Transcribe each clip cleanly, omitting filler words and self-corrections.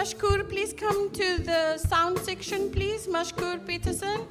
Mashkur, please come to the sound section, please. Mashkur Peterson.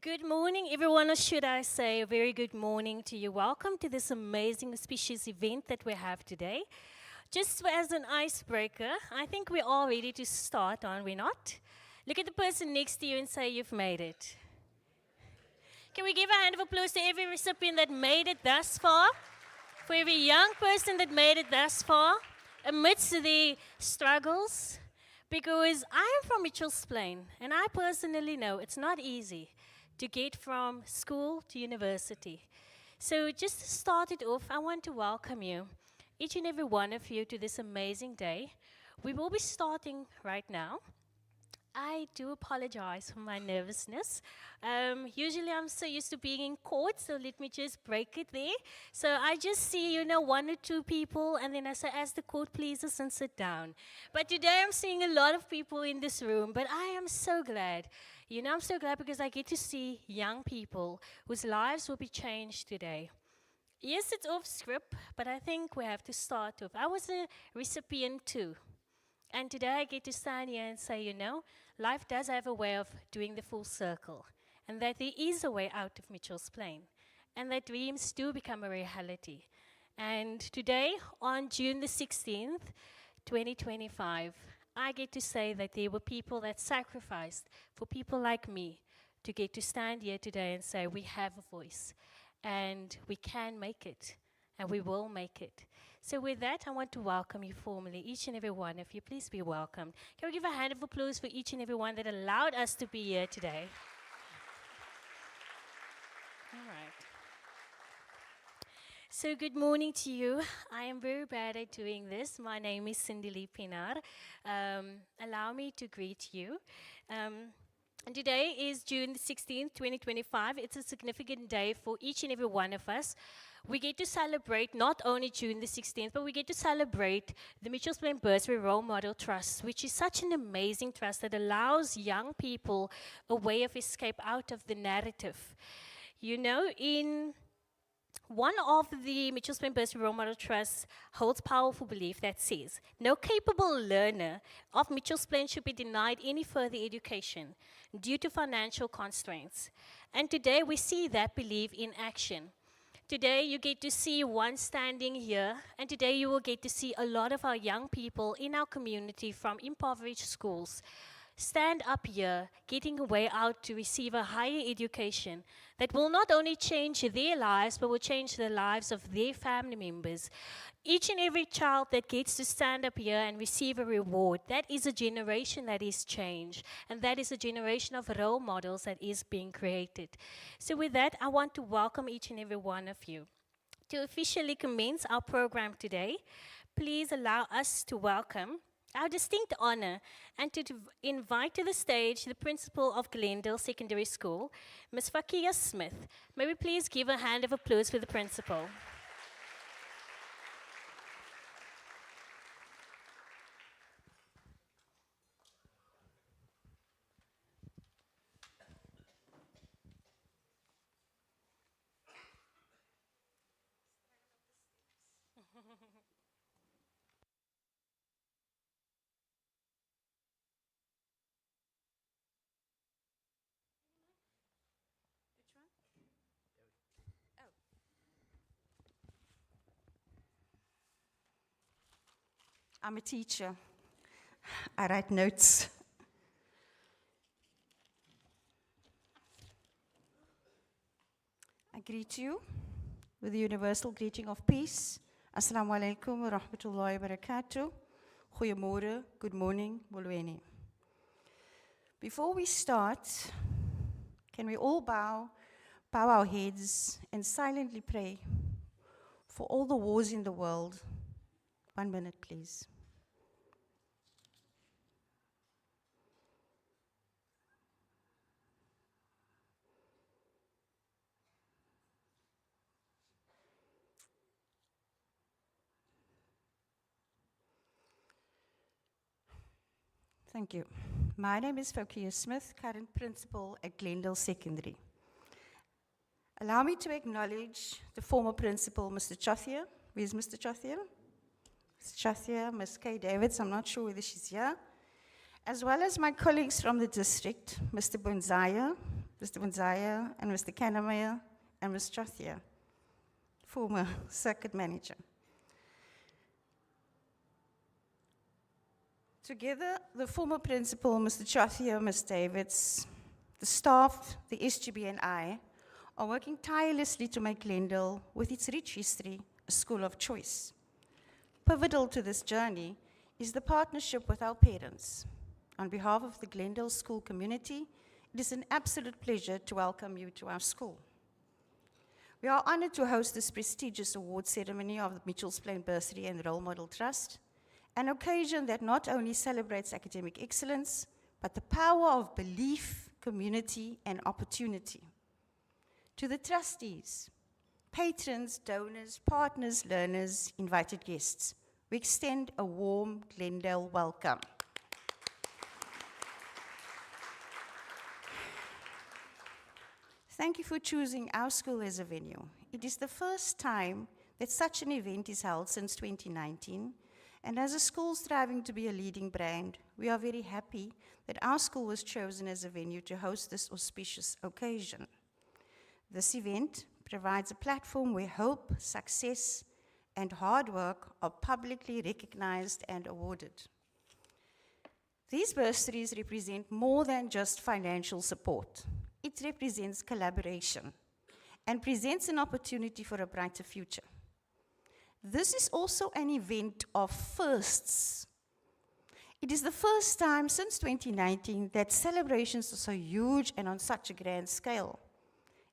Good morning, everyone, or should I say a very good morning to you. Welcome to this amazing, auspicious event that we have today. Just as an icebreaker, I think we're all ready to start, aren't we not? Look at the person next to you and say, "You've made it." Can we give a hand of applause to every recipient that made it thus far? For every young person that made it thus far, amidst the struggles? Because I am from Mitchell's Plain, and I personally know it's not easy to get from school to university. So just to start it off, I want to welcome you, each and every one of you, to this amazing day. We will be starting right now. I do apologize for my nervousness. Usually I'm so used to being in court, so let me just break it there. So I just see, one or two people, and then I say, "As the court pleases," and sit down. But today I'm seeing a lot of people in this room, but I am so glad. I'm so glad because I get to see young people whose lives will be changed today. Yes, it's off script, but I think we have to start off. I was a recipient too. And today I get to stand here and say, life does have a way of doing the full circle, and that there is a way out of Mitchell's Plain, and that dreams do become a reality. And today, on June the 16th, 2025, I get to say that there were people that sacrificed for people like me to get to stand here today and say, we have a voice, and we can make it, and we will make it. So with that, I want to welcome you formally, each and every one of you. Please be welcomed. Can we give a hand of applause for each and every one that allowed us to be here today? All right. So good morning to you. I am very bad at doing this. My name is Cindy Lee Pinar. Allow me to greet you. And today is June 16th, 2025. It's a significant day for each and every one of us. We get to celebrate not only June the 16th, but we get to celebrate the Mitchell's Plain Bursary Role Model Trust, which is such an amazing trust that allows young people a way of escape out of the narrative. In one of the Mitchell's Plain Bursary Role Model Trusts holds powerful belief that says, no capable learner of Mitchell's Plain should be denied any further education due to financial constraints. And today we see that belief in action. Today you get to see one standing here, and today you will get to see a lot of our young people in our community from impoverished schools stand up here, getting a way out to receive a higher education that will not only change their lives, but will change the lives of their family members. Each and every child that gets to stand up here and receive a reward, that is a generation that is changed, and that is a generation of role models that is being created. So with that, I want to welcome each and every one of you. To officially commence our program today, please allow us to welcome our distinct honor and to invite to the stage the principal of Glendale Secondary School, Ms. Fakia Smith. May we please give a hand of applause for the principal. I'm a teacher. I write notes. I greet you with the universal greeting of peace. Assalamu alaikum wa rahmatullahi wa barakatuh. Goeiemorgen, good morning, molweni. Before we start, can we all bow our heads and silently pray for all the wars in the world? 1 minute, please. Thank you. My name is Fokia Smith, current principal at Glendale Secondary. Allow me to acknowledge the former principal, Mr. Chothia. Where's Mr. Chothia? Mr. Chothia, Ms. Kay Davids, I'm not sure whether she's here. As well as my colleagues from the district, Mr. Bonzaya, and Mr. Kannemeyer, and Ms. Chothia, former circuit manager. Together, the former principal, Mr. Chothia, Ms. Davids, the staff, the SGB and I are working tirelessly to make Glendale, with its rich history, a school of choice. Pivotal to this journey is the partnership with our parents. On behalf of the Glendale school community, it is an absolute pleasure to welcome you to our school. We are honored to host this prestigious award ceremony of the Mitchells Plain Bursary and Role Model Trust, an occasion that not only celebrates academic excellence, but the power of belief, community, and opportunity. To the trustees, patrons, donors, partners, learners, invited guests, we extend a warm Glendale welcome. Thank you for choosing our school as a venue. It is the first time that such an event is held since 2019, and as a school striving to be a leading brand, we are very happy that our school was chosen as a venue to host this auspicious occasion. This event provides a platform where hope, success, and hard work are publicly recognized and awarded. These bursaries represent more than just financial support. It represents collaboration and presents an opportunity for a brighter future. This is also an event of firsts. It is the first time since 2019 that celebrations are so huge and on such a grand scale.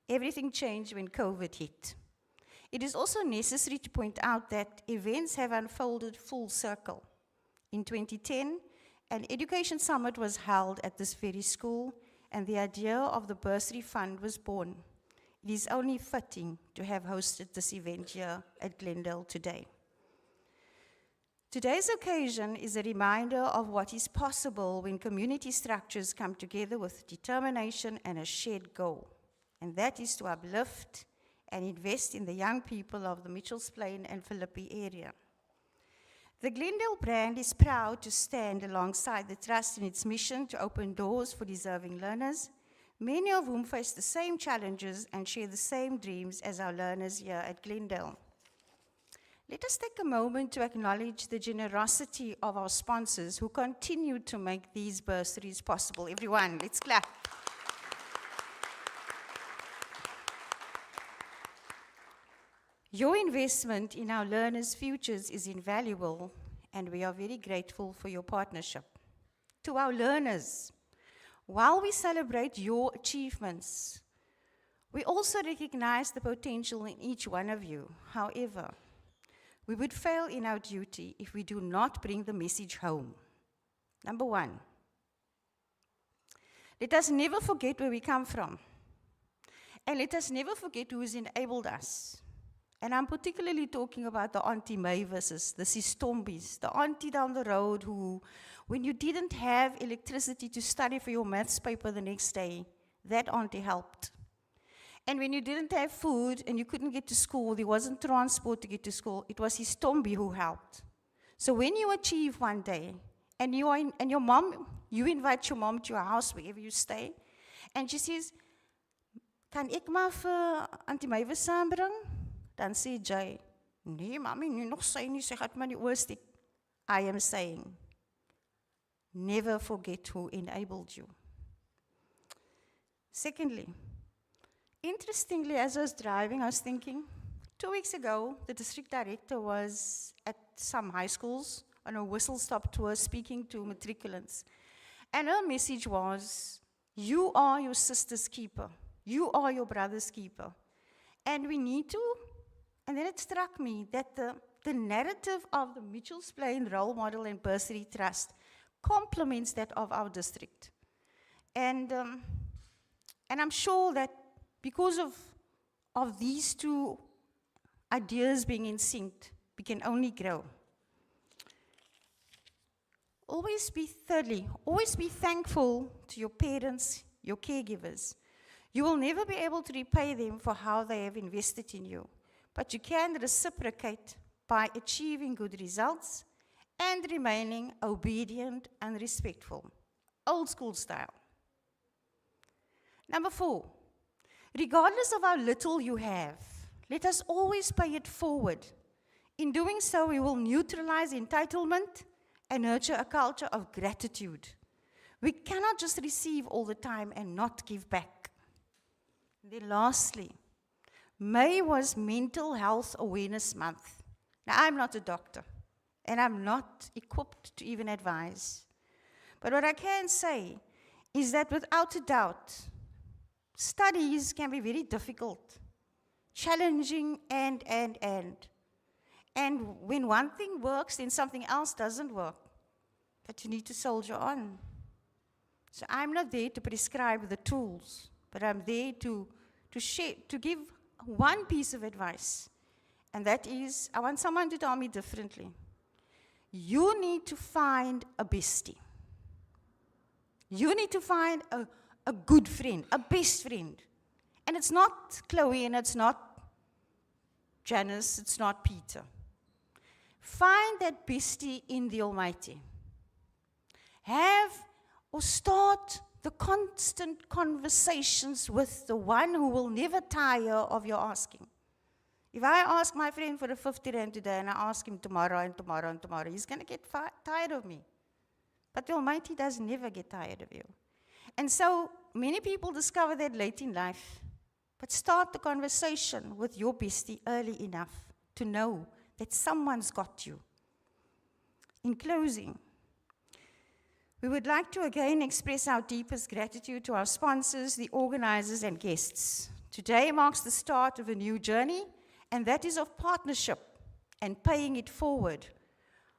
Everything changed when COVID hit. It is also necessary to point out that events have unfolded full circle. In 2010, an education summit was held at this very school, and the idea of the bursary fund was born. It is only fitting to have hosted this event here at Glendale today. Today's occasion is a reminder of what is possible when community structures come together with determination and a shared goal, and that is to uplift and invest in the young people of the Mitchells Plain and Philippi area. The Glendale brand is proud to stand alongside the trust in its mission to open doors for deserving learners, many of whom face the same challenges and share the same dreams as our learners here at Glendale. Let us take a moment to acknowledge the generosity of our sponsors who continue to make these bursaries possible. Everyone, let's clap. Your investment in our learners' futures is invaluable, and we are very grateful for your partnership. To our learners, while we celebrate your achievements, we also recognize the potential in each one of you. However, we would fail in our duty if we do not bring the message home. Number one, let us never forget where we come from. And let us never forget who has enabled us. And I'm particularly talking about the Auntie Mavises, the Sistombis, the auntie down the road who, when you didn't have electricity to study for your maths paper the next day, that auntie helped. And when you didn't have food and you couldn't get to school, there wasn't transport to get to school, it was Sistombi who helped. So when you achieve one day, and you invite your mom to your house wherever you stay, and she says, "Kan ek maar vir Auntie Mavis saambring?" Dan sê Jay, "Nee, mami, nie nog sy nie, sy gaan maar die oorsteek." I am saying, never forget who enabled you. Secondly, interestingly, as I was driving, I was thinking, 2 weeks ago, the district director was at some high schools on a whistle-stop tour speaking to matriculants. And her message was, you are your sister's keeper. You are your brother's keeper. And we need to, and then it struck me that the narrative of the Mitchells Plain Role Model and Bursary Trust complements that of our district. And I'm sure that because of these two ideas being in sync, we can only grow. Always be thankful to your parents, your caregivers. You will never be able to repay them for how they have invested in you, but you can reciprocate by achieving good results and remaining obedient and respectful. Old school style. Number 4, regardless of how little you have, let us always pay it forward. In doing so, we will neutralize entitlement and nurture a culture of gratitude. We cannot just receive all the time and not give back. Then lastly, May was Mental Health Awareness Month. Now, I'm not a doctor, and I'm not equipped to even advise. But what I can say is that without a doubt, studies can be very difficult, challenging, and. And when one thing works, then something else doesn't work. But you need to soldier on. So I'm not there to prescribe the tools, but I'm there to give one piece of advice. And that is, I want someone to tell me differently. You need to find a bestie. You need to find a good friend, a best friend. And it's not Chloe, and it's not Janice, it's not Peter. Find that bestie in the Almighty. Have or start the constant conversations with the one who will never tire of your asking. If I ask my friend for a 50 rand today and I ask him tomorrow and tomorrow and tomorrow, he's going to get tired of me. But the Almighty does never get tired of you. And so many people discover that late in life. But start the conversation with your bestie early enough to know that someone's got you. In closing, we would like to again express our deepest gratitude to our sponsors, the organizers, and guests. Today marks the start of a new journey, and that is of partnership and paying it forward,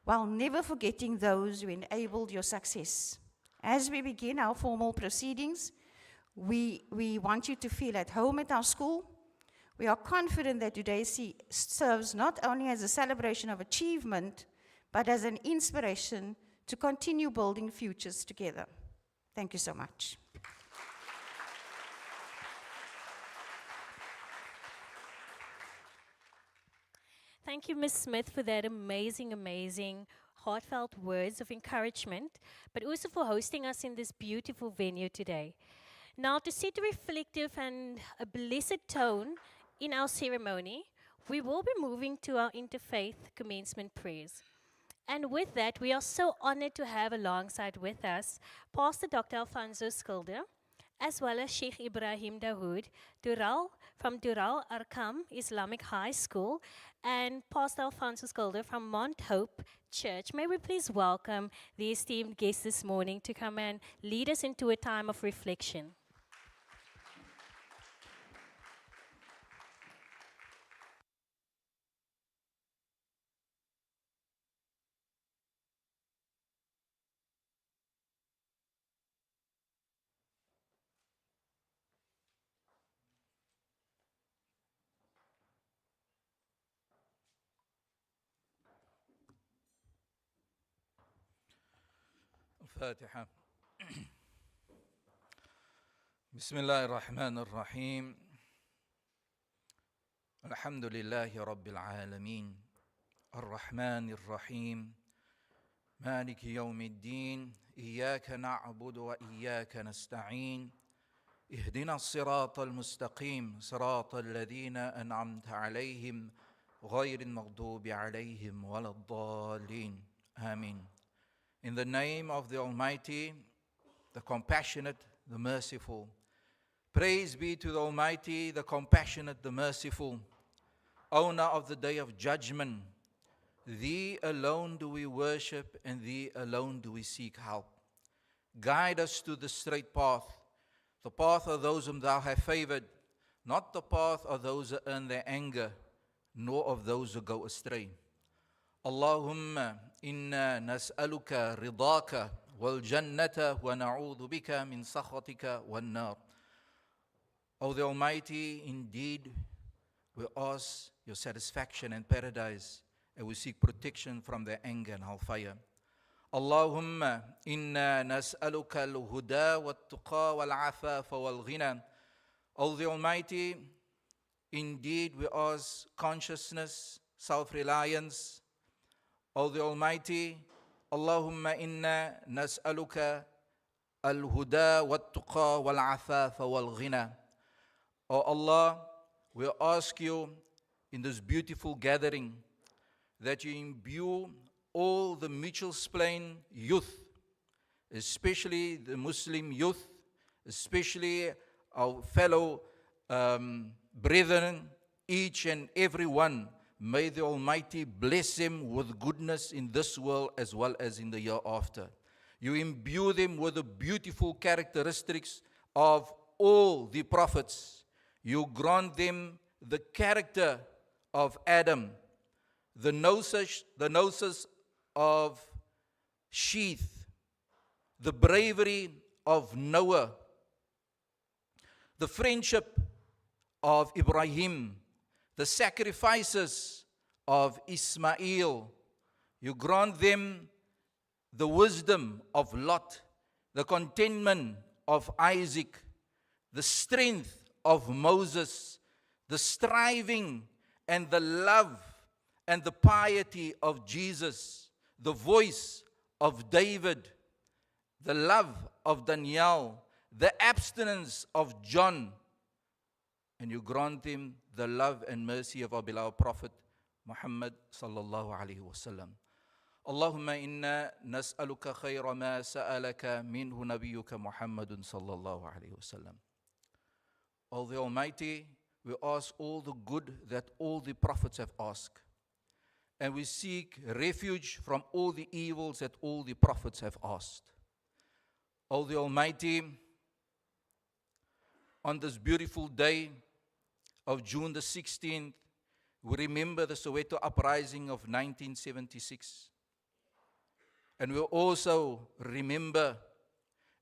while never forgetting those who enabled your success. As we begin our formal proceedings, we want you to feel at home at our school. We are confident that today serves not only as a celebration of achievement, but as an inspiration to continue building futures together. Thank you so much. Thank you, Ms. Smith, for that amazing, heartfelt words of encouragement, but also for hosting us in this beautiful venue today. Now, to set a reflective and a blessed tone in our ceremony, we will be moving to our interfaith commencement prayers. And with that, we are so honored to have alongside with us Pastor Dr. Alfonso Skilder, as well as Sheikh Ibrahim Dawood, from Dural Arkam Islamic High School, and Pastor Alfonso Skilder from Mount Hope Church. May we please welcome the esteemed guests this morning to come and lead us into a time of reflection. الفاتحة. بسم الله الرحمن الرحيم. الحمد لله رب العالمين الرحمن الرحيم مالك يوم الدين إياك نعبد وإياك نستعين اهدنا الصراط المستقيم صراط الذين أنعمت عليهم غير المغضوب عليهم ولا الضالين آمين. In the name of the Almighty, the compassionate, the merciful. Praise be to the Almighty, the compassionate, the merciful. owner of the day of judgment. Thee alone do we worship, and Thee alone do we seek help. Guide us to the straight path, the path of those whom Thou hast favored, not the path of those who earn their anger, nor of those who go astray. Allahumma inna nas'aluka ridaka wal jannata wa na'udhu bika min sakhatika wan nar. O the Almighty, indeed we ask Your satisfaction and paradise, and we seek protection from their anger and hellfire. Allahumma inna nas'aluka al-huda wat-tuqa wal-afafa wal-ghina. O the Almighty, indeed we ask consciousness, self-reliance. O the Almighty, Allahumma inna nas'aluka al-huda wat-tuqa wal-afafa wal-ghina. O Allah, we ask You in this beautiful gathering that You imbue all the Mitchells Plain youth, especially the Muslim youth, especially our fellow brethren, each and every one. May the Almighty bless them with goodness in this world as well as in the year after. You imbue them with the beautiful characteristics of all the prophets. You grant them the character of Adam, the gnosis of Sheath, the bravery of Noah, the friendship of Ibrahim, the sacrifices of Ismail. You grant them the wisdom of Lot, the contentment of Isaac, the strength of Moses, the striving and the love and the piety of Jesus, the voice of David, the love of Daniel, the abstinence of John, and You grant him the love and mercy of our beloved Prophet Muhammad sallallahu alaihi wasallam. Allahumma inna nas'aluka khayra ma sa'alaka minhu nabiyyuka Muhammadun sallallahu alaihi wasallam. O the Almighty, we ask all the good that all the prophets have asked, and we seek refuge from all the evils that all the prophets have asked. O the Almighty, on this beautiful day of June the 16th, we remember the Soweto uprising of 1976. And we also remember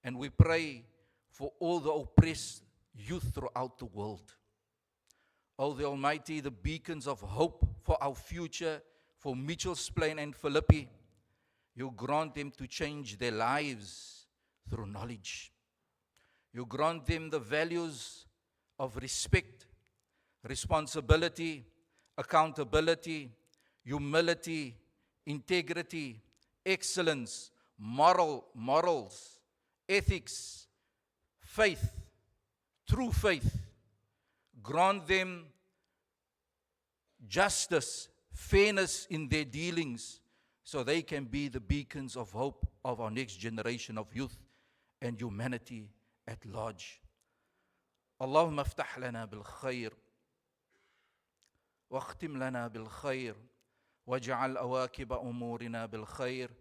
and we pray for all the oppressed youth throughout the world. O the Almighty, the beacons of hope for our future, for Mitchells Plain and Philippi, You grant them to change their lives through knowledge. You grant them the values of respect, responsibility, accountability, humility, integrity, excellence, morals, ethics, faith, true faith. Grant them justice, fairness in their dealings, so they can be the beacons of hope of our next generation of youth and humanity at large. Allahumma aftah lana bil khair, واختم لنا بالخير واجعل أواكب أمورنا بالخير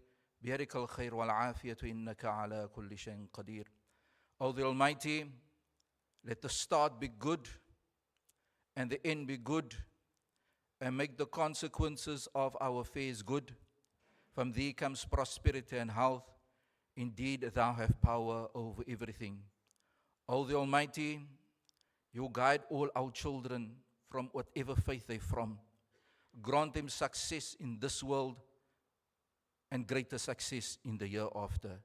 بيدك الخير والعافية إنك على كل شيء قدير. O the Almighty, let the start be good and the end be good, and make the consequences of our affairs good. From Thee comes prosperity and health. Indeed, Thou have power over everything. O the Almighty, You guide all our children from whatever faith they're from. Grant them success in this world and greater success in the year after.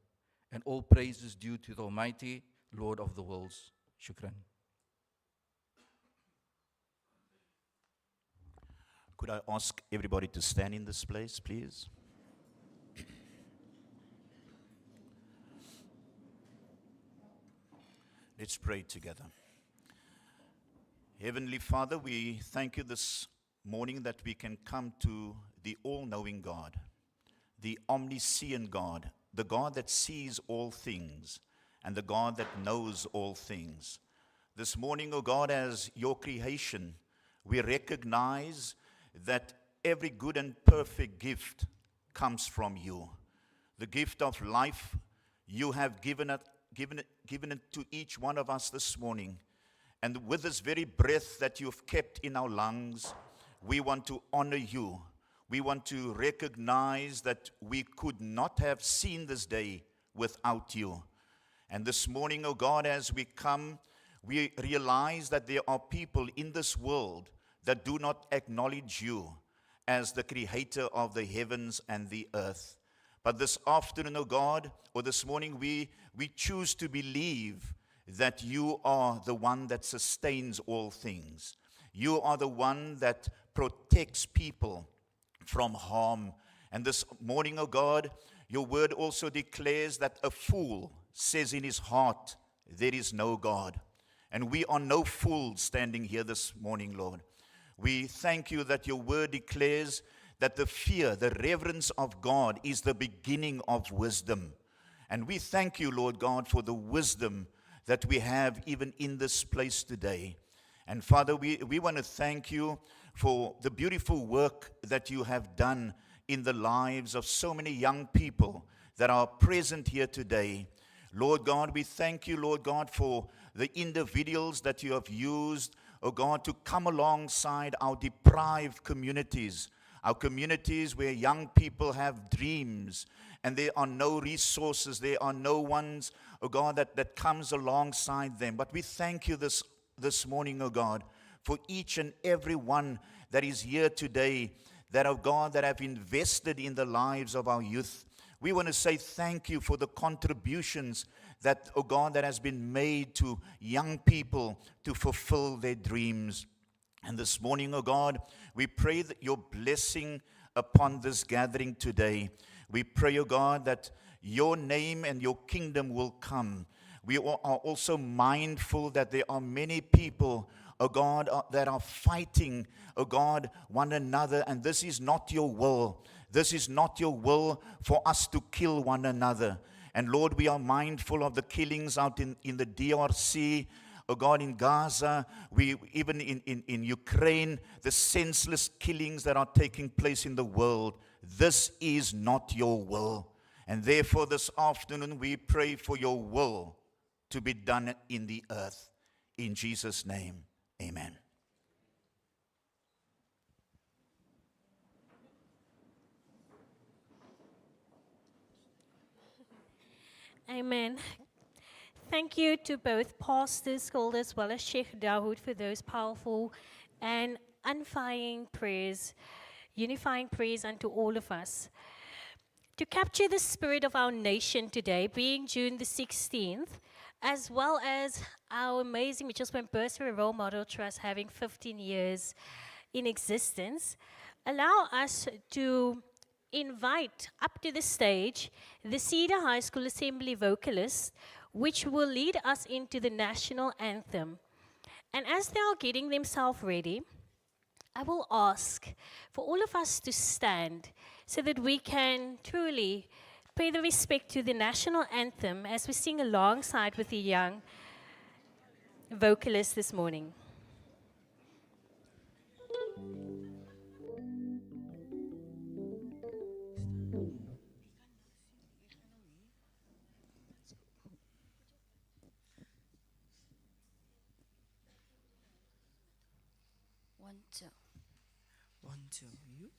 And all praise is due to the Almighty, Lord of the worlds. Shukran. Could I ask everybody to stand in this place, please? Let's pray together. Heavenly Father, we thank You this morning that we can come to the all-knowing God, the omniscient God, the God that sees all things, and the God that knows all things. This morning, O God, as Your creation, we recognize that every good and perfect gift comes from you. The gift of life, you have given it to each one of us this morning. And with this very breath that you've kept in our lungs, we want to honor you. We want to recognize that we could not have seen this day without you. And this morning, oh God, as we come, we realize that there are people in this world that do not acknowledge you as the creator of the heavens and the earth. But this afternoon, oh God, or this morning, we choose to believe that you are the one that sustains all things. You are the one that protects people from harm. And this morning, oh God, your word also declares that a fool says in his heart, there is no God. And we are no fools standing here this morning, Lord. We thank you that your word declares that the fear, the reverence of God is the beginning of wisdom. And we thank you, Lord God, for the wisdom that we have even in this place today. And Father, we want to thank you for the beautiful work that you have done in the lives of so many young people that are present here today. Lord God, we thank you, Lord God, for the individuals that you have used, oh God, to come alongside our deprived communities, our communities where young people have dreams and there are no resources, there are no ones, oh God, that comes alongside them. But we thank you this morning, oh God, for each and every one that is here today, that, oh God, that have invested in the lives of our youth. We want to say thank you for the contributions that, oh God, that has been made to young people to fulfill their dreams. And this morning, oh God, we pray that your blessing upon this gathering today. We pray, oh God, that your name and your kingdom will come. We are also mindful that there are many people, oh God, that are fighting, oh God, one another. And this is not your will. This is not your will for us to kill one another. And Lord, we are mindful of the killings out in the DRC, oh God, in Gaza, even in Ukraine, the senseless killings that are taking place in the world. This is not your will. And therefore this afternoon we pray for your will to be done in the earth. In Jesus' name, amen. Amen. Thank you to both Pastor Skuld as well as Sheikh Dawood for those powerful and unifying prayers unto all of us. To capture the spirit of our nation today, being June the 16th, as well as our amazing Mitchells-Plain Bursary Role Model Trust having 15 years in existence, allow us to invite up to the stage the Cedar High School Assembly vocalists, which will lead us into the national anthem. And as they are getting themselves ready, I will ask for all of us to stand so that we can truly pay the respect to the national anthem as we sing alongside with the young vocalists this morning. One, two, you.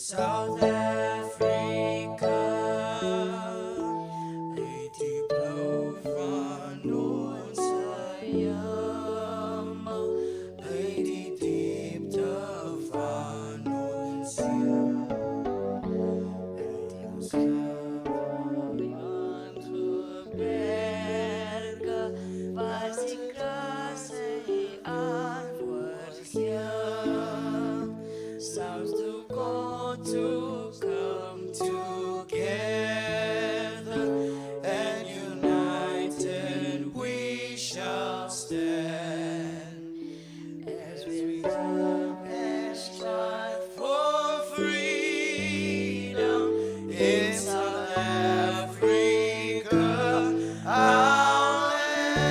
South Africa, Haiti blow van ons hemel, Haiti diepte van ons ziel. En ons berge, waar die krasse antwoord gee. Sounds to go to come together, and united we shall stand as we love and strive for freedom in South Africa, our land.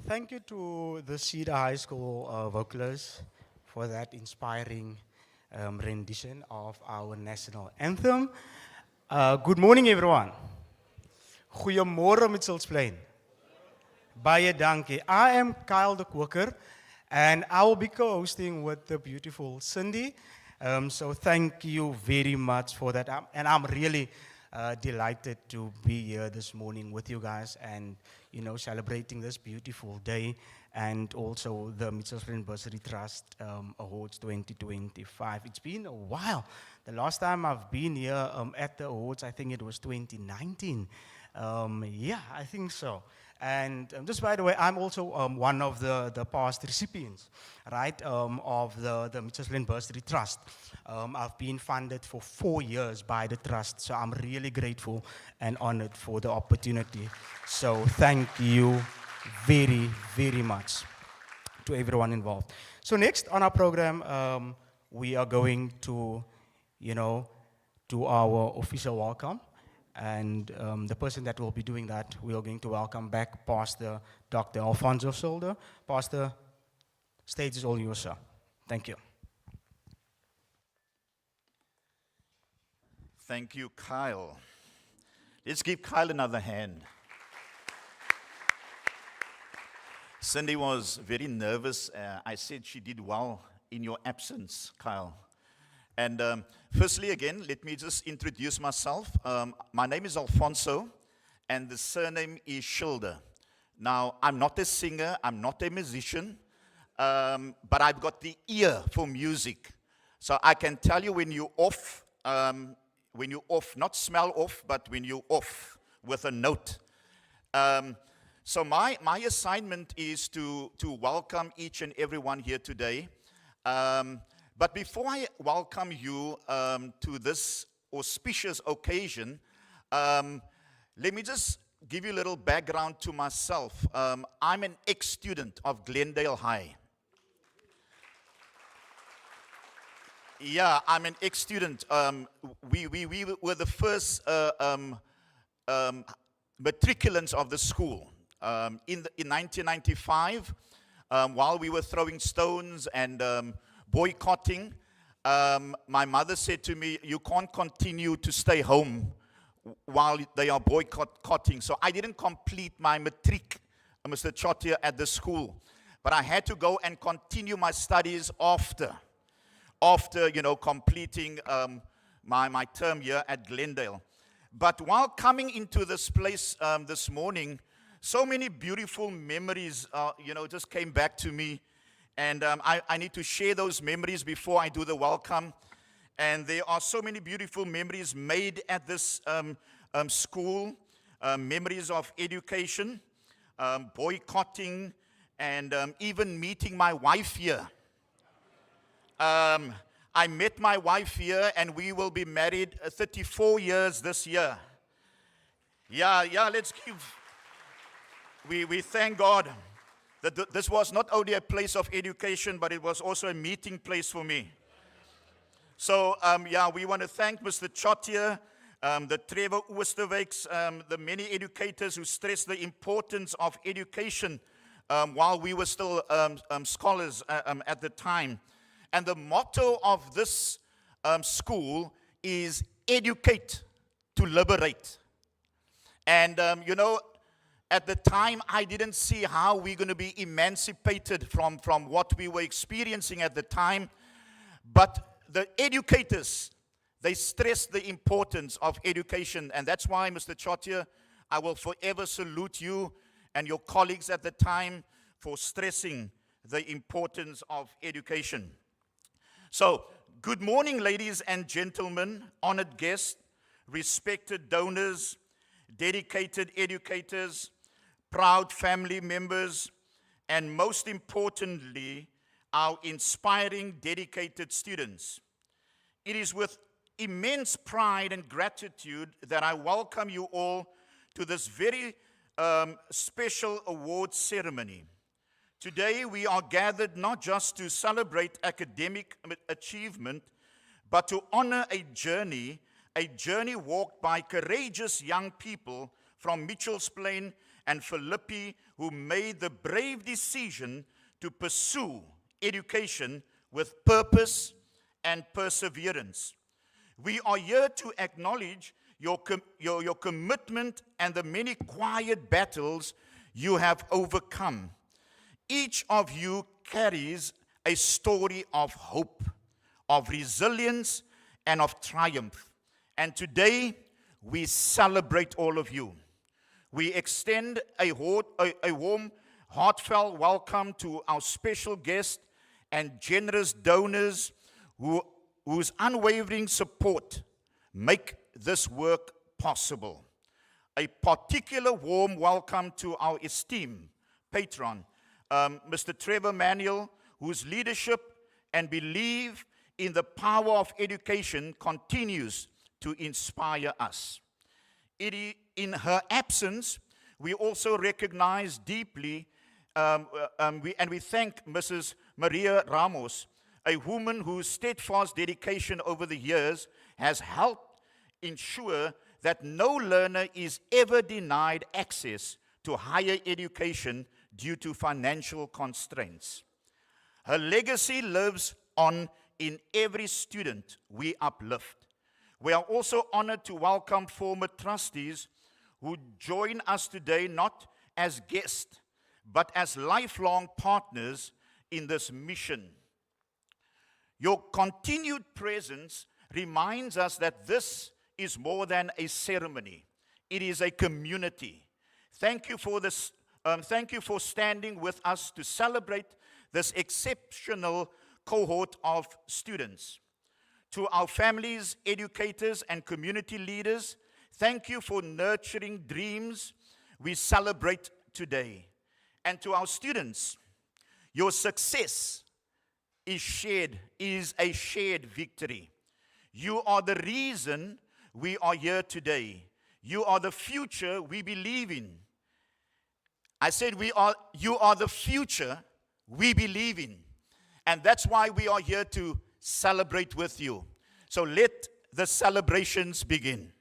Thank you to the Cedar High School vocalists for that inspiring rendition of our national anthem. Good morning, everyone. Goeiemorgen, Mitchellsplein. Baie dankie. I am Kyle de Koker, and I will be co-hosting with the beautiful Cindy. So thank you very much for that. And I'm really delighted to be here this morning with you guys and, celebrating this beautiful day and also the Mitchellsplein Bursary Trust Awards 2025. It's been a while. The last time I've been here at the awards, I think it was 2019. Yeah, I think so. And just by the way, I'm also one of the past recipients, right, of the Mitchellsplein Bursary Trust. I've been funded for 4 years by the trust, so I'm really grateful and honored for the opportunity. So thank you very, very much to everyone involved. So next on our program, we are going to, do our official welcome. And the person that will be doing that, we are going to welcome back Pastor Dr. Alfonso Solder. Pastor, stage is all yours, sir. Thank you. Thank you, Kyle. Let's give Kyle another hand. Cindy was very nervous. I said she did well in your absence, Kyle. And firstly, again, let me just introduce myself. My name is Alfonso, and the surname is Schilder. Now, I'm not a singer, I'm not a musician, but I've got the ear for music. So I can tell you when you're off, not smell off, but when you're off with a note. So my assignment is to welcome each and everyone here today. But before I welcome you to this auspicious occasion, let me just give you a little background to myself. I'm an ex-student of Glendale High. Yeah, I'm an ex-student. We were the first matriculants of the school. In 1995, while we were throwing stones and boycotting, my mother said to me, you can't continue to stay home while they are boycotting. So I didn't complete my matric, Mr. Chotia, at the school. But I had to go and continue my studies after completing my term here at Glendale. But while coming into this place this morning, so many beautiful memories, just came back to me. And I need to share those memories before I do the welcome. And there are so many beautiful memories made at this school, memories of education, boycotting, and even meeting my wife here. I met my wife here, and we will be married 34 years this year. Yeah, let's give. We thank God that this was not only a place of education, but it was also a meeting place for me. So, we want to thank Mr. Chotia, the Trevor Oosterwijks, the many educators who stress the importance of education while we were still scholars at the time. And the motto of this school is educate to liberate. And, at the time, I didn't see how we're going to be emancipated from what we were experiencing at the time. But the educators, they stressed the importance of education. And that's why, Mr. Chotia, I will forever salute you and your colleagues at the time for stressing the importance of education. So, good morning, ladies and gentlemen, honored guests, respected donors, dedicated educators, proud family members, and most importantly, our inspiring, dedicated students. It is with immense pride and gratitude that I welcome you all to this very special award ceremony. Today, we are gathered not just to celebrate academic achievement, but to honor a journey walked by courageous young people from Mitchell's Plain and Philippi who made the brave decision to pursue education with purpose and perseverance. We are here to acknowledge your commitment and the many quiet battles you have overcome. Each of you carries a story of hope, of resilience, and of triumph. And today, we celebrate all of you. We extend a warm, heartfelt welcome to our special guests and generous donors whose unwavering support make this work possible. A particular warm welcome to our esteemed patron, Mr. Trevor Manuel, whose leadership and belief in the power of education continues to inspire us. In her absence, we also recognize deeply, and we thank Mrs. Maria Ramos, a woman whose steadfast dedication over the years has helped ensure that no learner is ever denied access to higher education due to financial constraints. Her legacy lives on in every student we uplift. We are also honored to welcome former trustees who join us today not as guests, but as lifelong partners in this mission. Your continued presence reminds us that this is more than a ceremony. It is a community. Thank you for this. Thank you for standing with us to celebrate this exceptional cohort of students. To our families, educators, and community leaders, thank you for nurturing dreams we celebrate today. And to our students, your success is a shared victory. You are the reason we are here today. You are the future we believe in. I said you are the future we believe in. And that's why we are here to celebrate with you. So let the celebrations begin.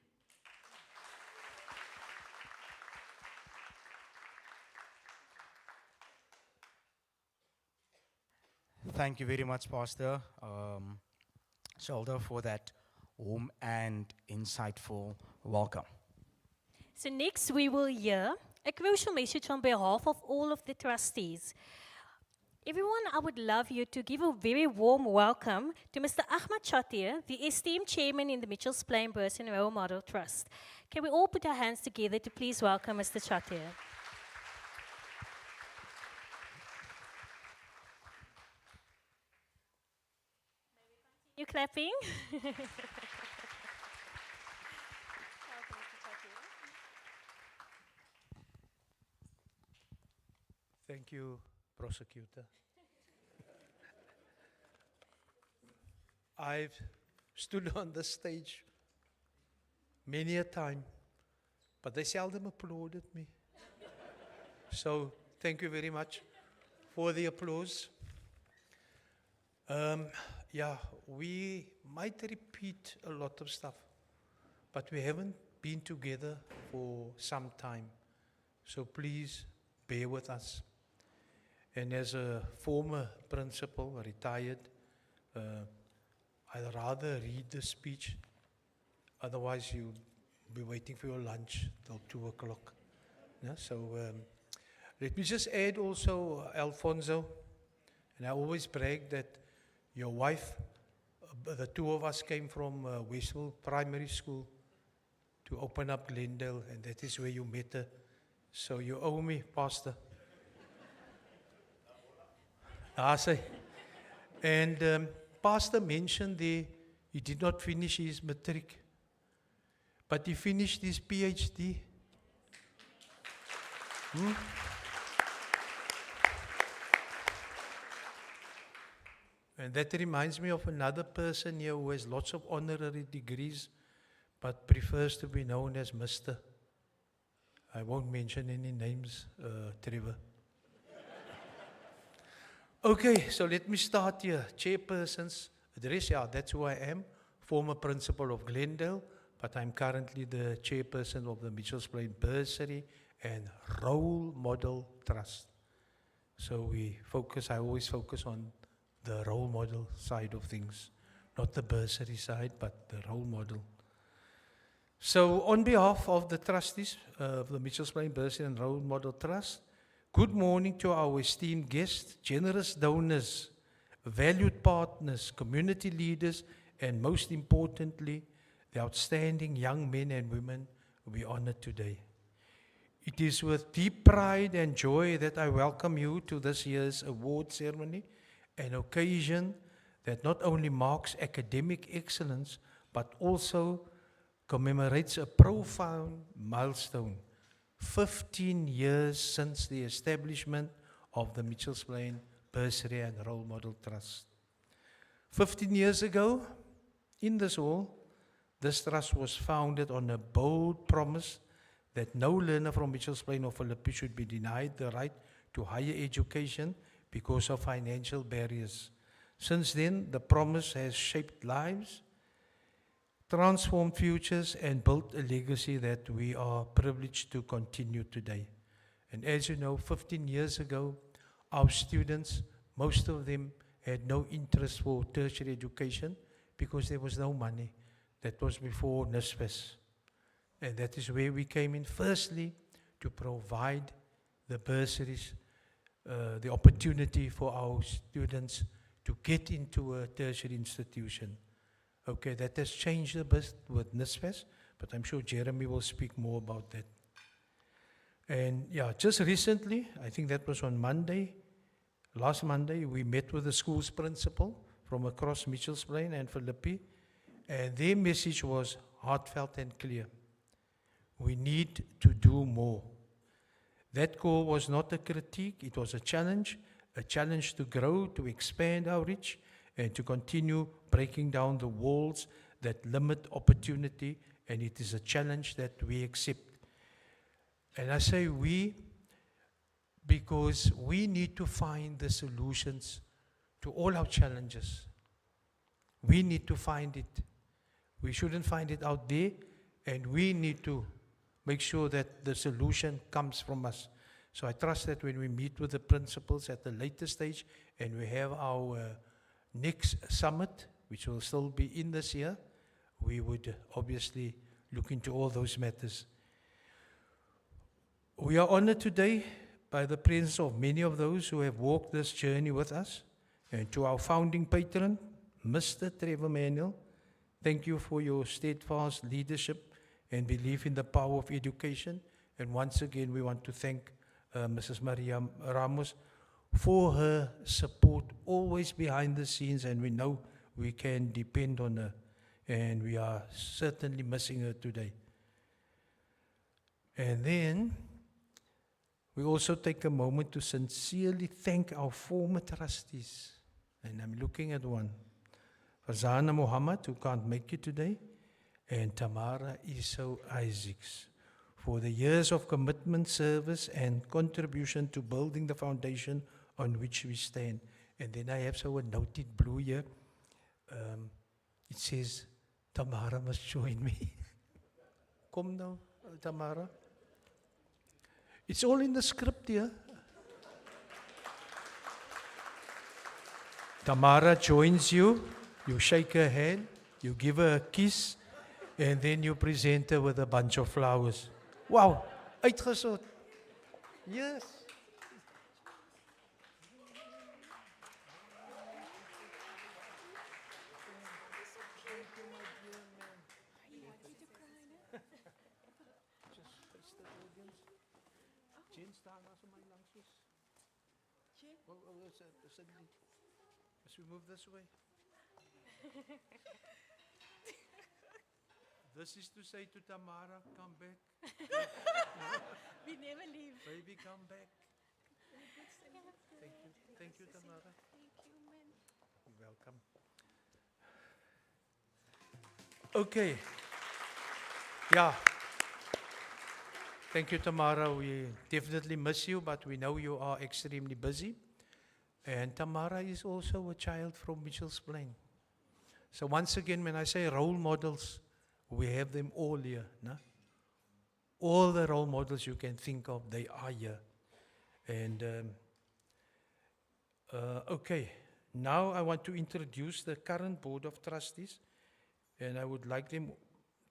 Thank you very much, Pastor Shoulder, for that warm and insightful welcome. So next we will hear a crucial message on behalf of all of the trustees. Everyone, I would love you to give a very warm welcome to Mr. Ahmad Chotia, the esteemed chairman in the Mitchell's Plain Burston Role Model Trust. Can we all put our hands together to please welcome Mr. Chotia? You clapping? Thank you, prosecutor. I've stood on this stage many a time, but they seldom applauded me. So thank you very much for the applause. We might repeat a lot of stuff, but we haven't been together for some time. So please bear with us. And as a former principal, retired, I'd rather read the speech. Otherwise, you'll be waiting for your lunch till 2 o'clock. Yeah, so let me just add also, Alfonso, and I always brag that your wife, the two of us came from Westville Primary School to open up Glendale, and that is where you met her. So you owe me, Pastor. And Pastor mentioned there he did not finish his matric, but he finished his PhD. And that reminds me of another person here who has lots of honorary degrees, but prefers to be known as Mr. I won't mention any names, Trevor. Okay, so let me start here. Chairperson's address, yeah, that's who I am. Former principal of Glendale, but I'm currently the chairperson of the Mitchells Plain Bursary and Role Model Trust. So I always focus on the role model side of things, not the bursary side, but the role model. So on behalf of the trustees of the Mitchells Plain Bursary and Role Model Trust, good morning to our esteemed guests, generous donors, valued partners, community leaders, and most importantly, the outstanding young men and women we honor today. It is with deep pride and joy that I welcome you to this year's award ceremony, an occasion that not only marks academic excellence, but also commemorates a profound milestone. 15 years since the establishment of the Mitchells Plain Bursary and Role Model Trust. 15 years ago, in this hall, this trust was founded on a bold promise that no learner from Mitchells Plain or Philippi should be denied the right to higher education because of financial barriers. Since then, the promise has shaped lives, transformed futures, and built a legacy that we are privileged to continue today. And as you know, 15 years ago, our students, most of them had no interest for tertiary education because there was no money. That was before NSFAS. And that is where we came in, firstly, to provide the bursaries, the opportunity for our students to get into a tertiary institution. Okay, that has changed a bit with NSFAS, but I'm sure Jeremy will speak more about that. And yeah, just recently, I think that was on Monday, last Monday, we met with the school's principal from across Mitchells Plain and Philippi, and their message was heartfelt and clear. We need to do more. That call was not a critique, it was a challenge to grow, to expand our reach, and to continue breaking down the walls that limit opportunity, and it is a challenge that we accept. And I say we, because we need to find the solutions to all our challenges. We need to find it. We shouldn't find it out there, and we need to make sure that the solution comes from us. So I trust that when we meet with the principals at the later stage, and we have our next summit, which will still be in this year, we would obviously look into all those matters. We are honored today by the presence of many of those who have walked this journey with us. And to our founding patron, Mr. Trevor Manuel, thank you for your steadfast leadership and belief in the power of education. And once again, we want to thank Mrs. Maria Ramos for her support, always behind the scenes, and we know we can depend on her, and we are certainly missing her today. And then, we also take a moment to sincerely thank our former trustees, and I'm looking at one, Fazana Muhammad, who can't make it today, and Tamara Iso Isaacs, for the years of commitment, service, and contribution to building the foundation on which we stand. And then I have a noted blue here. It says, Tamara must join me. Come now, Tamara. It's all in the script here. Tamara joins you, you shake her hand, you give her a kiss, and then you present her with a bunch of flowers. Wow, uitgesort. Yes. As we move this way. This is to say to Tamara, come back. We never leave. Baby, come back. Thank you. Thank you, Tamara. You're welcome. Okay. Yeah. Thank you, Tamara. We definitely miss you, but we know you are extremely busy. And Tamara is also a child from Mitchell's Plain. So once again, when I say role models, we have them all here. No? All the role models you can think of, they are here. And okay, now I want to introduce the current Board of Trustees. And I would like them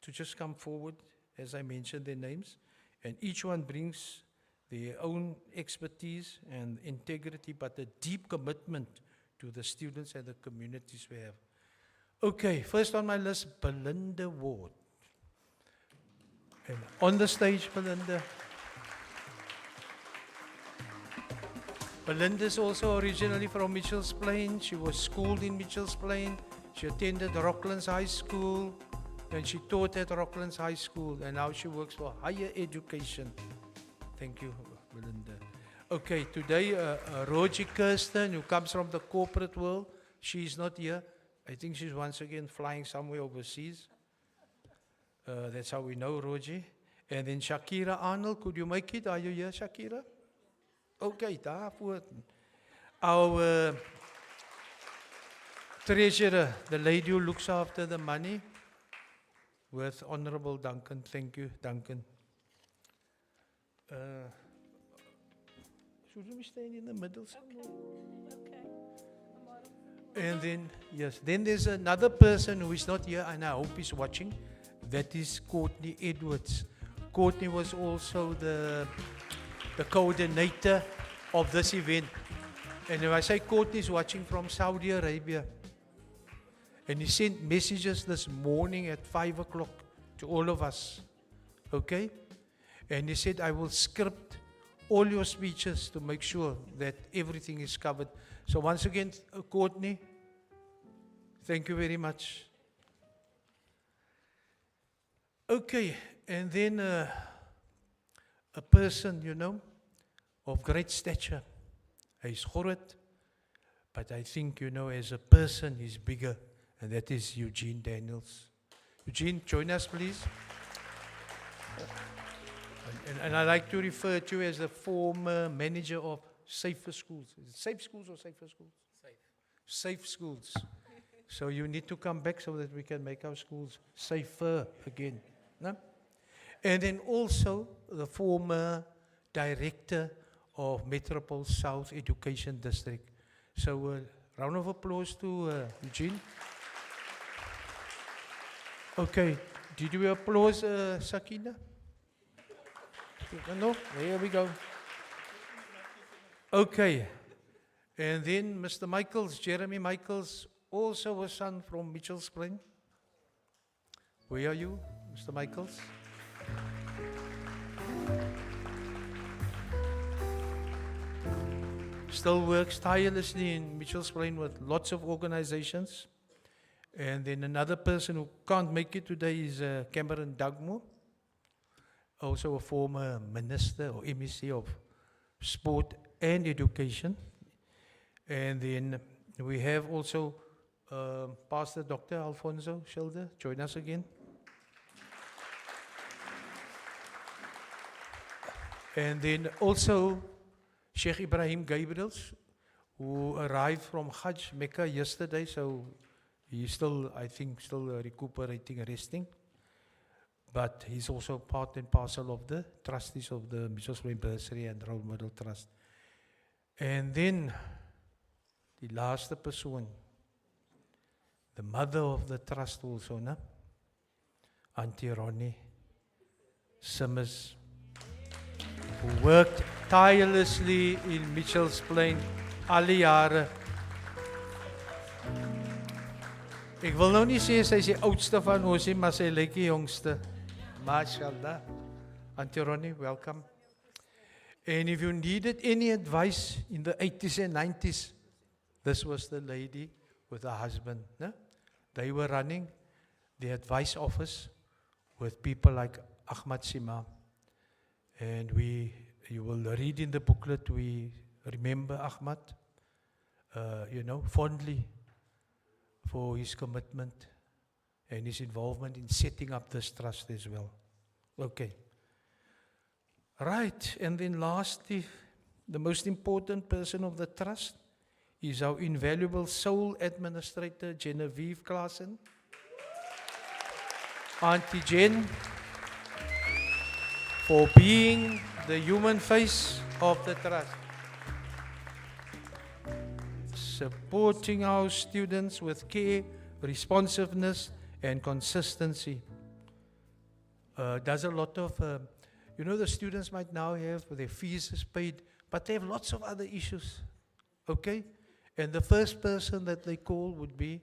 to just come forward, as I mentioned their names. And each one brings their own expertise and integrity, but a deep commitment to the students and the communities we have. Okay, first on my list, Belinda Ward. And on the stage, Belinda. Belinda is also originally from Mitchell's Plain. She was schooled in Mitchell's Plain. She attended Rocklands High School, and she taught at Rocklands High School, and now she works for higher education. Thank you, Belinda. Okay, today, Rogie Kirsten, who comes from the corporate world, she's not here. I think she's once again flying somewhere overseas. That's how we know Rogie. And then Shakira Arnold, could you make it? Are you here, Shakira? Okay, daarvoor. Our treasurer, the lady who looks after the money, with Honorable Duncan. Thank you, Duncan. Should we stand in the middle somewhere? Okay. And then, yes, then there's another person who is not here, and I hope he's watching. That is Courtney Edwards. Courtney was also the coordinator of this event. And if I say Courtney is watching from Saudi Arabia, and he sent messages this morning at 5 o'clock to all of us, okay? And he said, I will script all your speeches to make sure that everything is covered. So once again, Courtney, thank you very much. Okay, and then a person, you know, of great stature. He's groot, but I think, you know, as a person, he's bigger, and that is Eugene Daniels. Eugene, join us, please. And I like to refer to you as the former manager of Safer Schools. Is it Safe Schools or Safer Schools? Safe Schools. So you need to come back so that we can make our schools safer again. No? And then also the former director of Metropole South Education District. So round of applause to Eugene. Okay, did you applause Sakina? No, there we go. Okay, and then Mr. Michaels, Jeremy Michaels, also a son from Mitchell's Plain. Where are you, Mr. Michaels? Still works tirelessly in Mitchell's Plain with lots of organizations. And then another person who can't make it today is Cameron Dugmore, also a former minister or MEC of Sport and Education. And then we have also Pastor Dr. Alfonso Schilder. Join us again. And then also Sheikh Ibrahim Gabriels, who arrived from Hajj, Mecca yesterday, so he's still, I think, still recuperating, resting. But he's also part and parcel of the trustees of the Mitchell's Plain Bursary and Role Model Trust. And then, die laaste persoon, the mother of the trust also, ne? Auntie Ronnie Simmers, who worked tirelessly in Mitchells Plain alle jare. Ek wil nou nie sê sy is die oudste van ons nie, maar sy lyk die jongste. Mashallah. Auntie Ronnie, welcome. And if you needed any advice in the 80s and 90s, this was the lady with her husband. No? They were running the advice office with people like Ahmad Sima. And you will read in the booklet, we remember Ahmad, fondly for his commitment and his involvement in setting up this trust as well. Okay. Right, and then lastly, the most important person of the trust is our invaluable sole administrator, Genevieve Klaasen. Auntie Jen, for being the human face of the trust. Supporting our students with care, responsiveness, and consistency. Does a lot of, the students might now have their fees is paid, but they have lots of other issues, okay? And the first person that they call would be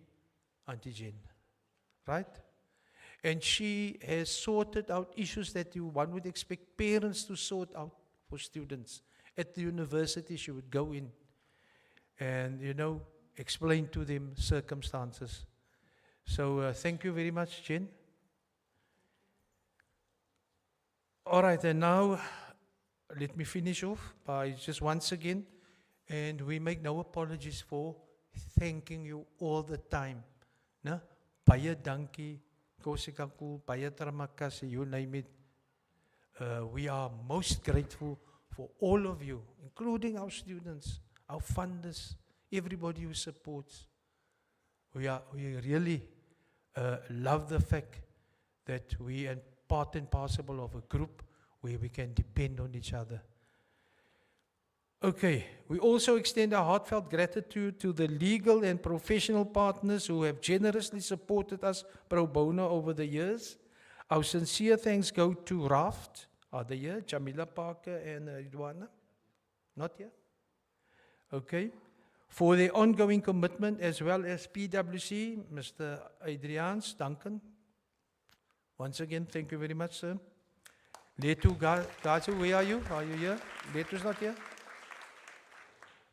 Auntie Jen, right? And she has sorted out issues that one would expect parents to sort out for students. At the university, she would go in and, explain to them circumstances. So thank you very much, Jen. All right, and now let me finish off by just once again, and we make no apologies for thanking you all the time. No? Baie dankie, Kosikaku, baie tramakasi, you name it. We are most grateful for all of you, including our students, our funders, everybody who supports. We really love the fact that we are part and parcel of a group where we can depend on each other. Okay, we also extend our heartfelt gratitude to the legal and professional partners who have generously supported us pro bono over the years. Our sincere thanks go to Raft. Are they here? Jamila Parker and Ridwana? Not here? Okay. For their ongoing commitment, as well as PwC, Mr. Adrians Duncan. Once again, thank you very much, sir. Letu Gazu, where are you? Are you here? Letu's not here?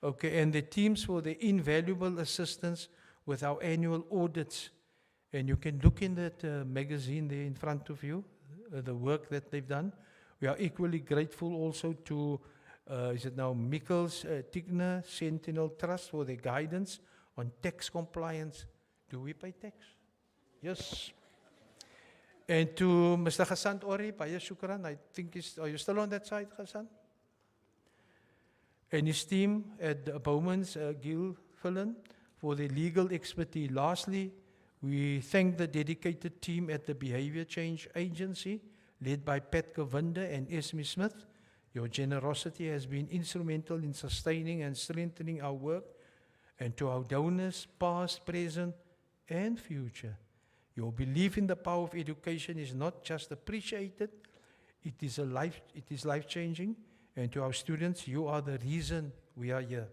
Okay, and the teams for the invaluable assistance with our annual audits. And you can look in that magazine there in front of you, the work that they've done. We are equally grateful also to, is it now Mikkels Tigner Sentinel Trust for their guidance on tax compliance. Do we pay tax? Yes. And to Mr. Hassan Ori, Paya Shukran, I think, are you still on that side, Hassan? And his team at Bowman's, Gil Fullen, for their legal expertise. Lastly, we thank the dedicated team at the Behavior Change Agency, led by Pat Govinda and Esme Smith. Your generosity has been instrumental in sustaining and strengthening our work. And to our donors, past, present, and future, your belief in the power of education is not just appreciated, it is life-changing. And to our students, you are the reason we are here.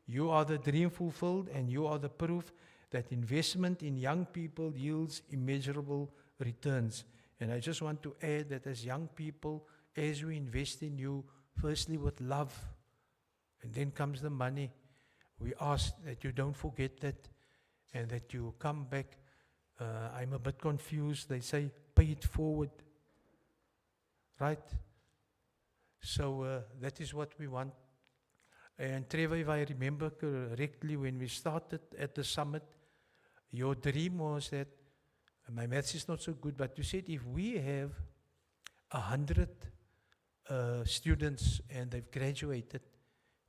You are the dream fulfilled, and you are the proof that investment in young people yields immeasurable returns. And I just want to add that as young people, as we invest in you, firstly with love, and then comes the money, we ask that you don't forget that, and that you come back. I'm a bit confused. They say, pay it forward. Right? So that is what we want. And Trevor, if I remember correctly, when we started at the summit, your dream was that, my maths is not so good, but you said if we have 100 students and they've graduated,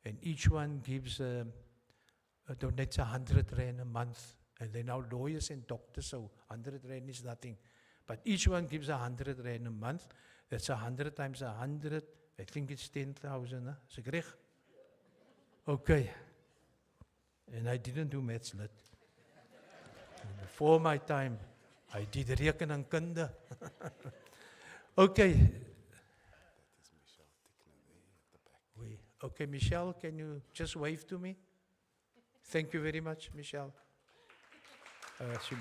and each one gives, donates 100 Rand a month, and they're now lawyers and doctors, so 100 Rand is nothing. But each one gives 100 Rand a month. That's 100 times 100. I think it's 10,000. Is ek reg? Okay. and I didn't do maths lit. Before my time, I did rekeningkunde. Okay. Okay, Michelle, can you just wave to me? Thank you very much, Michelle.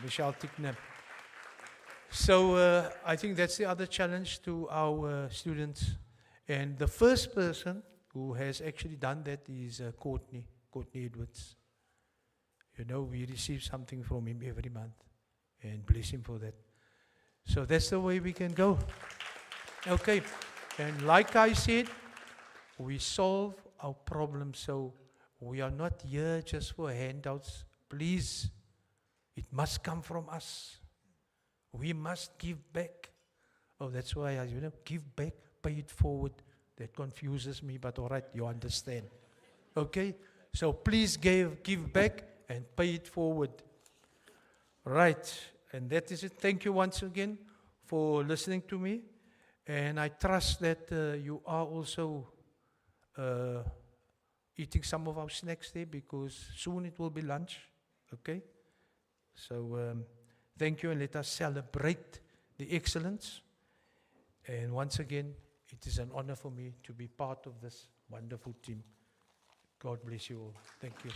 Michelle Tickner. So I think that's the other challenge to our students. And the first person who has actually done that is Courtney Edwards. You know, we receive something from him every month, and bless him for that. So that's the way we can go. Okay, and like I said, we solve our problems, so we are not here just for handouts. Please, it must come from us. We must give back. Oh, that's why I, give back, pay it forward. That confuses me, but all right, you understand. Okay, so please give back and pay it forward. Right, and that is it. Thank you once again for listening to me. And I trust that you are also eating some of our snacks there, because soon it will be lunch. Okay? So thank you, and let us celebrate the excellence. And once again, it is an honor for me to be part of this wonderful team. God bless you all. Thank you.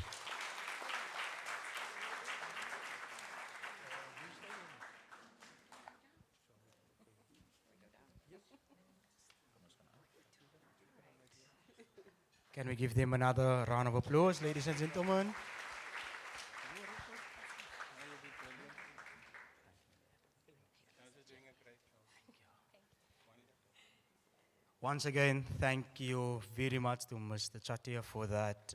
Can we give them another round of applause, ladies and gentlemen? Once again, thank you very much to Mr. Chatia for that,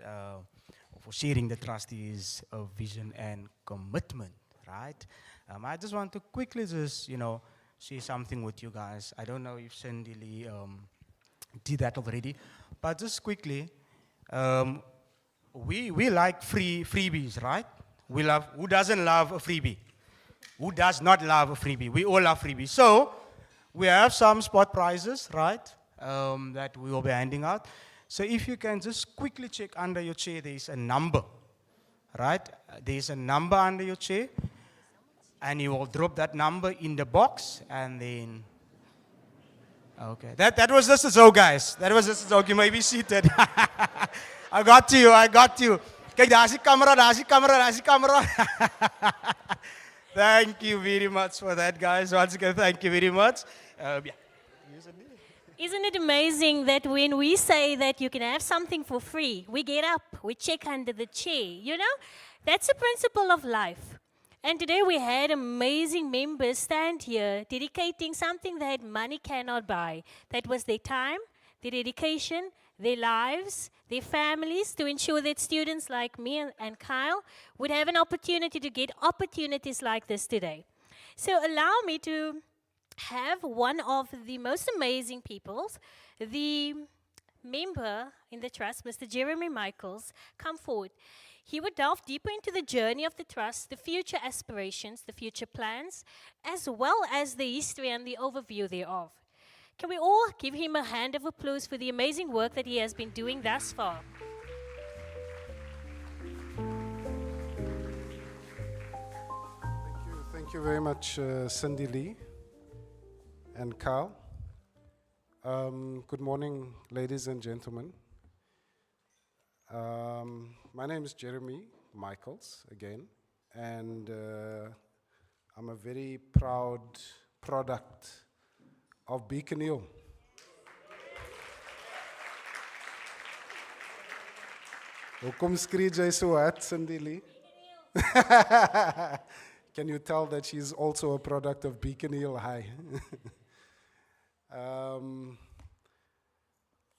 for sharing the trustees' vision and commitment, right? I just want to quickly just, share something with you guys. I don't know if Cindy Lee did that already, but just quickly, we like freebies, right? We love, who doesn't love a freebie? Who does not love a freebie? We all love freebies. So, we have some spot prizes, right? That we will be handing out. So if you can just quickly check under your chair, there is a number, right? There is a number under your chair, and you will drop that number in the box, and then, okay. That was just a joke, guys. That was just a joke. You may be seated. I got you. Kijk, daar is die camera. Thank you very much for that, guys. Once again, thank you very much. Yeah. Isn't it amazing that when we say that you can have something for free, we get up, we check under the chair, That's the principle of life. And today we had amazing members stand here dedicating something that money cannot buy. That was their time, their dedication, their lives, their families, to ensure that students like me and Kyle would have an opportunity to get opportunities like this today. So allow me to have one of the most amazing people, the member in the trust, Mr. Jeremy Michaels, come forward. He would delve deeper into the journey of the trust, the future aspirations, the future plans, as well as the history and the overview thereof. Can we all give him a hand of applause for the amazing work that he has been doing thus far? Thank you very much, Cindy Lee and Carl. Good morning, ladies and gentlemen. My name is Jeremy Michaels again, and I'm a very proud product of Beacon Hill. Hoekom skree jy so hard, Cindy Lee? Can you tell that she's also a product of Beacon Hill High?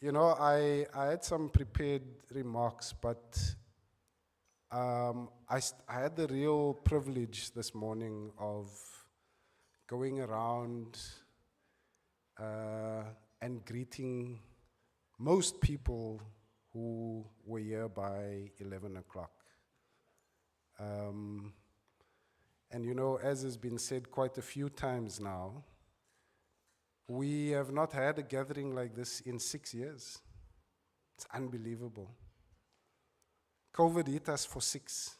I had some prepared remarks, but I had the real privilege this morning of going around and greeting most people who were here by 11 o'clock. And as has been said quite a few times now, we have not had a gathering like this in 6 years. It's unbelievable. COVID hit us for 6,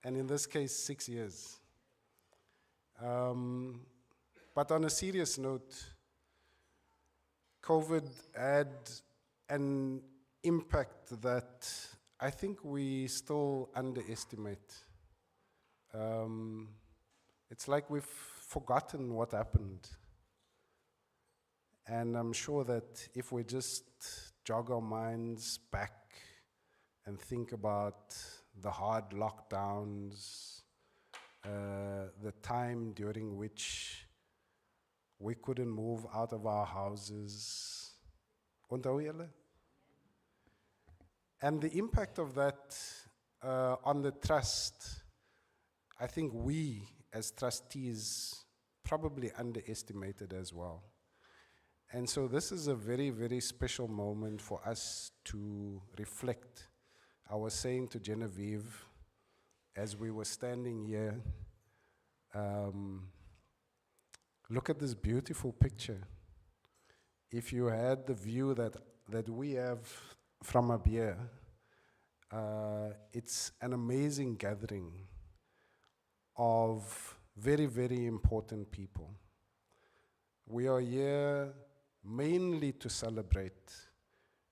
and in this case, 6 years. But on a serious note, COVID had an impact that I think we still underestimate. It's like we've forgotten what happened. And I'm sure that if we just jog our minds back and think about the hard lockdowns, the time during which we couldn't move out of our houses, onthou julle? And the impact of that on the trust, I think we as trustees probably underestimated as well. And so this is a very, very special moment for us to reflect. I was saying to Genevieve, as we were standing here, look at this beautiful picture. If you had the view that we have from up here, it's an amazing gathering of very, very important people. We are here mainly to celebrate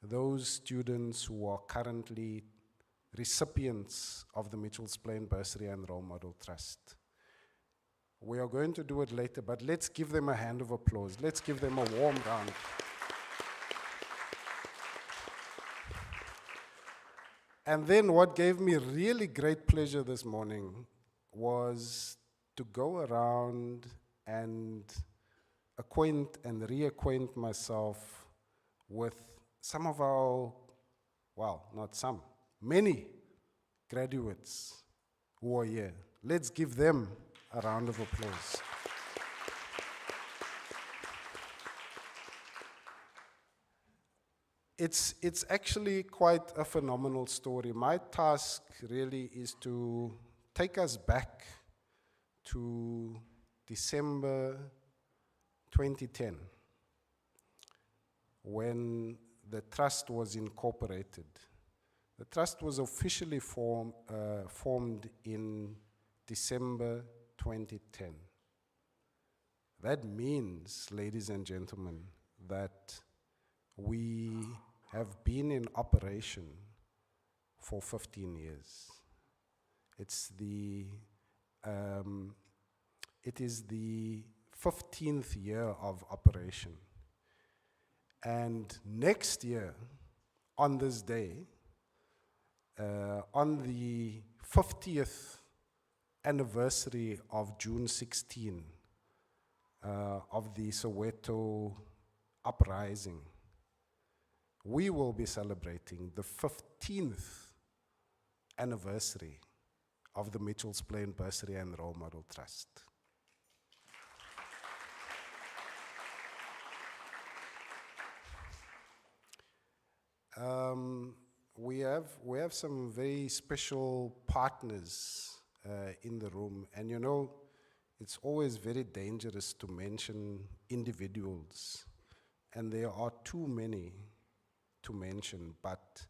those students who are currently recipients of the Mitchells Plain Bursary and Role Model Trust. We are going to do it later, but let's give them a hand of applause. Let's give them a warm round. And then what gave me really great pleasure this morning was to go around and acquaint and reacquaint myself with some of our, well, not some, many graduates who are here. Let's give them a round of applause. It's actually quite a phenomenal story. My task really is to take us back to December 2010, when the trust was incorporated. The trust was officially formed in December 2010. That means, ladies and gentlemen, that we have been in operation for 15 years. It is the 15th year of operation. And next year, on this day, on the 50th anniversary of June 16 of the Soweto uprising, we will be celebrating the 15th anniversary of the Mitchells Plain Bursary and Role Model Trust. We have some very special partners in the room, and you know, it's always very dangerous to mention individuals, and there are too many to mention, but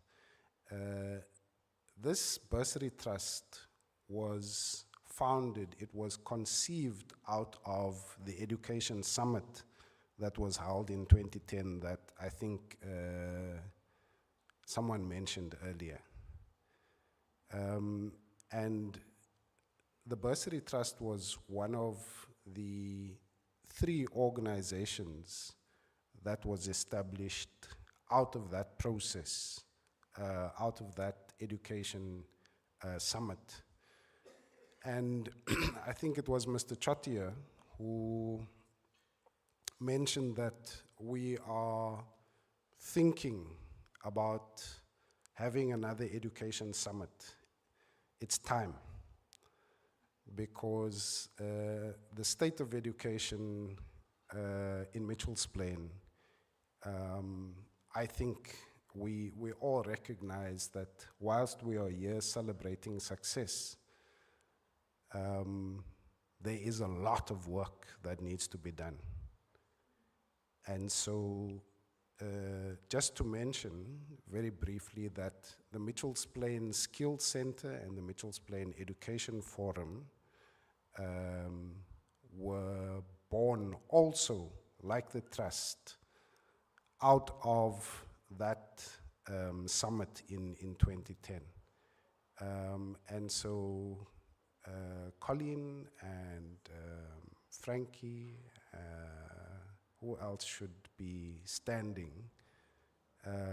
this bursary trust was founded, it was conceived out of the Education Summit that was held in 2010 that I think someone mentioned earlier. And the Bursary Trust was one of the 3 organizations that was established out of that process, out of that Education Summit. And I think it was Mr. Chatia who mentioned that we are thinking about having another Education Summit. It's time, because the state of education in Mitchells Plain, I think we all recognize that whilst we are here celebrating success, there is a lot of work that needs to be done. And so just to mention very briefly that the Mitchells Plain Skills Center and the Mitchells Plain Education Forum were born also, like the trust, out of that summit in 2010. And so Colleen and Frankie, who else should be standing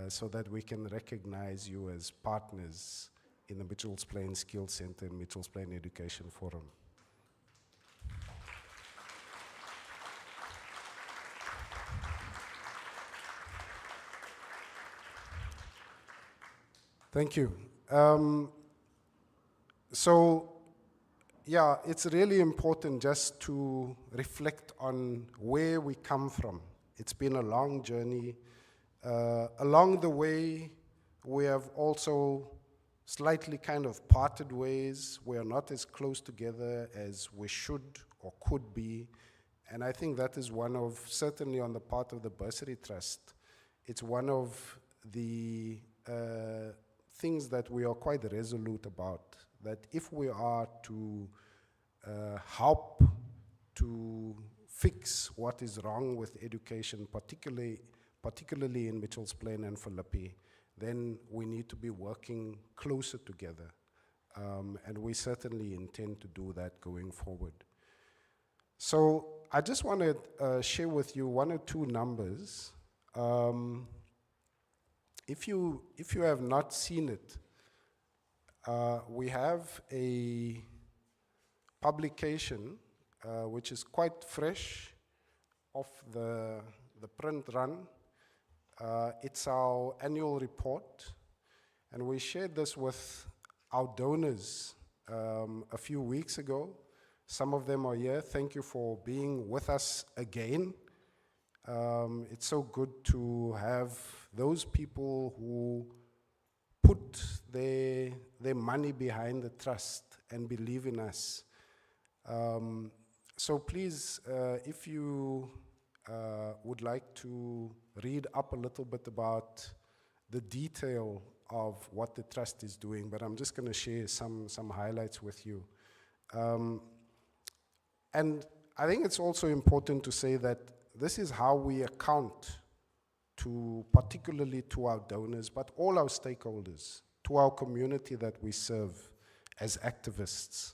so that we can recognize you as partners in the Mitchells Plain Skills Center and Mitchells Plain Education Forum. Thank you. So, yeah, it's really important just to reflect on where we come from. It's been a long journey. Along the way, we have also slightly kind of parted ways. We are not as close together as we should or could be. And I think that is one of, certainly on the part of the Bursary Trust, it's one of the things that we are quite resolute about, that if we are to help to fix what is wrong with education, particularly in Mitchells Plain and Philippi, then we need to be working closer together. And we certainly intend to do that going forward. So I just want to share with you one or two numbers. If you have not seen it, we have a publication which is quite fresh off the print run. It's our annual report, and we shared this with our donors a few weeks ago. Some of them are here. Thank you for being with us again. It's so good to have those people who put their money behind the trust and believe in us. So please, if you would like to read up a little bit about the detail of what the trust is doing, but I'm just going to share some highlights with you. And I think it's also important to say that this is how we account to, particularly to our donors, but all our stakeholders, to our community that we serve as activists.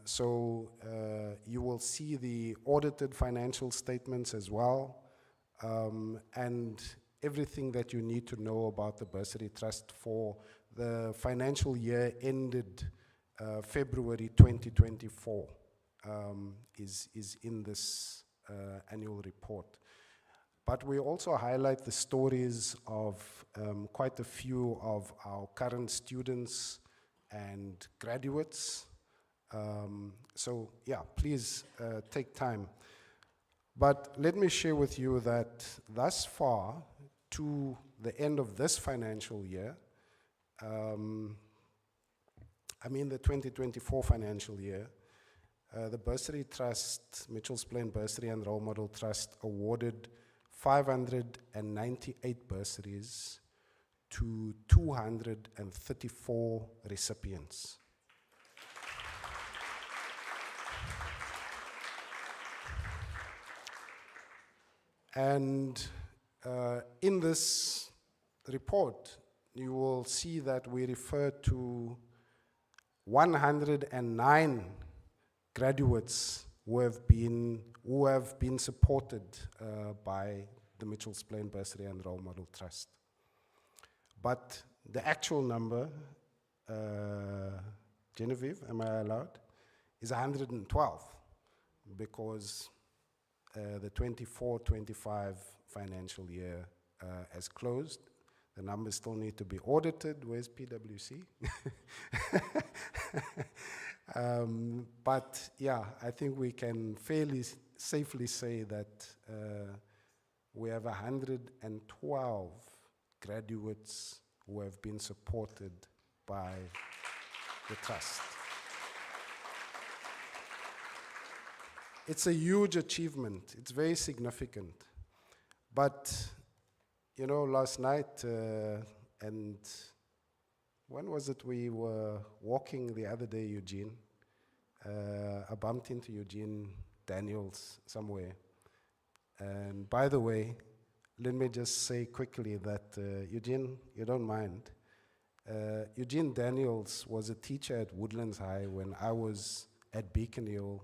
So you will see the audited financial statements as well, and everything that you need to know about the Bursary Trust for the financial year ended February 2024 is in this annual report. But we also highlight the stories of quite a few of our current students and graduates. So yeah, please take time. But let me share with you that thus far, to the end of this financial year, I mean the 2024 financial year, the Bursary Trust, Mitchells Plain Bursary and Role Model Trust awarded 598 bursaries to 234 recipients. And in this report, you will see that we refer to 109 graduates who have been supported by the Mitchells Plain Bursary and Role Model Trust. But the actual number, Genevieve, am I allowed, is 112, because the 24-25 financial year has closed. The numbers still need to be audited. Where's PwC? But yeah, I think we can fairly safely say that we have 112 graduates who have been supported by the trust. It's a huge achievement. It's very significant. But You know, last night, and when was it we were walking the other day, Eugene? I bumped into Eugene Daniels somewhere. And by the way, let me just say quickly that, Eugene, you don't mind, Eugene Daniels was a teacher at Woodlands High when I was at Beacon Hill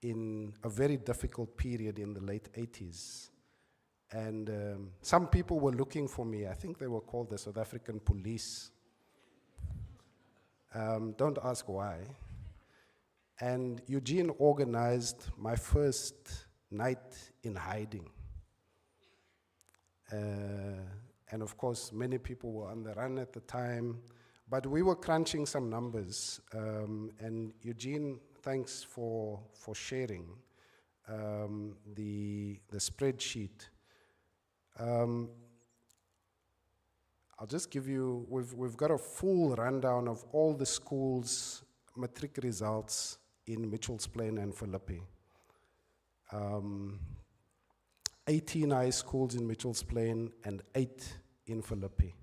in a very difficult period in the late 80s. And some people were looking for me. I think they were called the South African Police. Don't ask why. And Eugene organized my first night in hiding. And of course, many people were on the run at the time, but we were crunching some numbers. And Eugene, thanks for sharing the spreadsheet. I'll just give you, we've got a full rundown of all the schools' matric results in Mitchells Plain and Philippi. 18 high schools in Mitchells Plain and 8 in Philippi.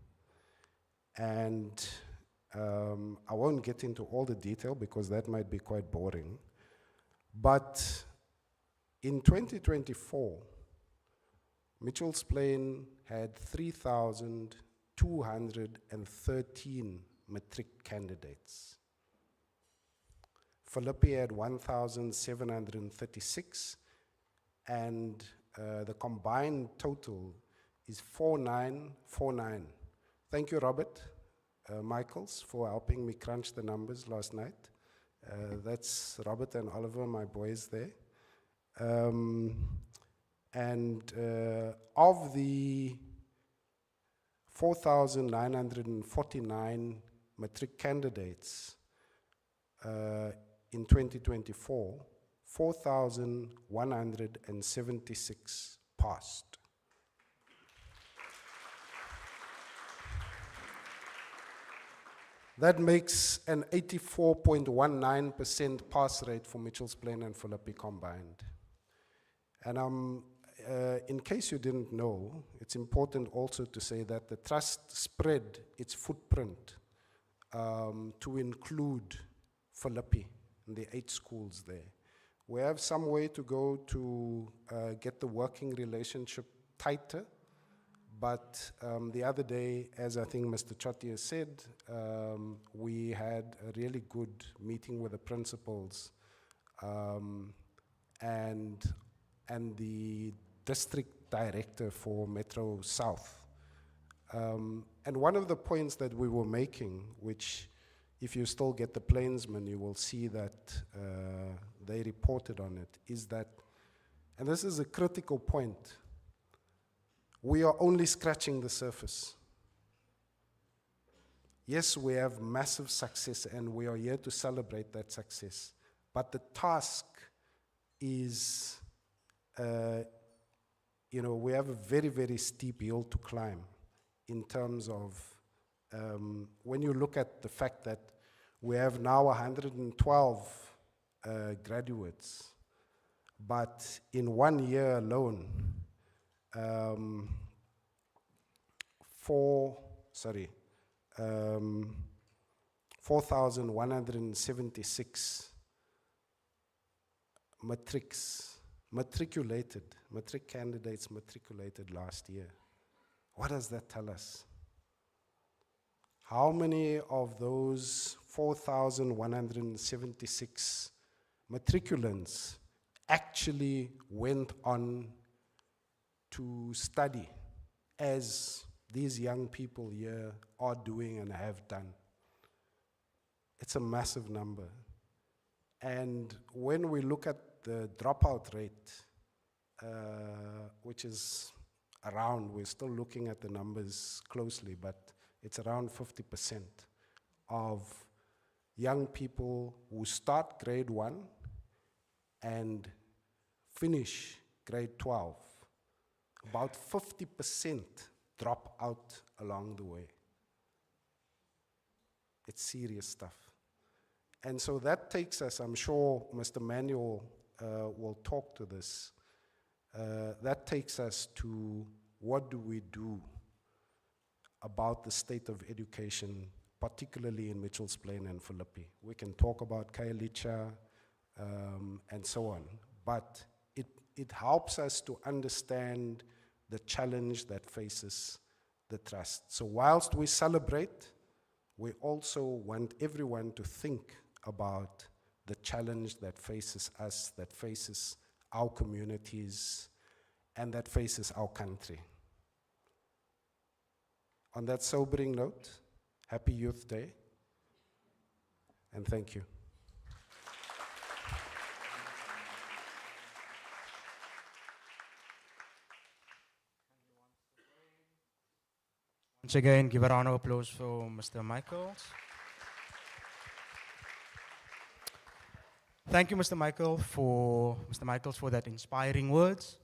And I won't get into all the detail because that might be quite boring. But in 2024, Mitchells Plain had 3,213 matric candidates. Philippi had 1,736, and the combined total is 4,949. Thank you, Robert Michaels, for helping me crunch the numbers last night. That's Robert and Oliver, my boys there. And of the 4,949 matric candidates in 2024, 4,176 passed. That makes an 84.19% pass rate for Mitchells Plain and Philippi combined. And in case you didn't know, it's important also to say that the trust spread its footprint to include Philippi and the 8 schools there. We have some way to go to get the working relationship tighter, but the other day, as I think Mr. Chotia said, we had a really good meeting with the principals and the district director for Metro South. And one of the points that we were making, which if you still get the Plainsman, you will see that they reported on it, is that, and this is a critical point, we are only scratching the surface. Yes, we have massive success and we are here to celebrate that success. But the task is, we have a very, very steep hill to climb in terms of when you look at the fact that we have now 112 graduates, but in 1 year alone, 4,176 matric candidates matriculated last year. What does that tell us? How many of those 4,176 matriculants actually went on to study as these young people here are doing and have done? It's a massive number. And when we look at the dropout rate, which is around, we're still looking at the numbers closely, but it's around 50% of young people who start grade 1 and finish grade 12. About 50% drop out along the way. It's serious stuff. And so that takes us, I'm sure Mr. Manuel will talk to this, that takes us to what do we do about the state of education, particularly in Mitchell's Plain and Philippi. We can talk about Khayelitsha and so on, but it helps us to understand the challenge that faces the trust. So whilst we celebrate, we also want everyone to think about the challenge that faces us, that faces our communities, and that faces our country. On that sobering note, happy Youth Day, and thank you. Once again, give a round of applause for Mr. Michaels. Thank you, Mr. Michaels, for that inspiring words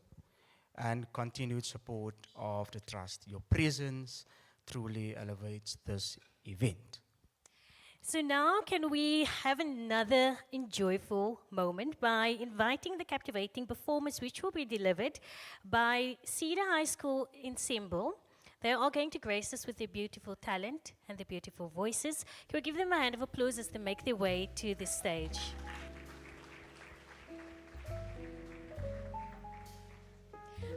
and continued support of the Trust. Your presence truly elevates this event. So now can we have another enjoyable moment by inviting the captivating performance which will be delivered by Cedar High School Ensemble. They are going to grace us with their beautiful talent and their beautiful voices. Can we give them a hand of applause as they make their way to the stage?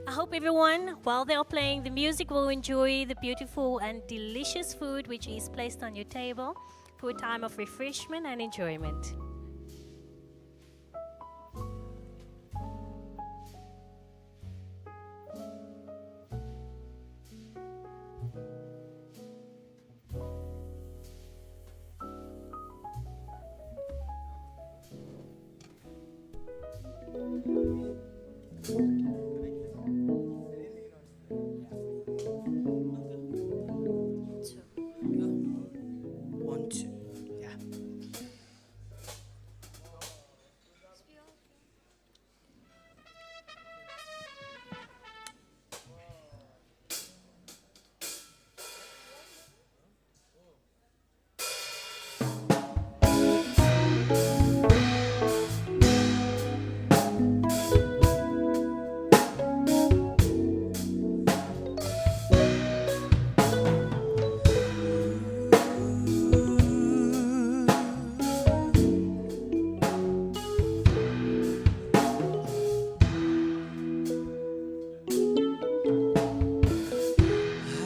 I hope everyone, while they are playing the music, will enjoy the beautiful and delicious food which is placed on your table for a time of refreshment and enjoyment. One, two, yeah.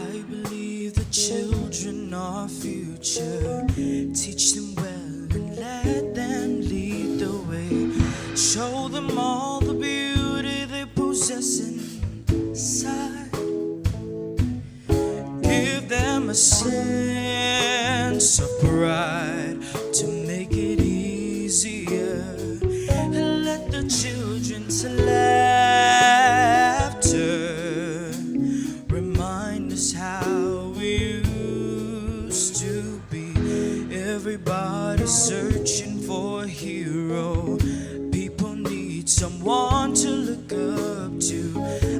I believe the children are future. Teach them well and let them lead the way. Show them all the beauty they possess inside. Give them a sense of pride to make it easier. And let the children's laughter remind us how we used to be. Everybody's searching for a hero. People need someone to look up to.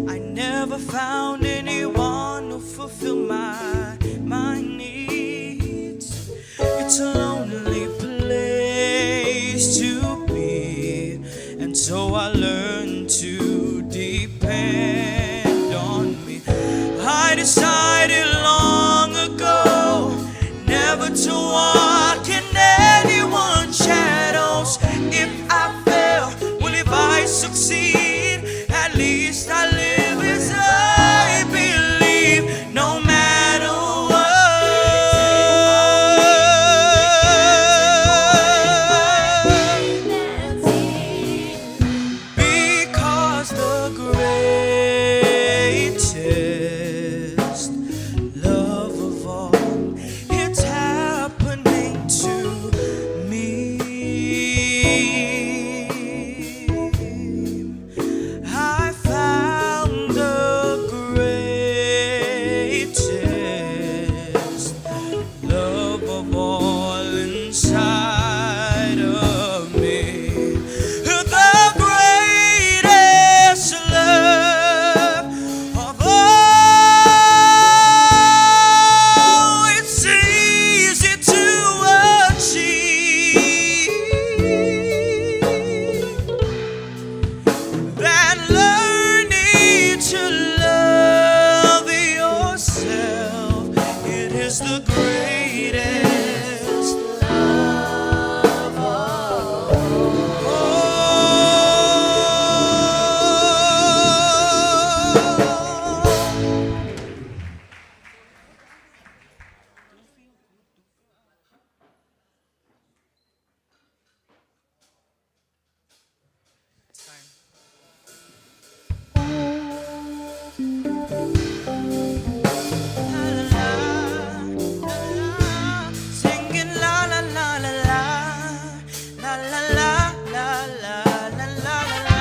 I never found anyone who fulfilled my needs. It's a lonely place to be, and so I learned to depend on me. I decided long ago never to walk in anyone's shadows. If I fail, well, if I succeed, at least I live as I believe, no matter what. Because the greatest love of all, it's happening sweetest love. Singing la la la la la, la la la la la la la la.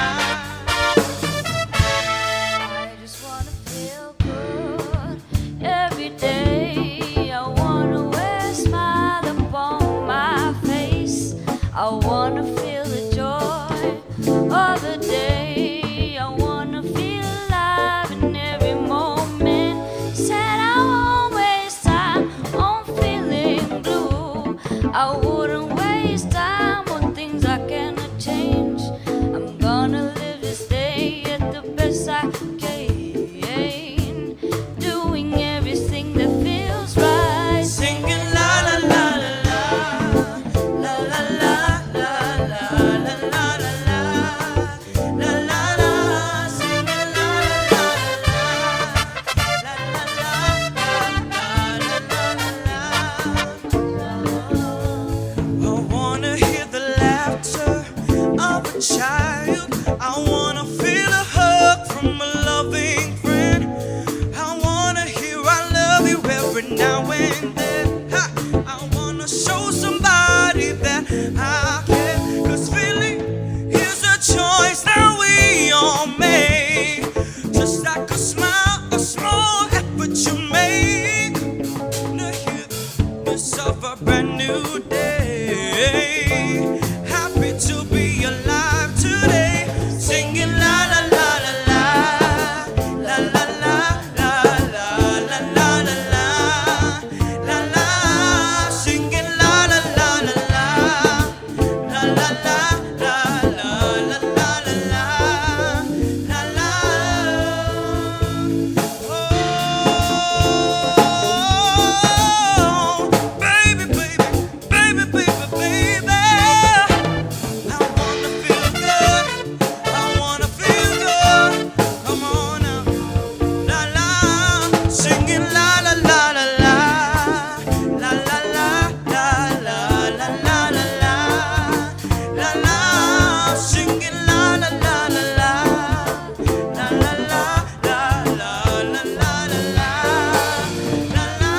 I just wanna feel good every day. I wanna wear a smile upon my face. I wanna feel the joy of the day. I wanna feel alive in every moment. Said I won't waste time on feeling blue. I wouldn't waste time on things I cannot change. I'm gonna live this day at the best I can, doing everything that feels right. Singing la la la la la, la la la la la la la la la, la la la. Singing la la la la la, la la la la la la. I wanna hear the laughter of a child. I wanna feel a hug from a loving friend. I wanna hear I love you every now and then. Ha! I wanna show somebody that I care. 'Cause feeling is a choice that we all make. Just like a smile, a small effort you make to hear the news of a brand new day. Happy to be alive today. Singing la la la la la, la la la la la la la la la, la la. Singing la la la la la, la la la la la la la la la, la la. Oh, baby, baby, baby, baby, baby. I wanna feel good. I wanna feel good. Come on now, la la, singing la la la la la, la la la la la la la la la, la la, singing la la la la la, la la la la la la la la la,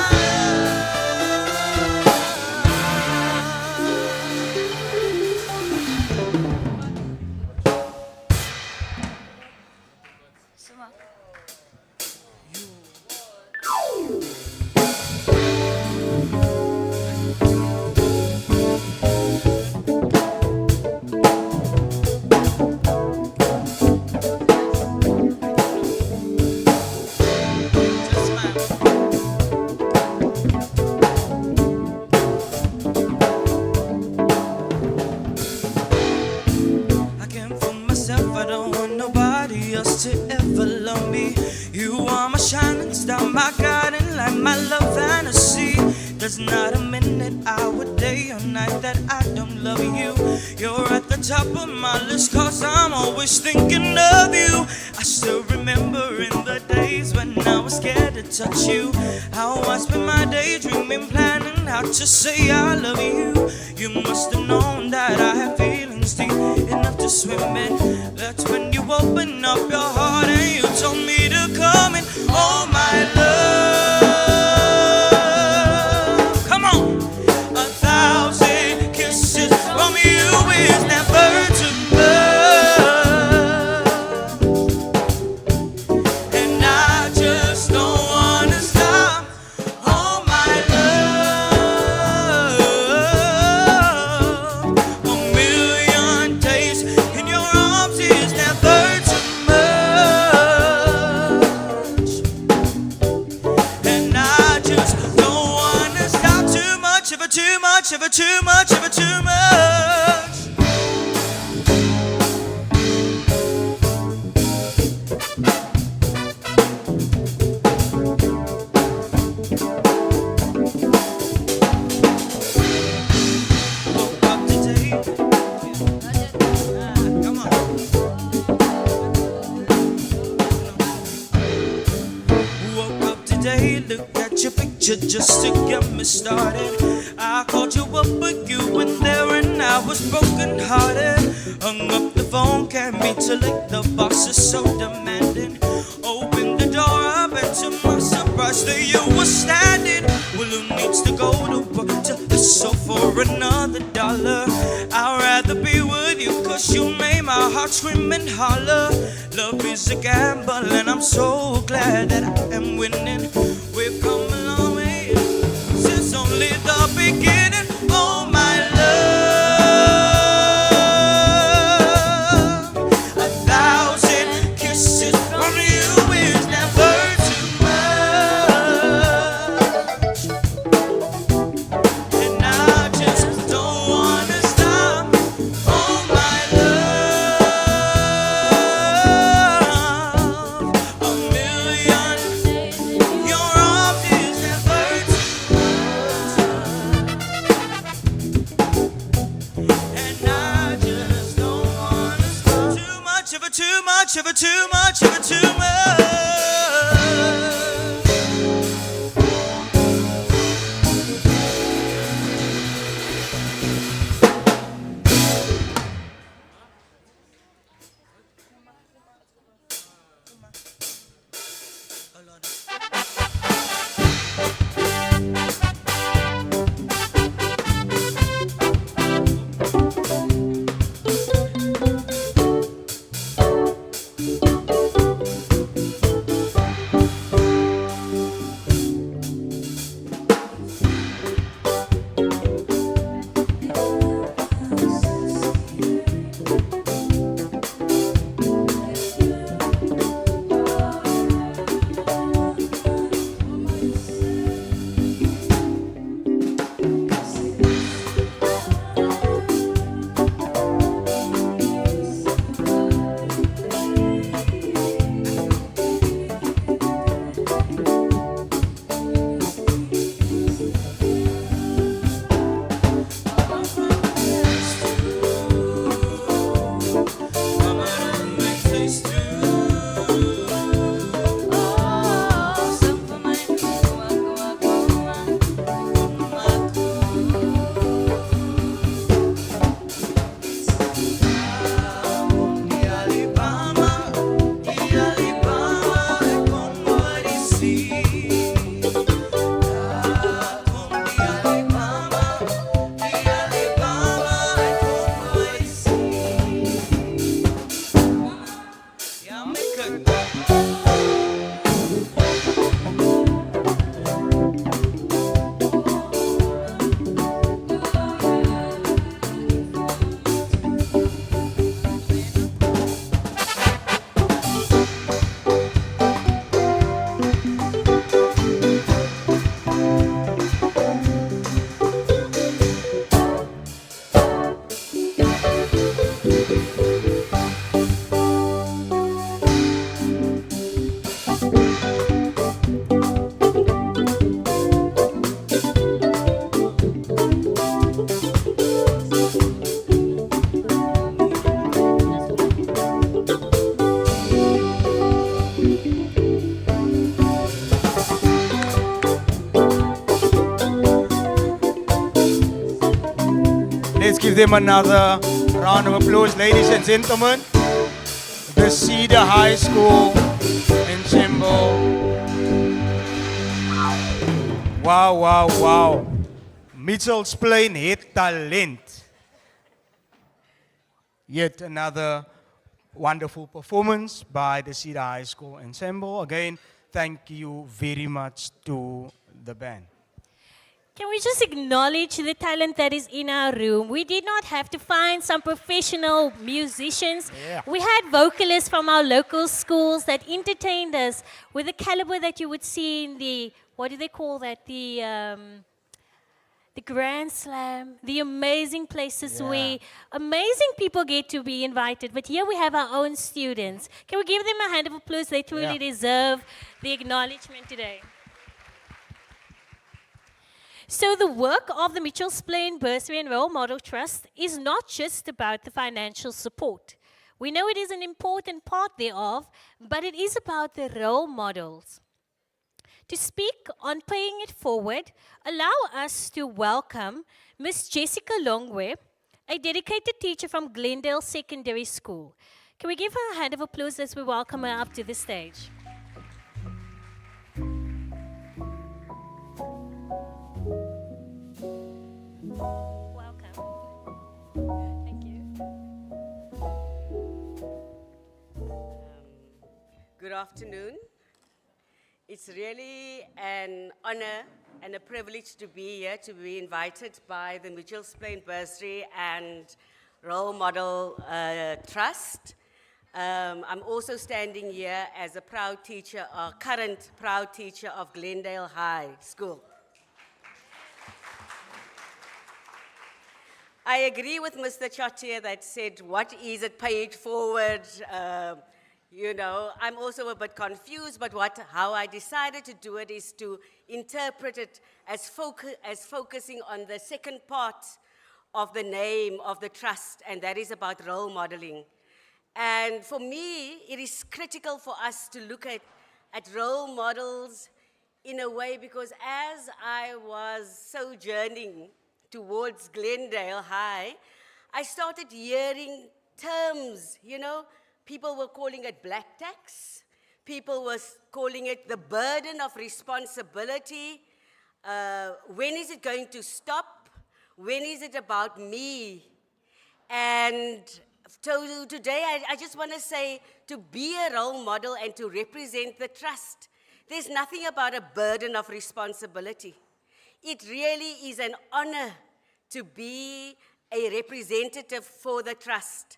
I can't fool myself, I don't want nobody else to ever love me. You are my shining star, my guiding light, my love fantasy. There's not a minute, hour, day or night that I don't love you. You're at the top of my list, 'cause I'm always thinking of you. I still remember in the days when I was scared to touch you, how I spent my day dreaming, planning how to say I love you. You must have known that I have feelings deep enough to swim in. That's when you open up your heart and you told me to come in. Oh my love, come on. 1,000 kisses from you is never too much, and I just don't wanna stop. Oh my love, 1,000,000 days in your arms is never too much, and I just don't wanna stop. Too much, ever too much, ever too much, ever too much. I called you up, but you went there, and I was broken hearted. Hung up the phone, can't meet till late. The boss is so demanding. Opened the door up, and to my surprise, there you were standing. Well, who needs to go to work to hustle for another dollar? I'd rather be with you, 'cause you made my heart scream and holler. Love is a gamble, and I'm so glad that I am winning. We've come a long way since only the beginning. Oh, my love, 1,000 kisses from you is never too much, and I just don't wanna stop. Oh, my love, a million. Your arms is never too much, and I just don't wanna stop. Too much of a, too much of a, too much of a, too much. Let's give them another round of applause, ladies and gentlemen. The Cedar High School Ensemble. Wow, wow, wow. Mitchell's Plain het talent. Yet another wonderful performance by the Cedar High School Ensemble. Again, thank you very much to the band. Can we just acknowledge the talent that is in our room? We did not have to find some professional musicians. Yeah. We had vocalists from our local schools that entertained us with the caliber that you would see in the, what do they call that? The Grand Slam, the amazing places where amazing people get to be invited. But here we have our own students. Can we give them a hand of applause? They truly deserve the acknowledgement today. So the work of the Mitchell's Plain Bursary and Role Model Trust is not just about the financial support. We know it is an important part thereof, but it is about the role models. To speak on paying it forward, allow us to welcome Miss Jessica Longwe, a dedicated teacher from Glendale Secondary School. Can we give her a hand of applause as we welcome her up to the stage? Welcome. Thank you. Good afternoon. It's really an honor and a privilege to be here, to be invited by the Mitchells Plain Bursary and Role Model Trust. I'm also standing here as a proud teacher, a current proud teacher of Glendale High School. I agree with Mr. Chotia that said, what is it, pay it forward? You know, I'm also a bit confused, but how I decided to do it is to interpret it as focusing on the second part of the name of the trust, and that is about role modeling. And for me, it is critical for us to look at role models in a way, because as I was sojourning towards Glendale High, I started hearing terms, you know. People were calling it black tax. People were calling it the burden of responsibility. When is it going to stop? When is it about me? And so today, I just want to say, to be a role model and to represent the trust, there's nothing about a burden of responsibility. It really is an honor to be a representative for the trust.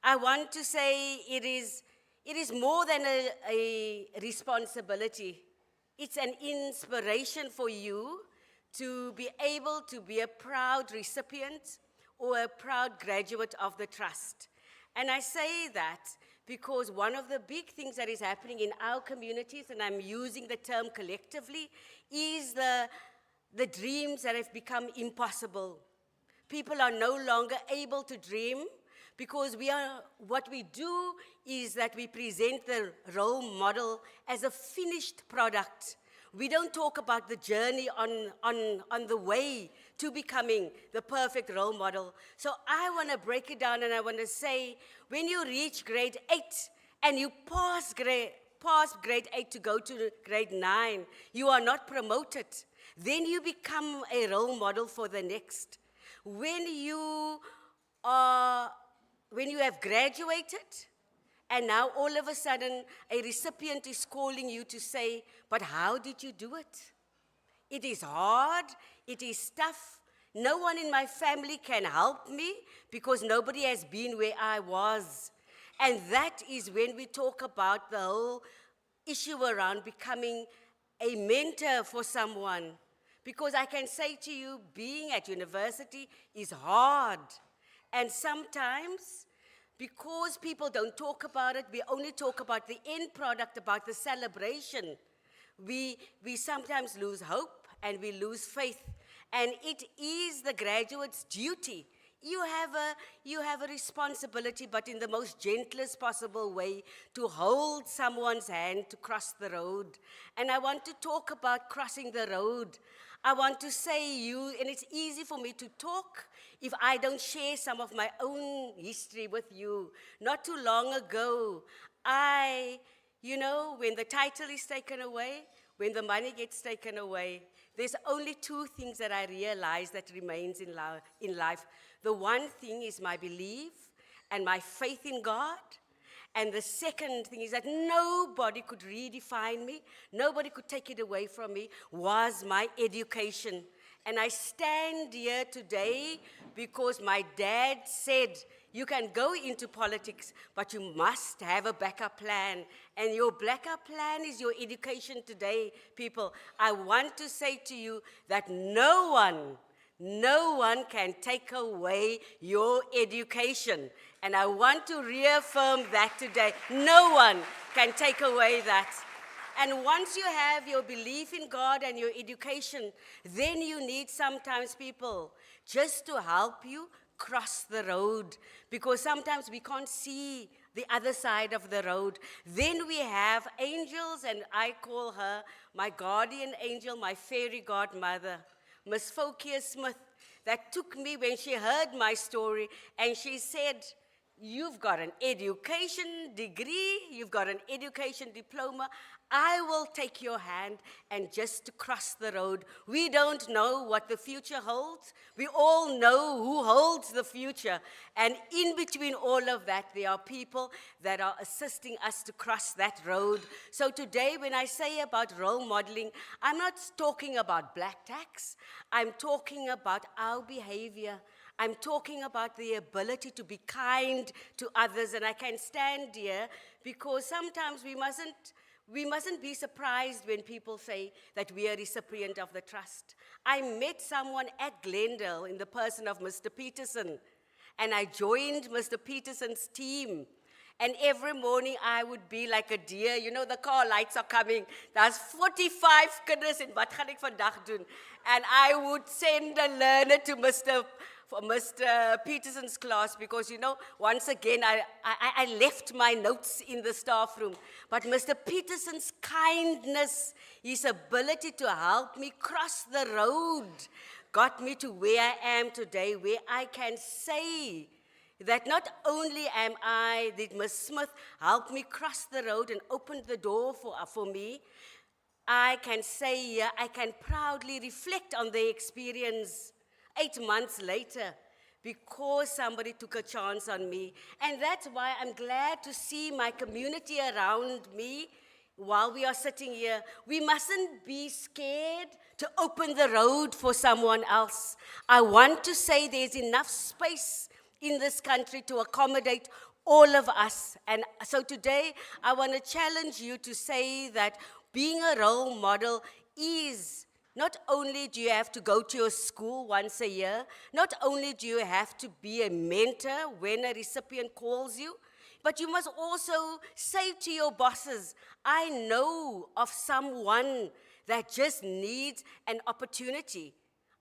I want to say it is more than a responsibility. It's an inspiration for you to be able to be a proud recipient or a proud graduate of the trust. And I say that because one of the big things that is happening in our communities, and I'm using the term collectively, is the dreams that have become impossible. People are no longer able to dream, because what we do is that we present the role model as a finished product. We don't talk about the journey on the way to becoming the perfect role model. So I want to break it down, and I want to say, when you reach grade 8 and you pass grade 8 to go to grade 9, you are not promoted. Then you become a role model for the next. When you have graduated, and now all of a sudden a recipient is calling you to say, but how did you do it? It is hard, it is tough. No one in my family can help me because nobody has been where I was. And that is when we talk about the whole issue around becoming a mentor for someone. Because I can say to you, being at university is hard. And sometimes, because people don't talk about it, we only talk about the end product, about the celebration. We sometimes lose hope and we lose faith. And it is the graduate's duty. You have a responsibility, but in the most gentlest possible way, to hold someone's hand to cross the road. And I want to talk about crossing the road. I want to say and it's easy for me to talk if I don't share some of my own history with you. Not too long ago, when the title is taken away, when the money gets taken away, there's only two things that I realize that remains in life. The one thing is my belief and my faith in God. And the second thing is that nobody could redefine me, nobody could take it away from me, was my education. And I stand here today because my dad said, you can go into politics, but you must have a backup plan. And your backup plan is your education today, people. I want to say to you that no one can take away your education. And I want to reaffirm that today. No one can take away that. And once you have your belief in God and your education, then you need sometimes people just to help you cross the road, because sometimes we can't see the other side of the road. Then we have angels, and I call her my guardian angel, my fairy godmother, Miss Fokia Smith, that took me when she heard my story, and she said, you've got an education degree, you've got an education diploma. I will take your hand and just to cross the road. We don't know what the future holds. We all know who holds the future. And in between all of that, there are people that are assisting us to cross that road. So today, when I say about role modeling, I'm not talking about black tax. I'm talking about our behavior. I'm talking about the ability to be kind to others. And I can stand here because sometimes we mustn't be surprised when people say that we are recipient of the trust. I met someone at Glendale in the person of Mr. Peterson, and I joined Mr. Peterson's team. And every morning I would be like a deer. You know, the car lights are coming. There's 45 kinders in wat gaan ek vandag doen? And I would send a learner to Mr. Peterson's class because, you know, once again, I left my notes in the staff room. But Mr. Peterson's kindness, his ability to help me cross the road, got me to where I am today, where I can say that not only did Miss Smith help me cross the road and opened the door for me, I can say here, I can proudly reflect on the experience 8 months later, because somebody took a chance on me. And that's why I'm glad to see my community around me while we are sitting here. We mustn't be scared to open the road for someone else. I want to say there's enough space in this country to accommodate all of us. And so today, I want to challenge you to say that being a role model is not only do you have to go to your school once a year, not only do you have to be a mentor when a recipient calls you, but you must also say to your bosses, I know of someone that just needs an opportunity.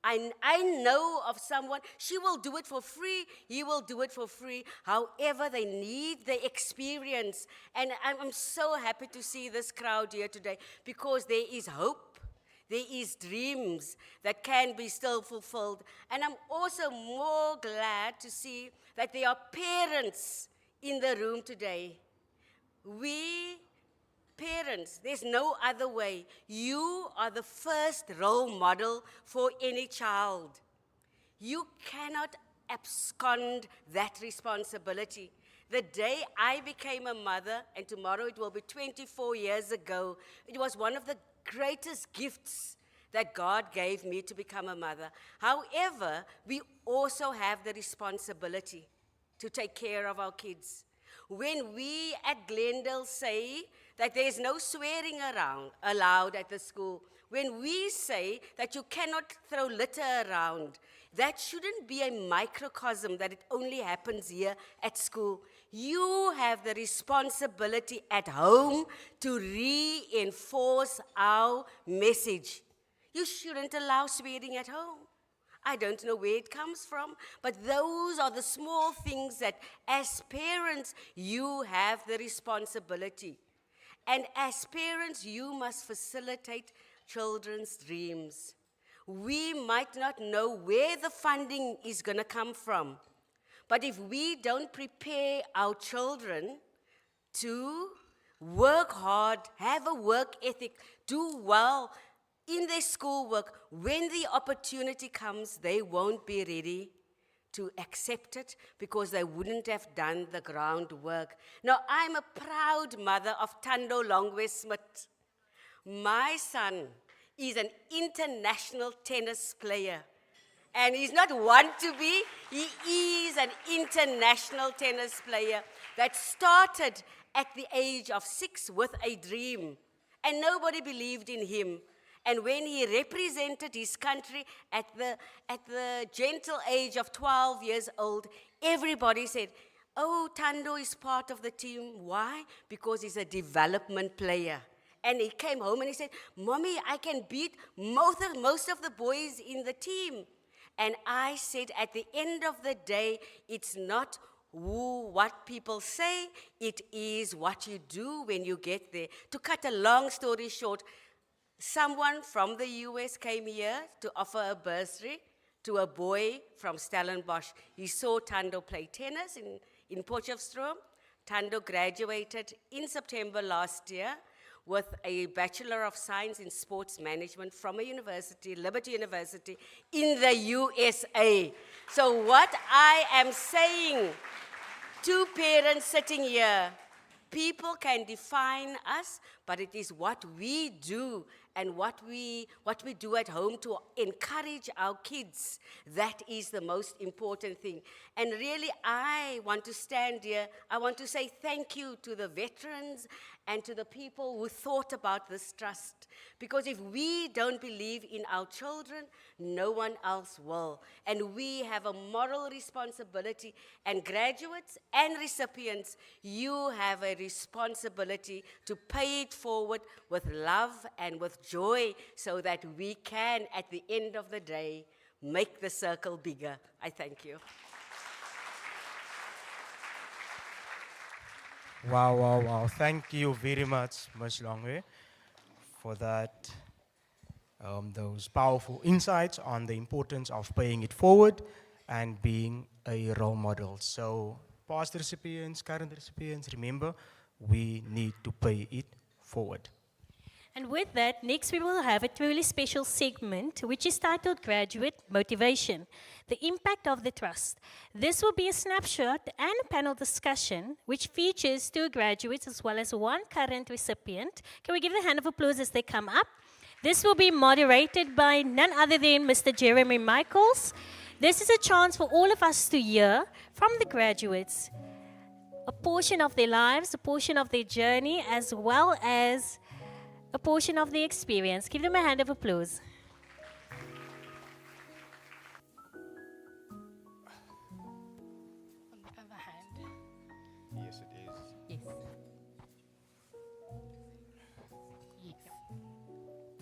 I know of someone, she will do it for free, he will do it for free, however they need the experience. And I'm so happy to see this crowd here today because there is hope. There is dreams that can be still fulfilled. And I'm also more glad to see that there are parents in the room today. We parents, there's no other way. You are the first role model for any child. You cannot abscond that responsibility. The day I became a mother, and tomorrow it will be 24 years ago, it was one of the greatest gifts that God gave me to become a mother. However, we also have the responsibility to take care of our kids. When we at Glendale say that there's no swearing allowed at the school, when we say that you cannot throw litter around, that shouldn't be a microcosm that it only happens here at school. You have the responsibility at home to reinforce our message. You shouldn't allow swearing at home. I don't know where it comes from, but those are the small things that as parents, you have the responsibility. And as parents, you must facilitate children's dreams. We might not know where the funding is going to come from, but if we don't prepare our children to work hard, have a work ethic, do well in their schoolwork, when the opportunity comes, they won't be ready to accept it because they wouldn't have done the groundwork. Now, I'm a proud mother of Thando Longwe Smith. My son is an international tennis player. And he's not want to be, he is an international tennis player that started at the age of 6 with a dream. And nobody believed in him. And when he represented his country at the gentle age of 12 years old, everybody said, oh, Thando is part of the team. Why? Because he's a development player. And he came home and he said, Mommy, I can beat most of the boys in the team. And I said, at the end of the day, it's not what people say. It is what you do when you get there. To cut a long story short, someone from the US came here to offer a bursary to a boy from Stellenbosch. He saw Tando play tennis in Potchefstroom. Tando graduated in September last year with a Bachelor of Science in Sports Management from a university, Liberty University, in the USA. So what I am saying to parents sitting here, people can define us, but it is what we do and what we do at home to encourage our kids. That is the most important thing. And really, I want to stand here. I want to say thank you to the veterans and to the people who thought about this trust. Because if we don't believe in our children, no one else will. And we have a moral responsibility. And graduates and recipients, you have a responsibility to pay it forward with love and with joy so that we can, at the end of the day, make the circle bigger. I thank you. Wow, wow, wow. Thank you very much, Ms. Longwe, for that, those powerful insights on the importance of paying it forward and being a role model. So, past recipients, current recipients, remember, we need to pay it forward. And with that, next we will have a truly special segment which is titled Graduate Motivation, the Impact of the Trust. This will be a snapshot and a panel discussion which features 2 graduates as well as 1 current recipient. Can we give a hand of applause as they come up? This will be moderated by none other than Mr. Jeremy Michaels. This is a chance for all of us to hear from the graduates a portion of their lives, a portion of their journey, as well as a portion of the experience. Give them a hand of applause. On the other hand. Yes, it is. Yes.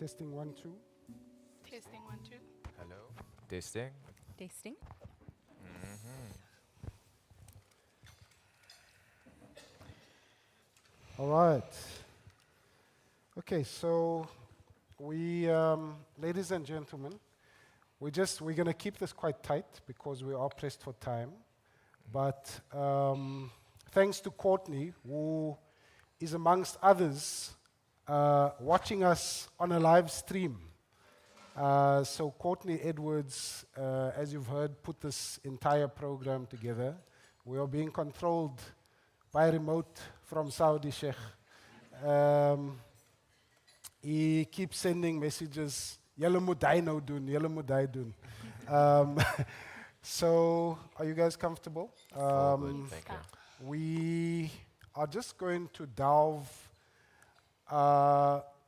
Testing 1, 2. Testing 1, 2. Hello. Testing. Testing. All right. Okay, so we, ladies and gentlemen, we're going to keep this quite tight because we are pressed for time. But thanks to Courtney, who is amongst others watching us on a live stream. So Courtney Edwards, as you've heard, put this entire program together. We are being controlled by remote from Saudi Sheikh. He keeps sending messages, "Julle moet hy nou doen, julle moet hy doen." So, are you guys comfortable? Thank you. We are just going to delve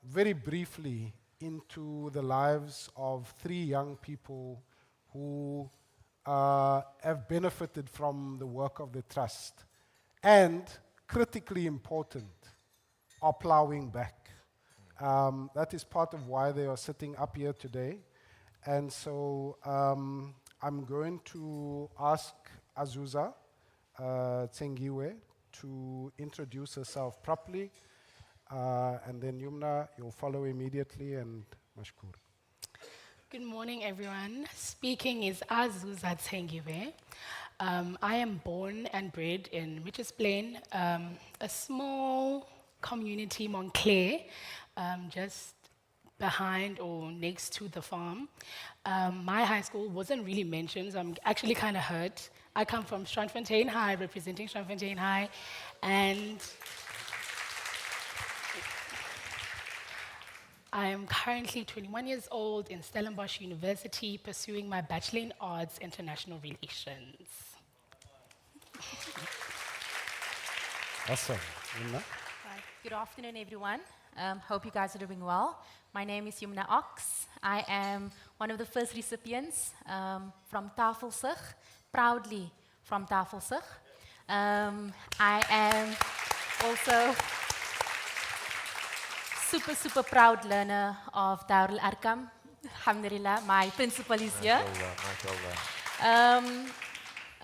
very briefly into the lives of 3 young people who have benefited from the work of the Trust. And, critically important, are plowing back. That is part of why they are sitting up here today. And so I'm going to ask Azusa Tsengiwe to introduce herself properly. And then Yumna, you'll follow immediately, and Mashkur. Good morning, everyone. Speaking is Azusa Tsengiwe. I am born and bred in Richards Plain, a small community, Montclair, just behind or next to the farm. My high school wasn't really mentioned, so I'm actually kind of hurt. I come from Strandfontein High, representing Strandfontein High, and I am currently 21 years old in Stellenbosch University, pursuing my Bachelor in Arts, International Relations. Awesome. Yumna? Right. Good afternoon, everyone. Hope you guys are doing well. My name is Yumna Ox. I am one of the first recipients from Tafelsig, proudly from Tafelsig. I am also super proud learner of Darul Arkam. Alhamdulillah, my principal is here.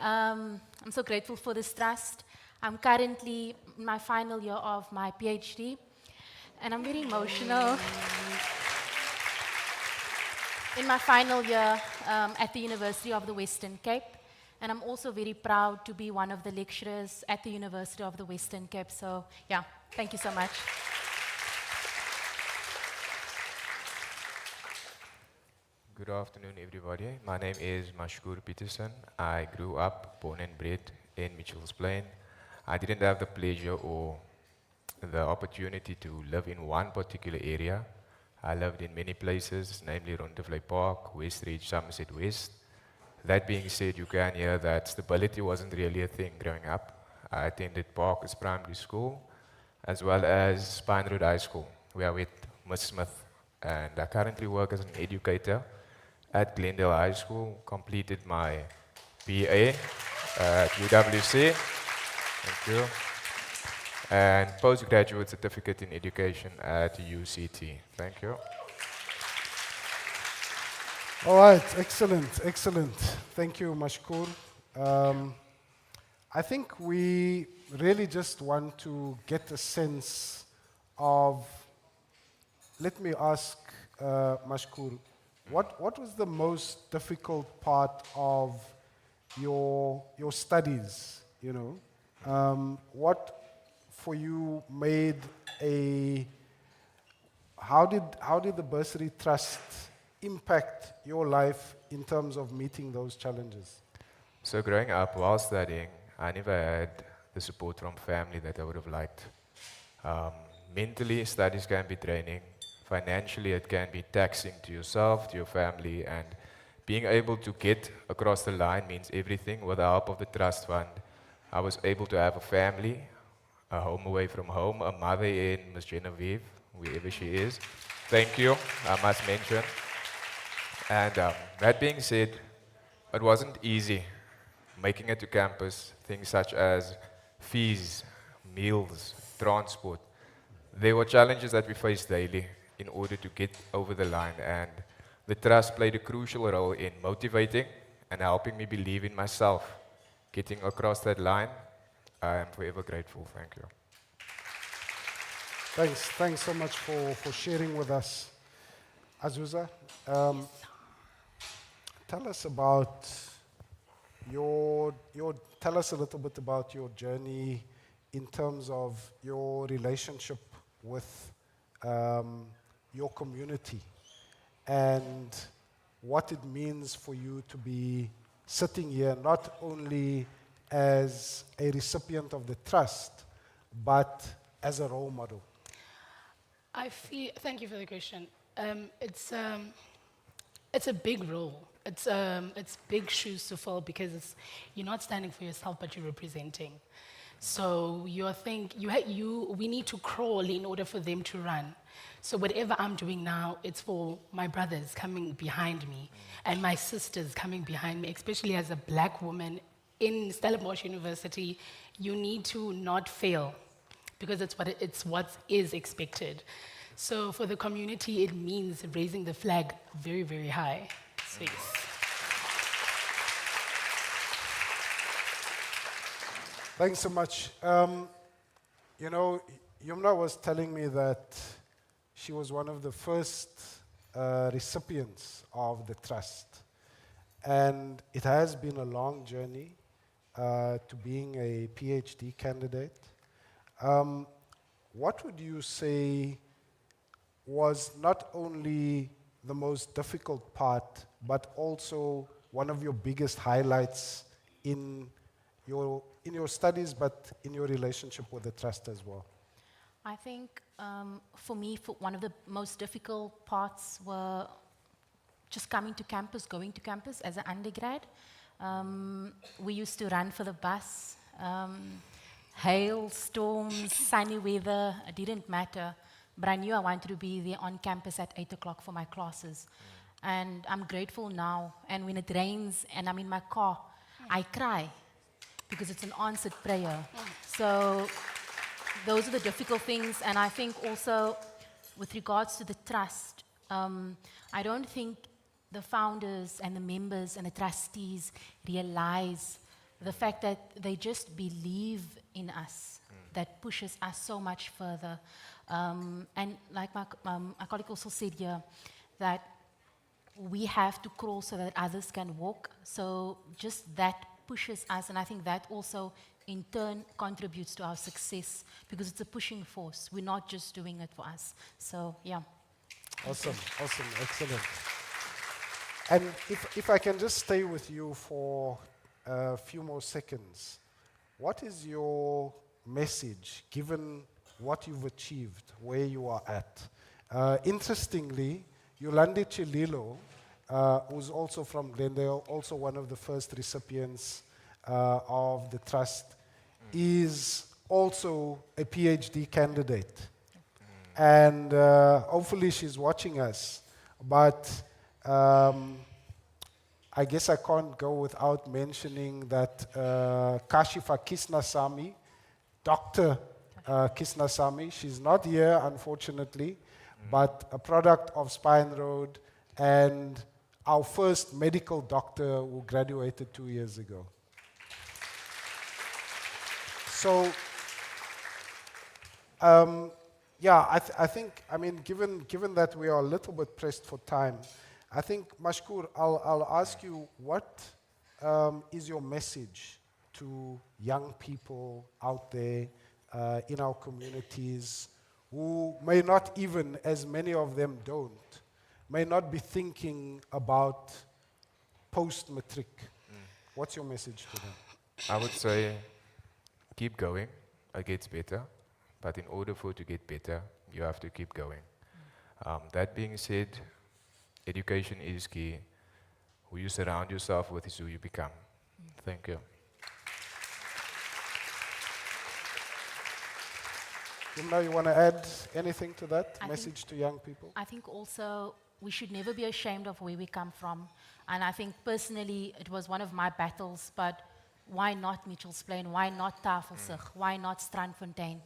I'm so grateful for this trust. I'm currently in my final year of my PhD, and I'm very emotional. In my final year at the University of the Western Cape, and I'm also very proud to be one of the lecturers at the University of the Western Cape. So, yeah, thank you so much. Good afternoon, everybody. My name is Mashkur Peterson. I grew up, born and bred in Mitchells Plain. I didn't have the pleasure or the opportunity to live in one particular area. I lived in many places, namely Rondevlei Park, Westridge, Somerset West. That being said, you can hear that stability wasn't really a thing growing up. I attended Parkers Primary School, as well as Spinerood High School, where I with Miss Smith. And I currently work as an educator at Glendale High School, completed my BA at UWC. Thank you. And postgraduate certificate in education at UCT. Thank you. All right, excellent, excellent. Thank you, Mashkur. I think we really just want to get a sense of, let me ask Mashkur, what was the most difficult part of your studies, you know? What for you made how did the Bursary Trust impact your life in terms of meeting those challenges? So growing up while studying, I never had the support from family that I would have liked. Mentally, studies can be draining. Financially, it can be taxing to yourself, to your family, and being able to get across the line means everything. With the help of the trust fund, I was able to have a family, a home away from home, a mother in Miss Genevieve, wherever she is. Thank you, I must mention. And that being said, it wasn't easy making it to campus, things such as fees, meals, transport. There were challenges that we faced daily in order to get over the line, and the trust played a crucial role in motivating and helping me believe in myself. Getting across that line, I am forever grateful. Thank you. Thanks so much for sharing with us. Azusa, tell us about tell us a little bit about your journey in terms of your relationship with your community and what it means for you to be sitting here not only as a recipient of the trust, but as a role model. Thank you for the question. It's a big role. It's big shoes to fill because you're not standing for yourself, but you're representing. So we need to crawl in order for them to run. So whatever I'm doing now, it's for my brothers coming behind me and my sisters coming behind me, especially as a black woman in Stellenbosch University. You need to not fail because it's what is expected. So for the community, it means raising the flag very, very high. So yes. Thanks so much. You know, Yumna was telling me that she was one of the first recipients of the trust. And it has been a long journey to being a PhD candidate. What would you say was not only the most difficult part, but also one of your biggest highlights in your studies, but in your relationship with the trust as well? I think for me, one of the most difficult parts were just coming to campus, going to campus as an undergrad. We used to run for the bus. Hail, storms, sunny weather, it didn't matter. But I knew I wanted to be there on campus at 8 o'clock for my classes. And I'm grateful now. And when it rains and I'm in my car, I cry because it's an answered prayer. So those are the difficult things. And I think also with regards to the trust, I don't think the founders and the members and the trustees realize the fact that they just believe in us, that pushes us so much further. And like my colleague also said here, that we have to crawl so that others can walk. So just that pushes us, and I think that also in turn contributes to our success because it's a pushing force. We're not just doing it for us. So yeah. Awesome, awesome, excellent. And if I can just stay with you for a few more seconds, what is your message given what you've achieved, where you are at? Interestingly, Yolande Chililo, who's also from Glendale, also one of the first recipients of the trust, is also a PhD candidate. And hopefully she's watching us. But I guess I can't go without mentioning that Kashifa Kisnasamy, Dr. Kisnasamy, she's not here, unfortunately, but a product of Spine Road and our first medical doctor who graduated 2 years ago. So, yeah, I think, I mean, given that we are a little bit pressed for time, I think, Mashkur, I'll ask you, what is your message to young people out there in our communities who may not even, as many of them don't, may not be thinking about post-matric? What's your message to them? I would say keep going. It gets better. But in order for it to get better, you have to keep going. That being said, education is key. Who you surround yourself with is who you become. Thank you. Yumna, you want to add anything to that message to young people? I think also we should never be ashamed of where we come from. And I think personally it was one of my battles, but why not Mitchell's Plain? Why not Tafelsig? Why not Strandfontein?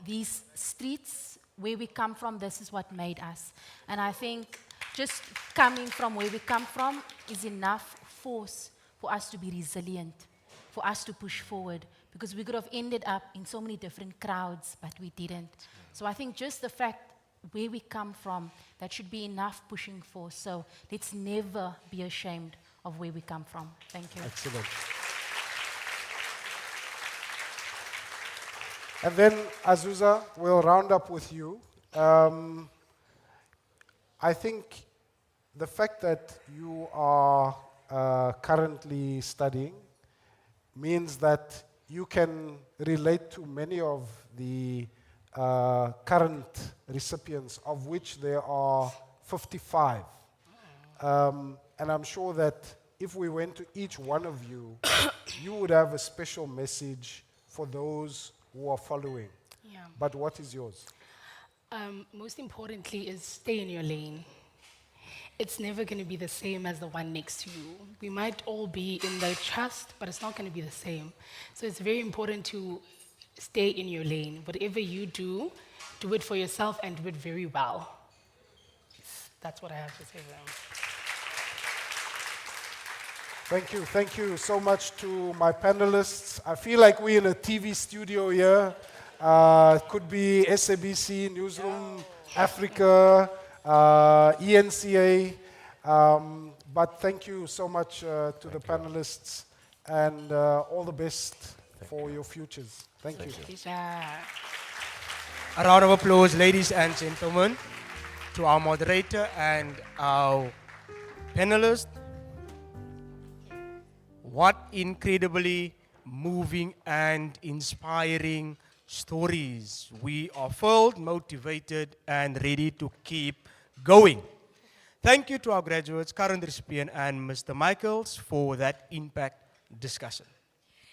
These streets, where we come from, this is what made us. And I think just coming from where we come from is enough force for us to be resilient, for us to push forward, because we could have ended up in so many different crowds, but we didn't. So I think just the fact where we come from, that should be enough pushing force. So let's never be ashamed of where we come from. Thank you. Excellent. And then, Azusa, we'll round up with you. I think the fact that you are currently studying means that you can relate to many of the current recipients, of which there are 55. And I'm sure that if we went to each one of you, you would have a special message for those who are following. Yeah. But what is yours? Most importantly is stay in your lane. It's never going to be the same as the one next to you. We might all be in the trust, but it's not going to be the same. So it's very important to stay in your lane. Whatever you do it for yourself and do it very well. That's what I have to say to them. Thank you so much to my panelists. I feel like we're in a TV studio here. It could be SABC, Newsroom, Africa, ENCA. But thank you so much to the panelists, and all the best for your futures. Thank you. A round of applause, ladies and gentlemen, to our moderator and our panelists. What incredibly moving and inspiring stories. We are filled, motivated, and ready to keep going. Thank you to our graduates, current recipient, and Mr. Michaels for that impact discussion.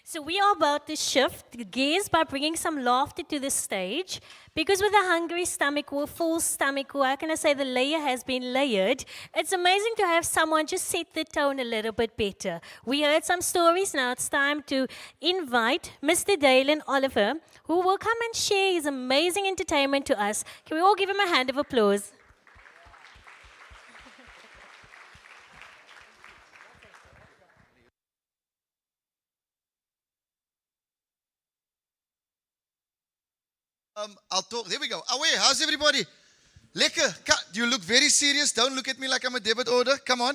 So we are about to shift gears by bringing some laughter to the stage. Because with a hungry stomach or a full stomach, or how can I say the layer has been layered, it's amazing to have someone just set the tone a little bit better. We heard some stories, now it's time to invite Mr. Dalen Oliver, who will come and share his amazing entertainment to us. Can we all give him a hand of applause? I'll talk. There we go. Away. How's everybody? Lekker. You look very serious. Don't look at me like I'm a debit order. Come on.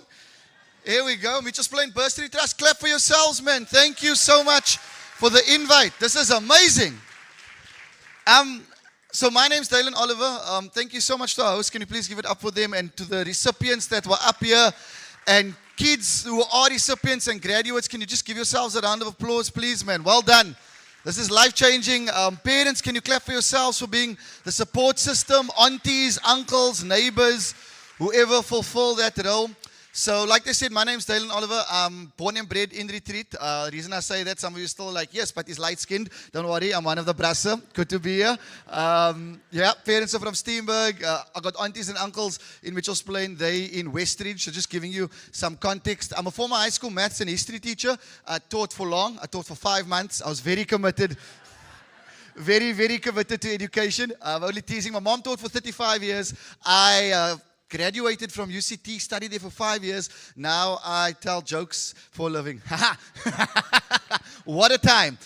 Here we go. Mitchells Plain Bursary Trust. Clap for yourselves, man. Thank you so much for the invite. This is amazing. So my name's Dylan Oliver. Thank you so much to our hosts. Can you please give it up for them and to the recipients that were up here and kids who are recipients and graduates. Can you just give yourselves a round of applause, please, man? Well done. This is life-changing. Parents, can you clap for yourselves for being the support system? Aunties, uncles, neighbors, whoever fulfill that role. So, like I said, my name's Dylan Oliver. I'm born and bred in Retreat. The reason I say that, some of you still like, yes, but he's light-skinned. Don't worry, I'm one of the brasse. Good to be here. Yeah, parents are from Steenberg. I got aunties and uncles in Mitchells Plain. They in Westridge. So just giving you some context. I'm a former high school maths and history teacher. I taught for long. I taught for 5 months. I was very committed. Very, very committed to education. I'm only teasing. My mom taught for 35 years. I graduated from UCT, studied there for 5 years. Now I tell jokes for a living. What a time.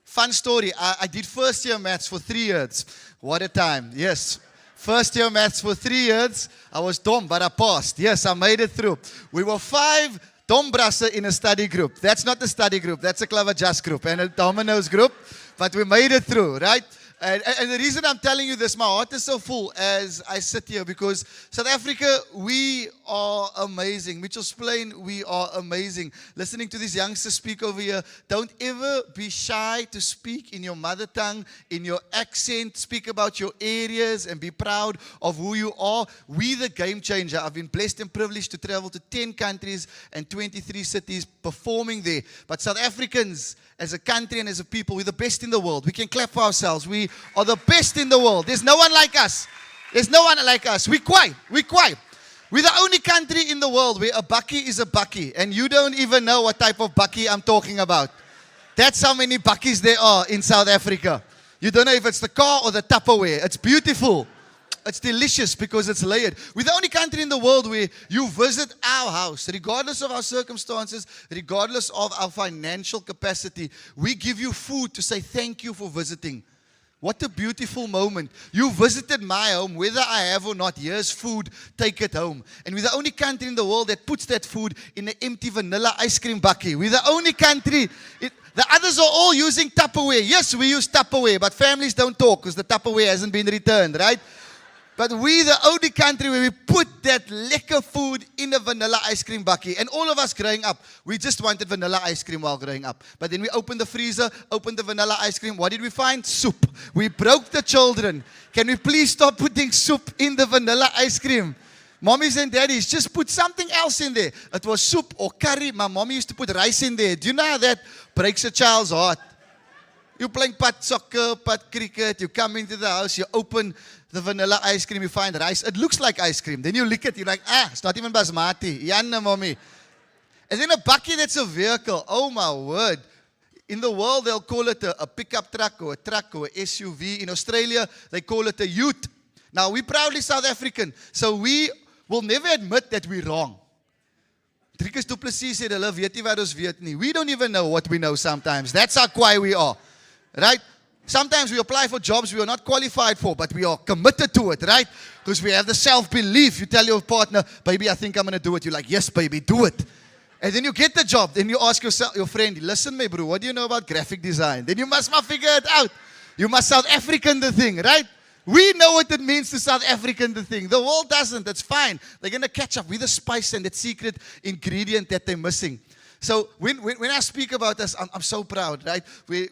Fun story. I did first year maths for 3 years. What a time. Yes. First year maths for 3 years. I was dumb, but I passed. Yes, I made it through. We were 5 dom brasse in a study group. That's not the study group. That's a Clever Just group and a Domino's group. But we made it through, right? And the reason I'm telling you this, my heart is so full as I sit here because South Africa, we are amazing. Mitchells Plain, we are amazing. Listening to these youngsters speak over here, don't ever be shy to speak in your mother tongue, in your accent. Speak about your areas and be proud of who you are. We the game changer. I've been blessed and privileged to travel to 10 countries and 23 cities performing there. But South Africans, as a country and as a people, we're the best in the world. We can clap for ourselves. We are the best in the world. There's no one like us. There's no one like us. We're quiet. We're the only country in the world where a bakkie is a bakkie. And you don't even know what type of bakkie I'm talking about. That's how many bakkies there are in South Africa. You don't know if it's the car or the Tupperware. It's beautiful. It's delicious because it's layered. We're the only country in the world where you visit our house, regardless of our circumstances, regardless of our financial capacity. We give you food to say thank you for visiting. What a beautiful moment. You visited my home, whether I have or not. Here's food, take it home. And we're the only country in the world that puts that food in an empty vanilla ice cream bakkie. We're the only country. The others are all using Tupperware. Yes, we use Tupperware, but families don't talk because the Tupperware hasn't been returned, right? But we're the only country where we put that lekker food in a vanilla ice cream bakkie. And all of us growing up, we just wanted vanilla ice cream while growing up. But then we opened the freezer, opened the vanilla ice cream. What did we find? Soup. We broke the children. Can we please stop putting soup in the vanilla ice cream? Mommies and daddies, just put something else in there. It was soup or curry. My mommy used to put rice in there. Do you know how that breaks a child's heart? You're playing pat soccer, pat cricket, you come into the house, you open the vanilla ice cream, you find rice. It looks like ice cream. Then you lick it, you're like, it's not even basmati. Yanna, mommy. And then a bakkie that's a vehicle. Oh, my word. In the world, they'll call it a pickup truck or a SUV. In Australia, they call it a ute. Now, we're proudly South African, so we will never admit that we're wrong. Driekus Du Plessis said, hulle weet nie wat ons weet nie. We don't even know what we know sometimes. That's how quiet we are. Right? Sometimes we apply for jobs we are not qualified for, but we are committed to it, right? Because we have the self-belief. You tell your partner, baby, I think I'm going to do it. You're like, yes, baby, do it. And then you get the job. Then you ask your friend, listen, my bro, what do you know about graphic design? Then you must figure it out. You must South African the thing, right? We know what it means to South African the thing. The world doesn't. That's fine. They're going to catch up with the spice and that secret ingredient that they're missing. So when I speak about this, I'm so proud, right?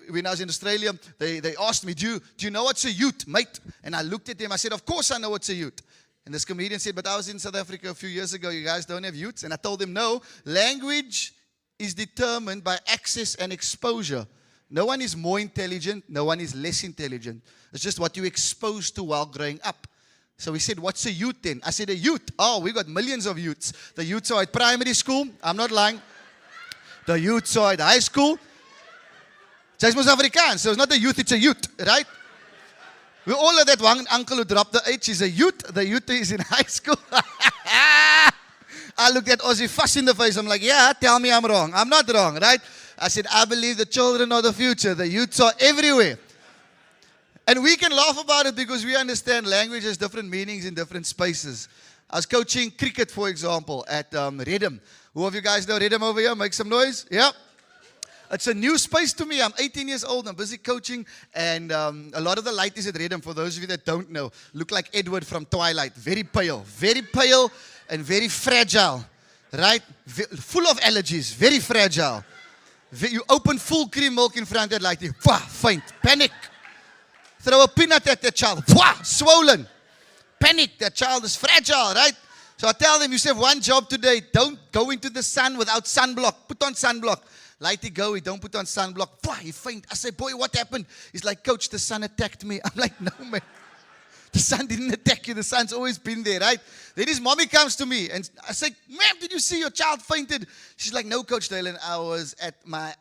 When I was in Australia, they asked me, do you know what's a ute, mate? And I looked at them, I said, of course I know what's a ute. And this comedian said, but I was in South Africa a few years ago, you guys don't have utes? And I told them, no, language is determined by access and exposure. No one is more intelligent, no one is less intelligent. It's just what you're exposed to while growing up. So he said, what's a ute then? I said, a ute. Oh, we got millions of utes. The utes are at primary school. I'm not lying. The youths are at high school. Jy's mos Afrikaans, so it's not a youth, it's a ute, right? We all have that one uncle who dropped the H. He's a ute. The ute is in high school. I looked at Ozzy fuss in the face. I'm like, yeah, tell me I'm wrong. I'm not wrong, right? I said, I believe the children are the future. The youths are everywhere. And we can laugh about it because we understand language has different meanings in different spaces. I was coaching cricket, for example, at Redham. Who of you guys know Redham over here? Make some noise. Yep. It's a new space to me. I'm 18 years old. I'm busy coaching. And a lot of the ladies at Redham, for those of you that don't know, look like Edward from Twilight. Very pale and very fragile. Right? Full of allergies. Very fragile. You open full cream milk in front of that lady. Faint. Panic. Throw a peanut at that child. Swollen. Panic. That child is fragile, right? So I tell them, you have one job today. Don't go into the sun without sunblock. Put on sunblock. Lighty go, he don't put on sunblock. He faint. I say, boy, what happened? He's like, coach, the sun attacked me. I'm like, no, man. The sun didn't attack you. The sun's always been there, right? Then his mommy comes to me and I say, ma'am, did you see your child fainted? She's like, no, Coach Dylan. I was at my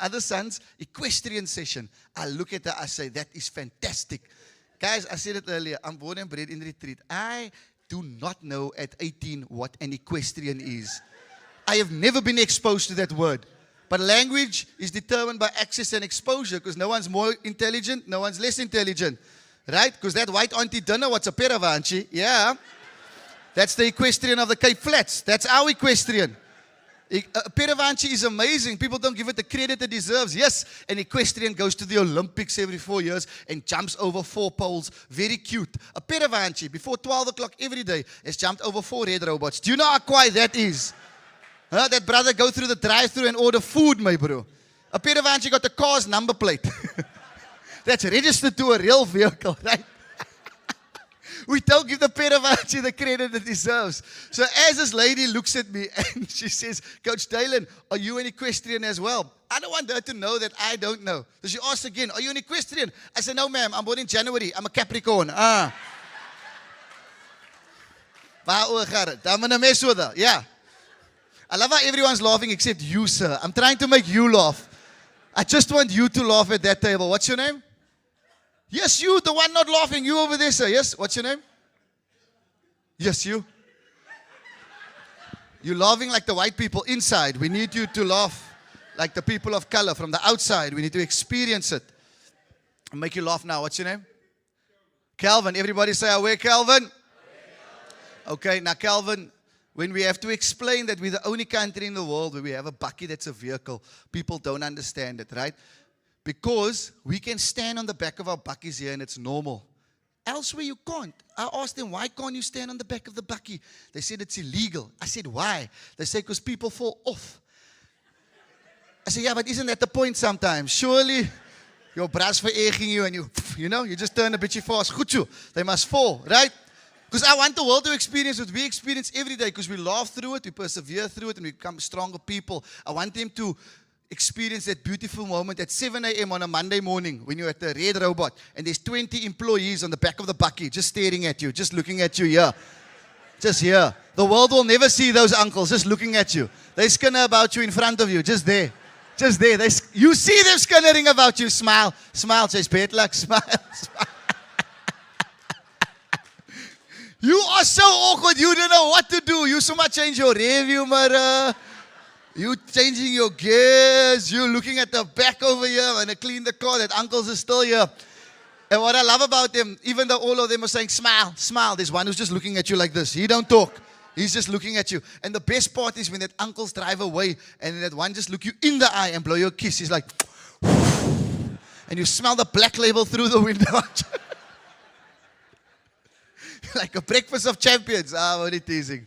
other son's equestrian session. I look at her, I say, that is fantastic. Guys, I said it earlier, I'm born and bred in Retreat. I do not know at 18 what an equestrian is. I have never been exposed to that word. But language is determined by access and exposure because no one's more intelligent, no one's less intelligent. Right? Because that white auntie don't know what's a peravanchi. Yeah. That's the equestrian of the Cape Flats. That's our equestrian. Peravanchi is amazing. People don't give it the credit it deserves. Yes, an equestrian goes to the Olympics every 4 years and jumps over 4 poles. Very cute. A peravanchi, before 12 o'clock every day, has jumped over 4 red robots. Do you know how quiet that is? That brother go through the drive-thru and order food, my bro. A peravanchi got the car's number plate. That's registered to a real vehicle, right? We don't give the peravanchi the credit it deserves. So as this lady looks at me and she says, Coach Dylan, are you an equestrian as well? I don't want her to know that I don't know. So she asks again, are you an equestrian? I said, no, ma'am, I'm born in January. I'm a Capricorn. Yeah. I love how everyone's laughing except you, sir. I'm trying to make you laugh. I just want you to laugh at that table. What's your name? Yes, you, the one not laughing. You over there, sir. Yes, what's your name? Yes, you. You're laughing like the white people inside. We need you to laugh like the people of color from the outside. We need to experience it. I'll make you laugh now. What's your name? Calvin. Everybody say, away, Calvin. Okay, now, Calvin, when we have to explain that we're the only country in the world where we have a bakkie that's a vehicle, people don't understand it, right? Because we can stand on the back of our bakkies here and it's normal. Elsewhere you can't. I asked them, why can't you stand on the back of the bakkie? They said it's illegal. I said, why? They said, because people fall off. I said, yeah, but isn't that the point sometimes? Surely your bra's veregging you and you just turn a bit too fast. Goed so. They must fall, right? Because I want the world to experience what we experience every day because we laugh through it, we persevere through it, and we become stronger people. I want them to experience that beautiful moment at 7 a.m. on a Monday morning when you're at the red robot and there's 20 employees on the back of the bakkie just staring at you, just looking at you here. Just here. The world will never see those uncles just looking at you. They skinner about you in front of you, just there. Just there. You see them skinnering about you. Smile. Smile. Says, Betlak. Smile. Smile. You are so awkward. You don't know what to do. You so much change your review mirror. You changing your gears. You looking at the back over here and I clean the car. That uncles is still here. And what I love about them, even though all of them are saying, smile, smile, there's one who's just looking at you like this. He don't talk. He's just looking at you. And the best part is when that uncles drive away and that one just look you in the eye and blow your kiss. He's like, and you smell the Black Label through the window. Like a breakfast of champions. I'm only teasing.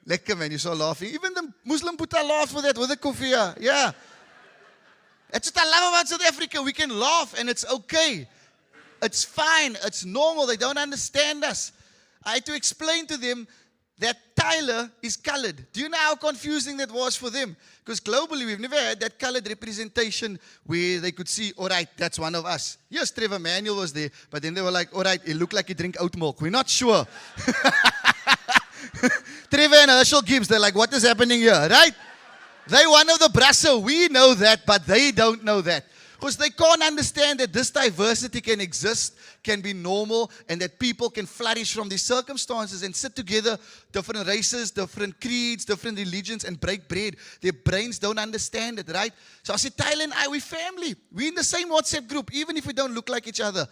Lekker man, you saw laughing. Even the Muslim Buddha laughed for that with the kofia. Yeah. That's what I love about South Africa. We can laugh and it's okay. It's fine. It's normal. They don't understand us. I had to explain to them that Tyler is colored. Do you know how confusing that was for them? Because globally, we've never had that colored representation where they could see, all right, that's one of us. Yes, Trevor Manuel was there, but then they were like, all right, he looked like he drink oat milk. We're not sure. Trevor and Herschel Gibbs, they're like, what is happening here, right? They one of the Brasso. We know that, but they don't know that. Because they can't understand that this diversity can exist, can be normal, and that people can flourish from these circumstances and sit together, different races, different creeds, different religions, and break bread. Their brains don't understand it, right? So I said, Tyler and I, we're family. We're in the same WhatsApp group, even if we don't look like each other.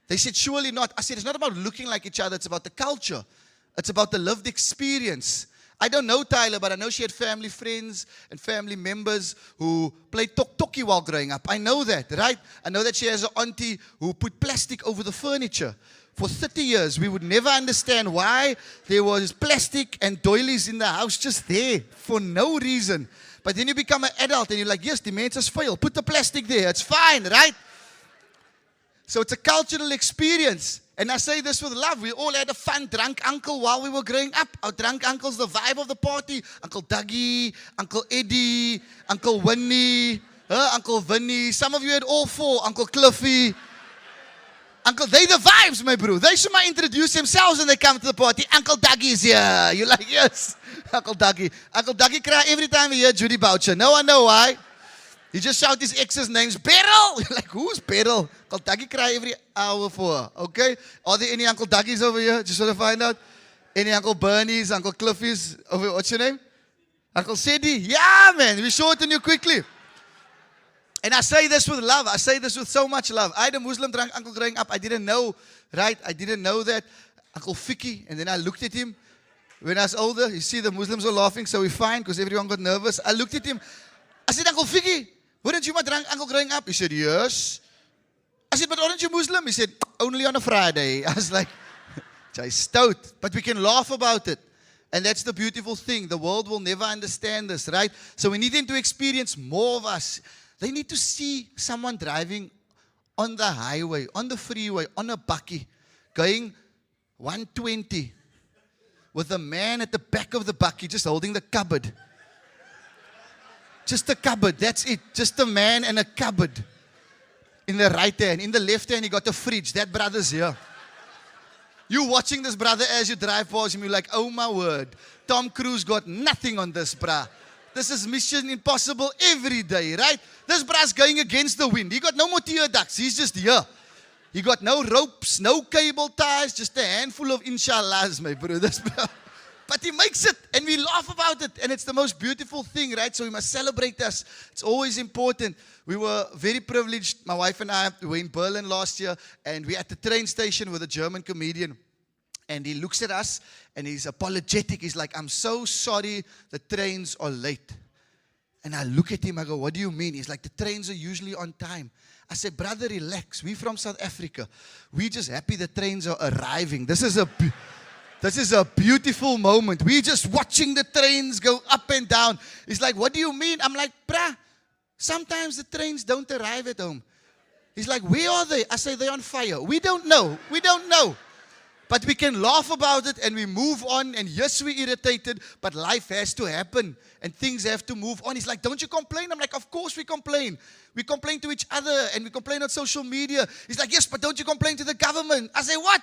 They said, surely not. I said, it's not about looking like each other. It's about the culture. It's about the lived experience. I don't know Tyler, but I know she had family friends and family members who played tok-toki while growing up. I know that, right? I know that she has an auntie who put plastic over the furniture. For 30 years, we would never understand why there was plastic and doilies in the house just there for no reason. But then you become an adult and you're like, yes, the mens fail. Put the plastic there. It's fine, right? So it's a cultural experience. And I say this with love. We all had a fun drunk uncle while we were growing up. Our drunk uncle's the vibe of the party. Uncle Dougie, Uncle Eddie, Uncle Winnie, Uncle Vinnie. Some of you had all four. Uncle Cliffy. Uncle, they the vibes, my bro. They should introduce themselves when they come to the party. Uncle Dougie is here. You're like, yes, Uncle Dougie. Uncle Dougie cry every time we hear Judy Boucher. No one know why. He just shout his ex's names. Beryl! You're like, who's Beryl? Uncle Dougie cry every hour for her. Okay? Are there any Uncle Dougies over here? Just want to find out. Any Uncle Bernies, Uncle Cliffies? Over, what's your name? Uncle Sedi? Yeah, man. We shorten you quickly. And I say this with love. I say this with so much love. I had a Muslim drunk uncle growing up. I didn't know, right? I didn't know that. Uncle Ficky. And then I looked at him. When I was older, you see the Muslims were laughing, so we're fine because everyone got nervous. I looked at him. I said, Uncle Ficky, weren't you my drunk uncle growing up? He said, yes. I said, but aren't you Muslim? He said, only on a Friday. I was like, jy's stout. But we can laugh about it. And that's the beautiful thing. The world will never understand this, right? So we need them to experience more of us. They need to see someone driving on the highway, on the freeway, on a bakkie, going 120 with a man at the back of the bakkie just holding the cupboard. Just a cupboard, that's it. Just a man and a cupboard. In the right hand. In the left hand, he got a fridge. That brother's here. You watching this brother as you drive past him, you're like, oh my word. Tom Cruise got nothing on this, bruh. This is Mission Impossible every day, right? This bruh's going against the wind. He got no more tear ducts. He's just here. He got no ropes, no cable ties, just a handful of inshallahs, my bro. This bruh. But he makes it, and we laugh about it, and it's the most beautiful thing, right? So we must celebrate us. It's always important. We were very privileged. My wife and I were in Berlin last year, and we're at the train station with a German comedian. And he looks at us, and he's apologetic. He's like, I'm so sorry the trains are late. And I look at him, I go, what do you mean? He's like, the trains are usually on time. I said, brother, relax. We're from South Africa. We're just happy the trains are arriving. This is a beautiful moment. We're just watching the trains go up and down. He's like, what do you mean? I'm like, bruh, sometimes the trains don't arrive at home. He's like, where are they? I say, they're on fire. We don't know. We don't know. But we can laugh about it and we move on. And yes, we're irritated, but life has to happen and things have to move on. He's like, don't you complain? I'm like, of course we complain. We complain to each other and we complain on social media. He's like, yes, but don't you complain to the government? I say, what?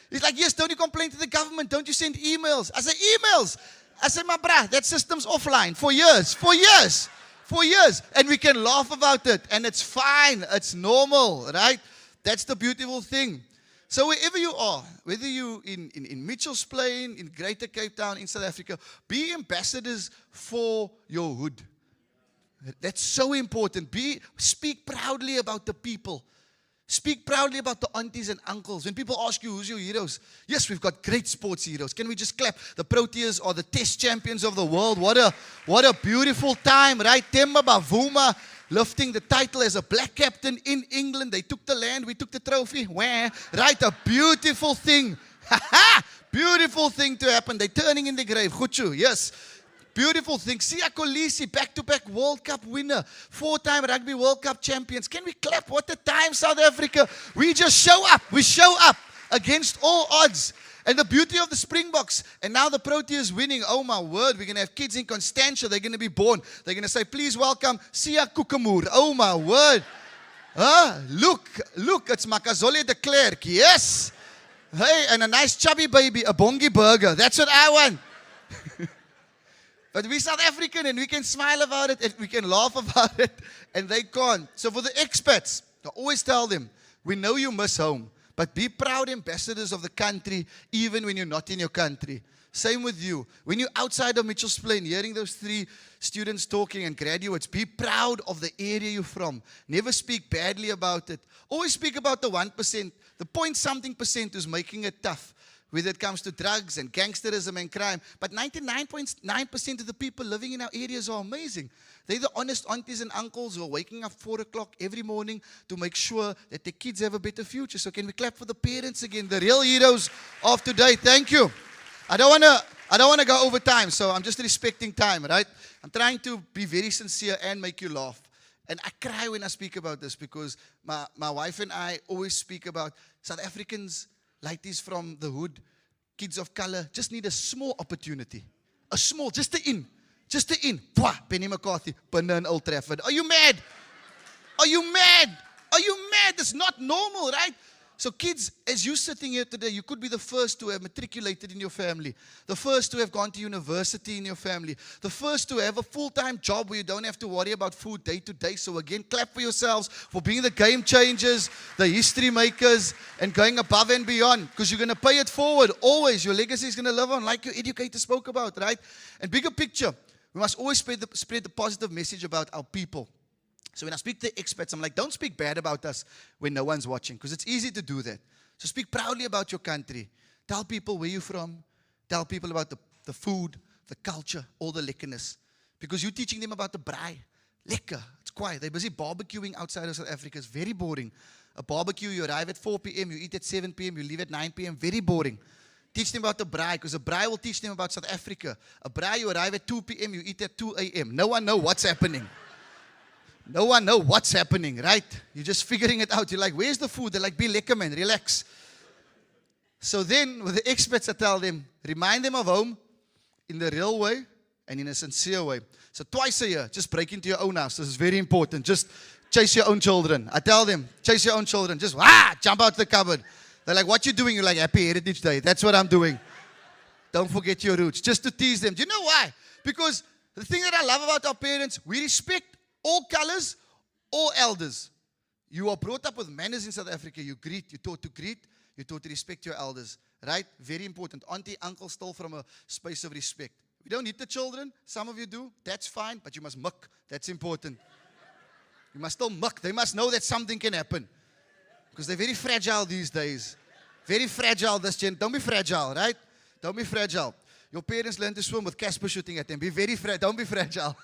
He's like, yes, don't you complain to the government? Don't you send emails? I say, emails? I say, my brah, that system's offline for years, for years, for years. And we can laugh about it and it's fine. It's normal, right? That's the beautiful thing. So wherever you are, whether you in Mitchell's Plain, in Greater Cape Town, in South Africa, be ambassadors for your hood. That's so important. Speak proudly about the people. Speak proudly about the aunties and uncles. When people ask you, who's your heroes? Yes, we've got great sports heroes. Can we just clap? The Proteas are the test champions of the world. What a beautiful time, right? Themba Bavuma lifting the title as a black captain in England. They took the land, we took the trophy. Where? Right, a beautiful thing. Beautiful thing to happen. They're turning in the grave. Gutshu, yes. Beautiful thing. Siya Kolisi, back-to-back World Cup winner. 4-time Rugby World Cup champions. Can we clap? What a time, South Africa. We just show up. We show up against all odds. And the beauty of the Springboks. And now the Proteas winning. Oh my word. We're going to have kids in Constantia. They're going to be born. They're going to say, please welcome Siya Kukamur. Oh my word. Look. It's Makazole de Klerk. Yes. Hey, and a nice chubby baby. A bongi burger. That's what I want. But we South African and we can smile about it and we can laugh about it and they can't. So for the expats, I always tell them, we know you miss home, but be proud ambassadors of the country even when you're not in your country. Same with you. When you're outside of Mitchell's Plain, hearing those 3 students talking and graduates, be proud of the area you're from. Never speak badly about it. Always speak about the 1%, the point-something percent who's making it tough, whether it comes to drugs and gangsterism and crime. But 99.9% of the people living in our areas are amazing. They're the honest aunties and uncles who are waking up 4 o'clock every morning to make sure that their kids have a better future. So can we clap for the parents again, the real heroes of today? Thank you. I don't want to go over time, so I'm just respecting time, right? I'm trying to be very sincere and make you laugh. And I cry when I speak about this because my wife and I always speak about South Africans, ladies from the hood, kids of color, just need a small opportunity. A small, just the in. Pwah, Penny McCarthy, Penna and Old Trafford. Are you mad? Are you mad? Are you mad? That's not normal, right? So kids, as you're sitting here today, you could be the first to have matriculated in your family, the first to have gone to university in your family, the first to have a full-time job where you don't have to worry about food day to day. So again, clap for yourselves for being the game changers, the history makers, and going above and beyond, because you're going to pay it forward. Always, your legacy is going to live on, like your educator spoke about, right? And bigger picture, we must always spread the positive message about our people. So when I speak to expats, I'm like, don't speak bad about us when no one's watching, because it's easy to do that. So speak proudly about your country. Tell people where you're from. Tell people about the food, the culture, all the lekkerness. Because you're teaching them about the braai. Lekker. It's quiet. They're busy barbecuing outside of South Africa. It's very boring. A barbecue, you arrive at 4 p.m., you eat at 7 p.m., you leave at 9 p.m. Very boring. Teach them about the braai, because a braai will teach them about South Africa. A braai, you arrive at 2 p.m., you eat at 2 a.m. No one knows what's happening. No one knows what's happening, right? You're just figuring it out. You're like, where's the food? They're like, be lekker, man, relax. So then, with the experts, I tell them, remind them of home in the real way and in a sincere way. So twice a year, just break into your own house. This is very important. Just chase your own children. I tell them, chase your own children. Just, jump out the cupboard. They're like, what you doing? You're like, Happy Heritage Day. That's what I'm doing. Don't forget your roots. Just to tease them. Do you know why? Because the thing that I love about our parents, we respect all colors, all elders. You are brought up with manners in South Africa. You greet, you're taught to greet, you're taught to respect your elders, right? Very important. Auntie, uncle, still from a space of respect. We don't hit the children. Some of you do. That's fine, but you must muck. That's important. You must still muck. They must know that something can happen. Because they're very fragile these days. Very fragile, this gen. Don't be fragile, right? Don't be fragile. Your parents learn to swim with Casper shooting at them. Be very fragile. Don't be fragile.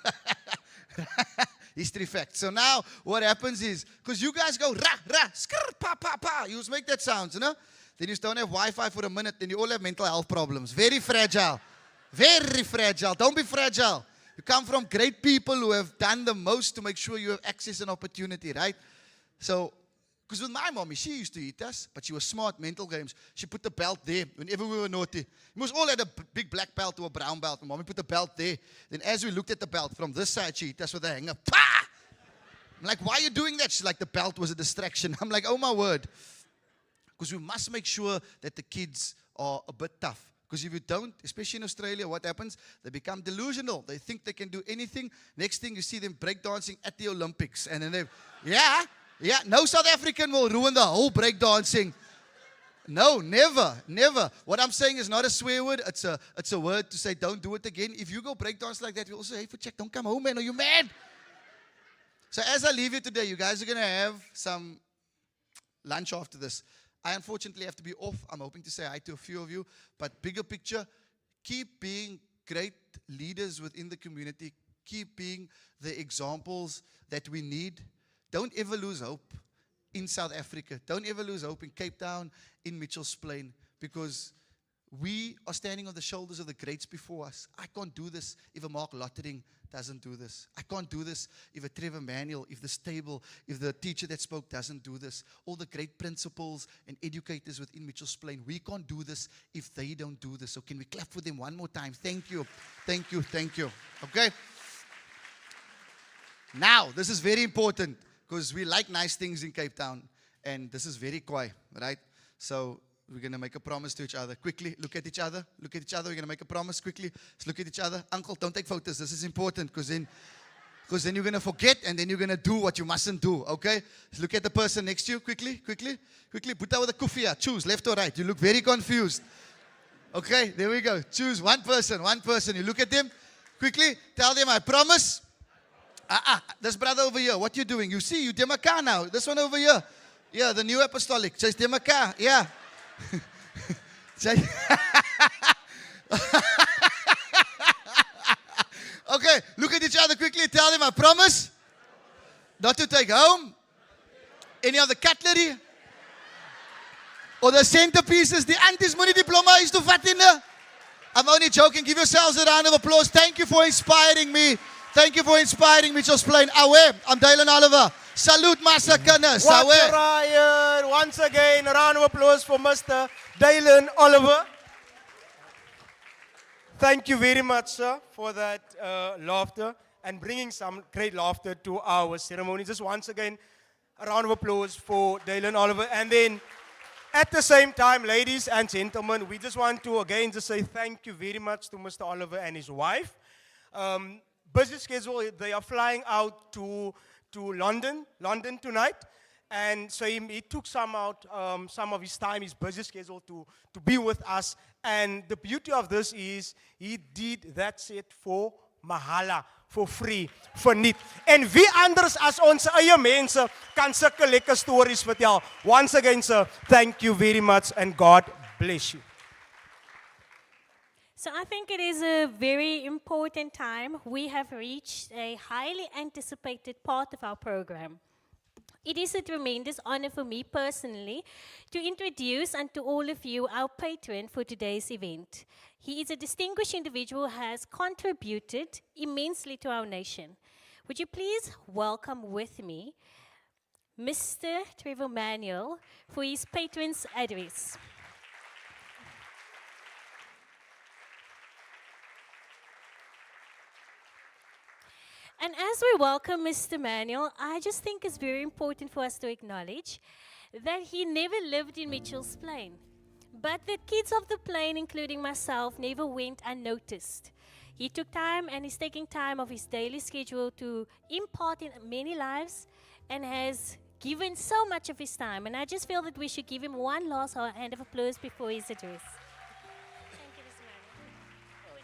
History fact. So now what happens is, because you guys go skrr, pa, pa, pa. You just make that sound, you know? Then you don't have Wi-Fi for a minute, then you all have mental health problems. Very fragile. Very fragile. Don't be fragile. You come from great people who have done the most to make sure you have access and opportunity, right? So, because with my mommy, she used to eat us, but she was smart, mental games. She put the belt there whenever we were naughty. We must all had a big black belt or a brown belt. And mommy put the belt there. Then as we looked at the belt, from this side, she hit us with a hanger. Pah! I'm like, why are you doing that? She's like, the belt was a distraction. I'm like, oh my word. Because we must make sure that the kids are a bit tough. Because if you don't, especially in Australia, what happens? They become delusional. They think they can do anything. Next thing, you see them breakdancing at the Olympics. And then yeah, no South African will ruin the whole breakdancing. No, never, never. What I'm saying is not a swear word. It's a word to say don't do it again. If you go breakdance like that, we also, hey, for check, don't come home, man. Are you mad? So as I leave you today, you guys are going to have some lunch after this. I unfortunately have to be off. I'm hoping to say hi to a few of you. But bigger picture, keep being great leaders within the community. Keep being the examples that we need. Don't ever lose hope in South Africa. Don't ever lose hope in Cape Town, in Mitchell's Plain, because we are standing on the shoulders of the greats before us. I can't do this if a Mark Lottering doesn't do this. I can't do this if a Trevor Manuel, if the stable, if the teacher that spoke doesn't do this. All the great principals and educators within Mitchell's Plain, we can't do this if they don't do this. So can we clap for them one more time? Thank you. Thank you. Thank you. Okay? Now, this is very important because we like nice things in Cape Town and this is very quiet, right? So We're going to make a promise to each other. Quickly, look at each other. Look at each other. We're going to make a promise quickly. Let's look at each other. Uncle, don't take photos. This is important because then you're going to forget and then you're going to do what you mustn't do, okay? Let's look at the person next to you. Quickly, quickly, quickly. Put out with the kufiya. Choose left or right. You look very confused. Okay, there we go. Choose one person, one person. You look at them. Quickly, tell them, I promise. This brother over here, what you doing? You see, you Demaka now. This one over here. Yeah, the new apostolic. Says Demaka. Yeah. Okay, look at each other quickly. Tell them, I promise not to take home any of the cutlery or the centerpieces. The aunties money diploma is to fatina. I'm only joking. Give yourselves a round of applause. Thank you for inspiring me. Thank you for inspiring me. Just plain. I'm Dylan Oliver. Salute Masa Kanas. Ryan. Once again, a round of applause for Mr. Dylan Oliver. Thank you very much, sir, for that laughter and bringing some great laughter to our ceremony. Just once again, a round of applause for Dylan Oliver. And then, at the same time, ladies and gentlemen, we just want to again just say thank you very much to Mr. Oliver and his wife. Busy schedule, they are flying out to London tonight. And so he took some of his time, his busy schedule to be with us. And the beauty of this is he did that set for mahala, for free, for niet. En wie anders as ons eie mense kan sulke lekker stories vertel. Once again, sir, thank you very much and God bless you. So I think it is a very important time. We have reached a highly anticipated part of our program. It is a tremendous honor for me personally to introduce unto all of you our patron for today's event. He is a distinguished individual who has contributed immensely to our nation. Would you please welcome with me Mr. Trevor Manuel for his patron's address. And as we welcome Mr. Manuel, I just think it's very important for us to acknowledge that he never lived in Mitchell's Plain. But the kids of the plain, including myself, never went unnoticed. He took time and is taking time of his daily schedule to impart in many lives and has given so much of his time. And I just feel that we should give him one last hand of applause before his address. Thank you, Mr. Manuel.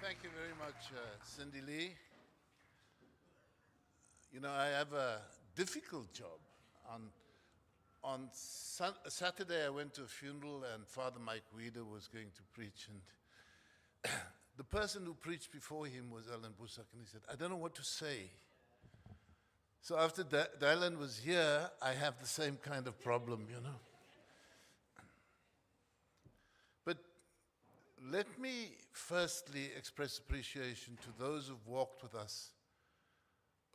Thank you very much, Cindy Lee. You know, I have a difficult job. On Saturday, I went to a funeral and Father Mike Weeder was going to preach. And the person who preached before him was Alan Busak, and he said, I don't know what to say. So after Dylan was here, I have the same kind of problem, you know. But let me firstly express appreciation to those who've walked with us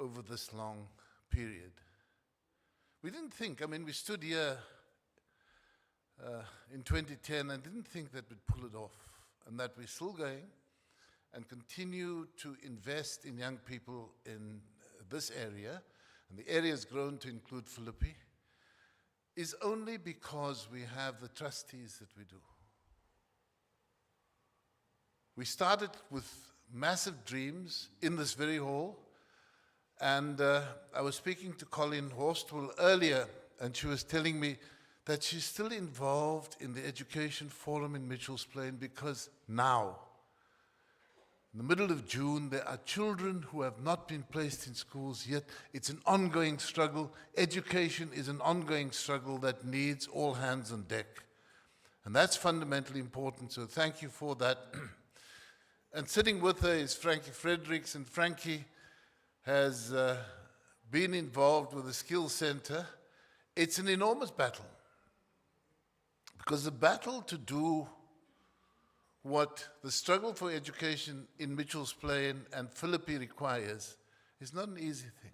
over this long period. We didn't think, I mean, we stood here in 2010 and didn't think that we'd pull it off, and that we're still going and continue to invest in young people in this area, and the area has grown to include Philippi, is only because we have the trustees that we do. We started with massive dreams in this very hall, and I was speaking to Colleen Horstwell earlier, and she was telling me that she's still involved in the Education Forum in Mitchell's Plain because now, in the middle of June, there are children who have not been placed in schools yet. It's an ongoing struggle. Education is an ongoing struggle that needs all hands on deck. And that's fundamentally important, so thank you for that. And sitting with her is Frankie Fredericks, and Frankie has been involved with the Skills Center. It's an enormous battle, because the battle to do what the struggle for education in Mitchell's Plain and Philippi requires is not an easy thing.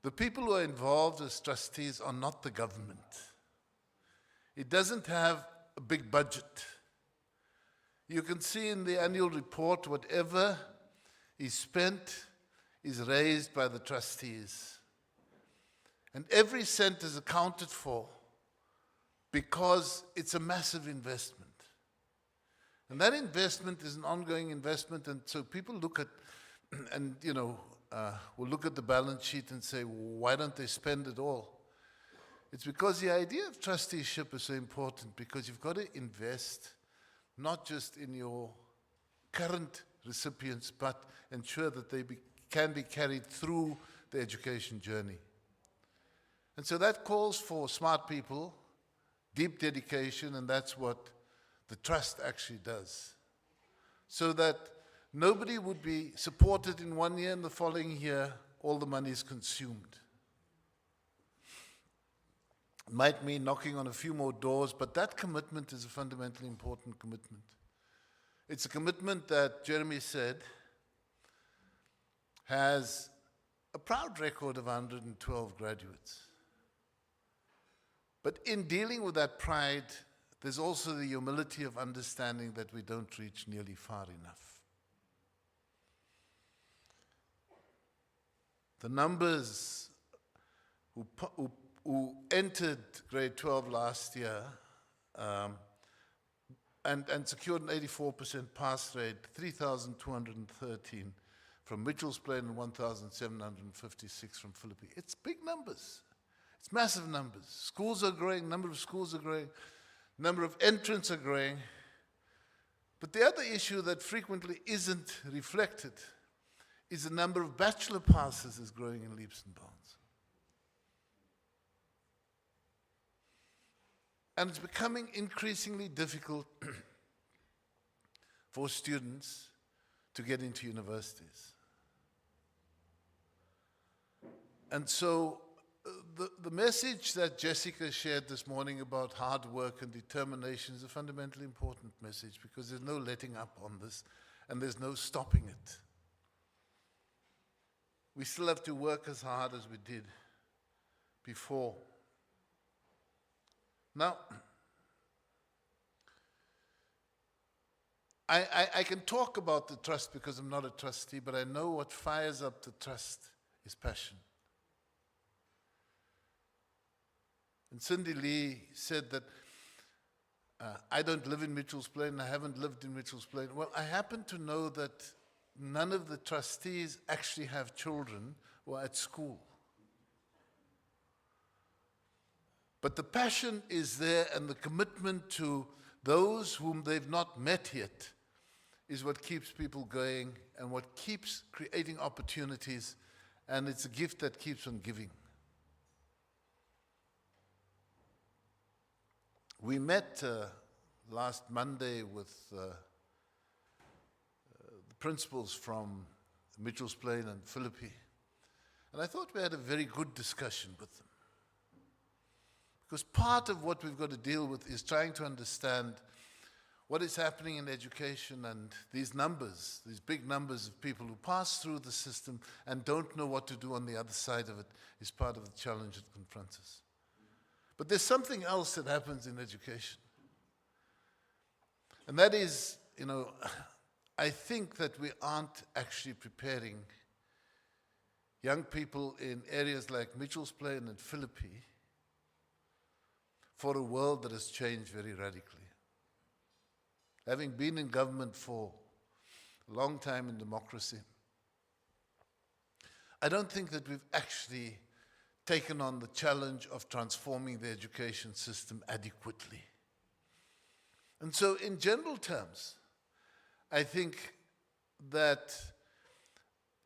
The people who are involved as trustees are not the government. It doesn't have a big budget. You can see in the annual report whatever is spent is raised by the trustees. And every cent is accounted for because it's a massive investment. And that investment is an ongoing investment, and so people look at, and will look at the balance sheet and say, why don't they spend it all? It's because the idea of trusteeship is so important, because you've got to invest not just in your current recipients, but ensure that they can be carried through the education journey. And so that calls for smart people, deep dedication, and that's what the trust actually does. So that nobody would be supported in 1 year and the following year, all the money is consumed. It might mean knocking on a few more doors, but that commitment is a fundamentally important commitment. It's a commitment that Jeremy said has a proud record of 112 graduates. But in dealing with that pride, there's also the humility of understanding that we don't reach nearly far enough. The numbers who entered grade 12 last year and secured an 84% pass rate, 3,213 from Mitchell's Plain and 1,756 from Philippi. It's big numbers. It's massive numbers. Schools are growing, number of schools are growing, number of entrants are growing. But the other issue that frequently isn't reflected is the number of bachelor passes is growing in leaps and bounds. And it's becoming increasingly difficult for students to get into universities. And so the message that Jessica shared this morning about hard work and determination is a fundamentally important message, because there's no letting up on this and there's no stopping it. We still have to work as hard as we did before. Now, I can talk about the trust because I'm not a trustee, but I know what fires up the trust is passion. And Cindy Lee said that I don't live in Mitchell's Plain, I haven't lived in Mitchell's Plain. Well, I happen to know that none of the trustees actually have children who are at school. But the passion is there, and the commitment to those whom they've not met yet is what keeps people going and what keeps creating opportunities, and it's a gift that keeps on giving. We met last Monday with the principals from Mitchell's Plain and Philippi, and I thought we had a very good discussion with them. Because part of what we've got to deal with is trying to understand what is happening in education, and these numbers, these big numbers of people who pass through the system and don't know what to do on the other side of it is part of the challenge that confronts us. But there's something else that happens in education. And that is, I think that we aren't actually preparing young people in areas like Mitchell's Plain and Philippi for a world that has changed very radically. Having been in government for a long time in democracy, I don't think that we've actually taken on the challenge of transforming the education system adequately. And so in general terms, I think that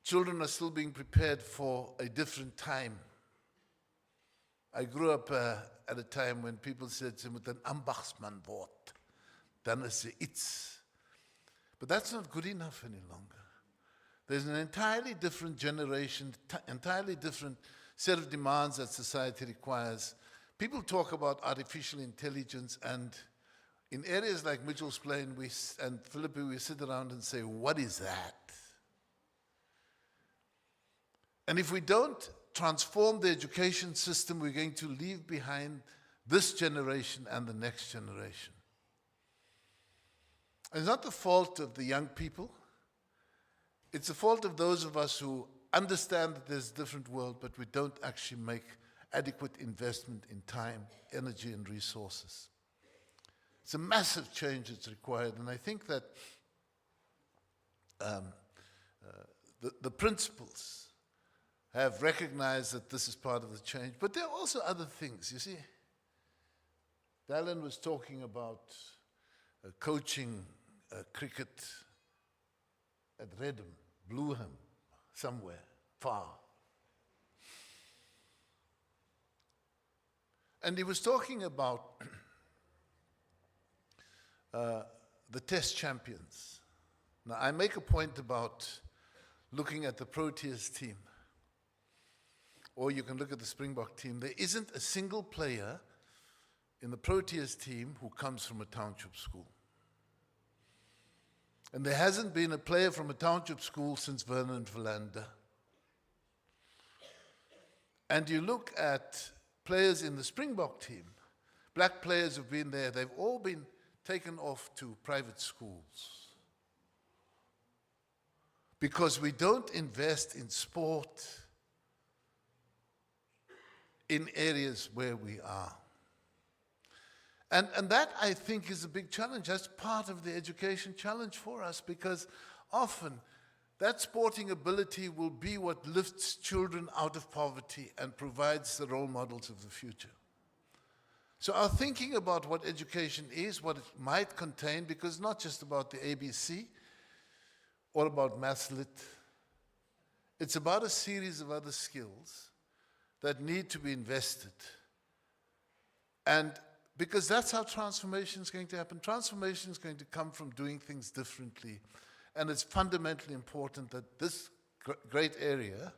children are still being prepared for a different time. I grew up at a time when people said, "Jy moet 'n ambachtsman word, dan is jy iets." But that's not good enough any longer. There's an entirely different generation, entirely different set of demands that society requires. People talk about artificial intelligence, and in areas like Mitchell's Plain and Philippi, we sit around and say, what is that? And if we don't transform the education system, we're going to leave behind this generation and the next generation. It's not the fault of the young people. It's the fault of those of us who understand that there's a different world, but we don't actually make adequate investment in time, energy, and resources. It's a massive change that's required, and I think that the principals have recognized that this is part of the change, but there are also other things, you see. Dallin was talking about coaching cricket at Redham, Blueham, somewhere far. And he was talking about the test champions. Now, I make a point about looking at the Proteas team, or you can look at the Springbok team. There isn't a single player in the Proteas team who comes from a township school. And there hasn't been a player from a township school since Vernon Philander. And you look at players in the Springbok team, black players who've been there, they've all been taken off to private schools. Because we don't invest in sport in areas where we are. And that, I think, is a big challenge. That's part of the education challenge for us, because often that sporting ability will be what lifts children out of poverty and provides the role models of the future. So our thinking about what education is, what it might contain, because it's not just about the ABC or about maths lit. It's about a series of other skills that need to be invested. And because that's how transformation is going to happen. Transformation is going to come from doing things differently. And it's fundamentally important that this great area,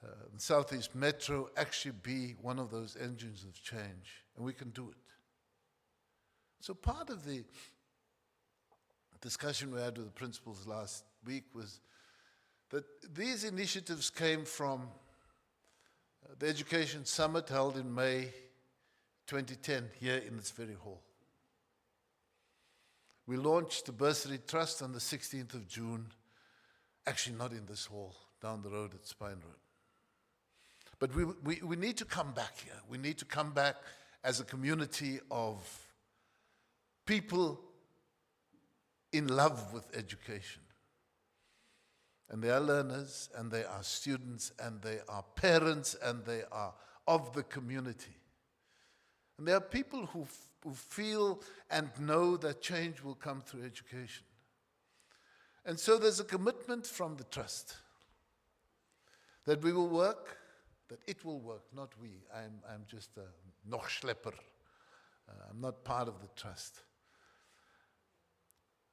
the Southeast Metro, actually be one of those engines of change. And we can do it. So part of the discussion we had with the principals last week was that these initiatives came from the Education Summit held in May 2010 here in this very hall. We launched the Bursary Trust on the 16th of June, actually not in this hall, down the road at Spine Road. But we need to come back here. We need to come back as a community of people in love with education. And they are learners, and they are students, and they are parents, and they are of the community. And there are people who feel and know that change will come through education. And so there's a commitment from the trust that we will work, that it will work, not we. I'm just a Nochschlepper. I'm not part of the trust.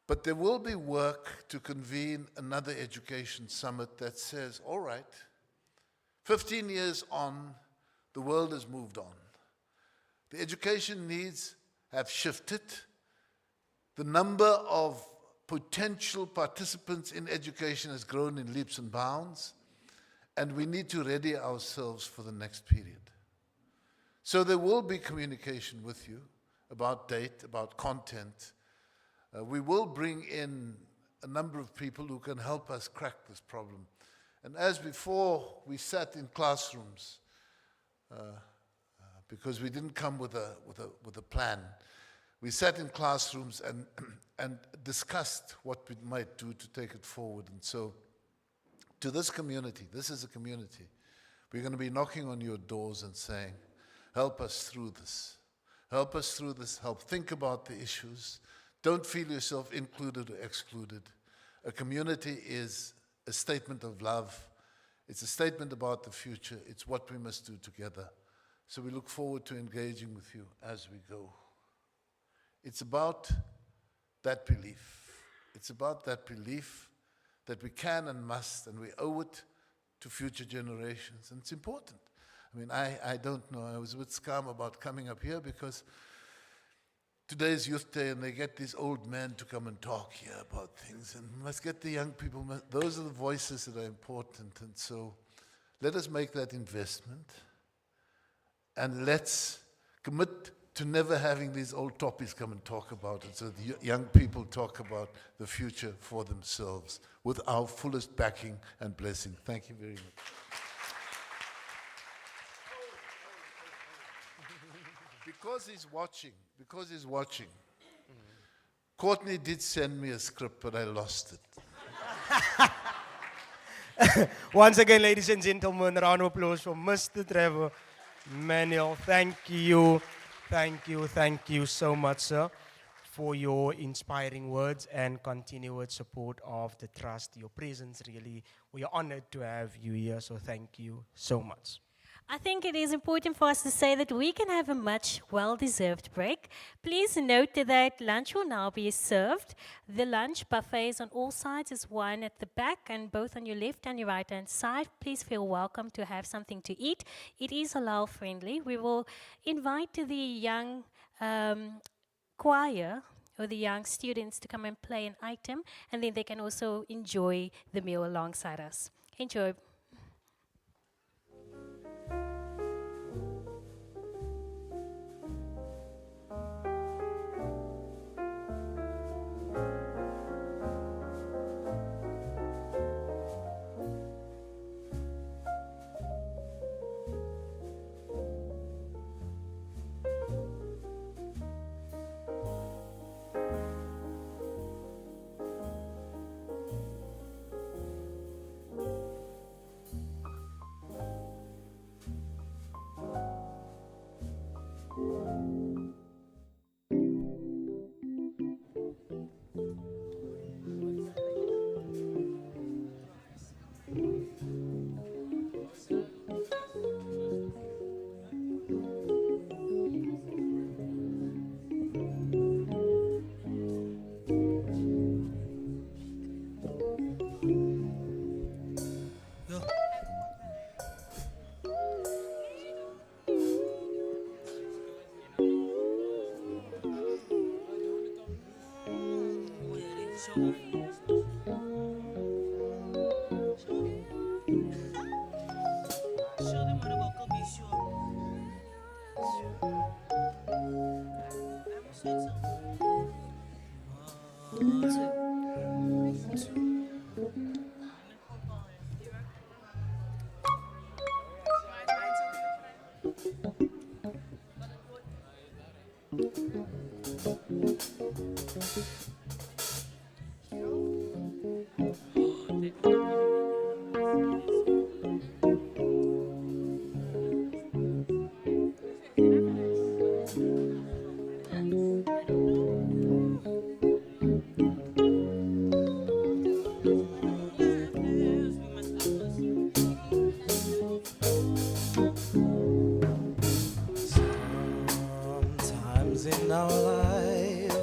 But there will be work to convene another education summit that says, all right, 15 years on, the world has moved on. The education needs have shifted. The number of potential participants in education has grown in leaps and bounds, and we need to ready ourselves for the next period. So there will be communication with you about date, about content. We will bring in a number of people who can help us crack this problem. And as before, we sat in classrooms because we didn't come with a plan. We sat in classrooms and discussed what we might do to take it forward. And so, to this community, this is a community, we're going to be knocking on your doors and saying, help us through this. Help us through this. Help think about the issues. Don't feel yourself included or excluded. A community is a statement of love. It's a statement about the future. It's what we must do together. So we look forward to engaging with you as we go. It's about that belief. It's about that belief that we can and must, and we owe it to future generations. And it's important. I mean, I don't know. I was a bit scum about coming up here because today's Youth Day, and they get these old men to come and talk here about things. And we must get the young people. Those are the voices that are important. And so let us make that investment. And let's commit to never having these old toppies come and talk about it, so the young people talk about the future for themselves with our fullest backing and blessing. Thank you very much. because he's watching, Courtney did send me a script, but I lost it. Once again, ladies and gentlemen, round of applause for Mr. Trevor Manuel. Thank you so much, sir, for your inspiring words and continued support of the trust. Your presence really, we are honored to have you here, so thank you so much. I think it is important for us to say that we can have a much well-deserved break. Please note that lunch will now be served. The lunch buffets on all sides is one at the back and both on your left and your right-hand side. Please feel welcome to have something to eat. It is halal friendly. We will invite the young choir or the young students to come and play an item, and then they can also enjoy the meal alongside us. Enjoy. Sometimes in our life,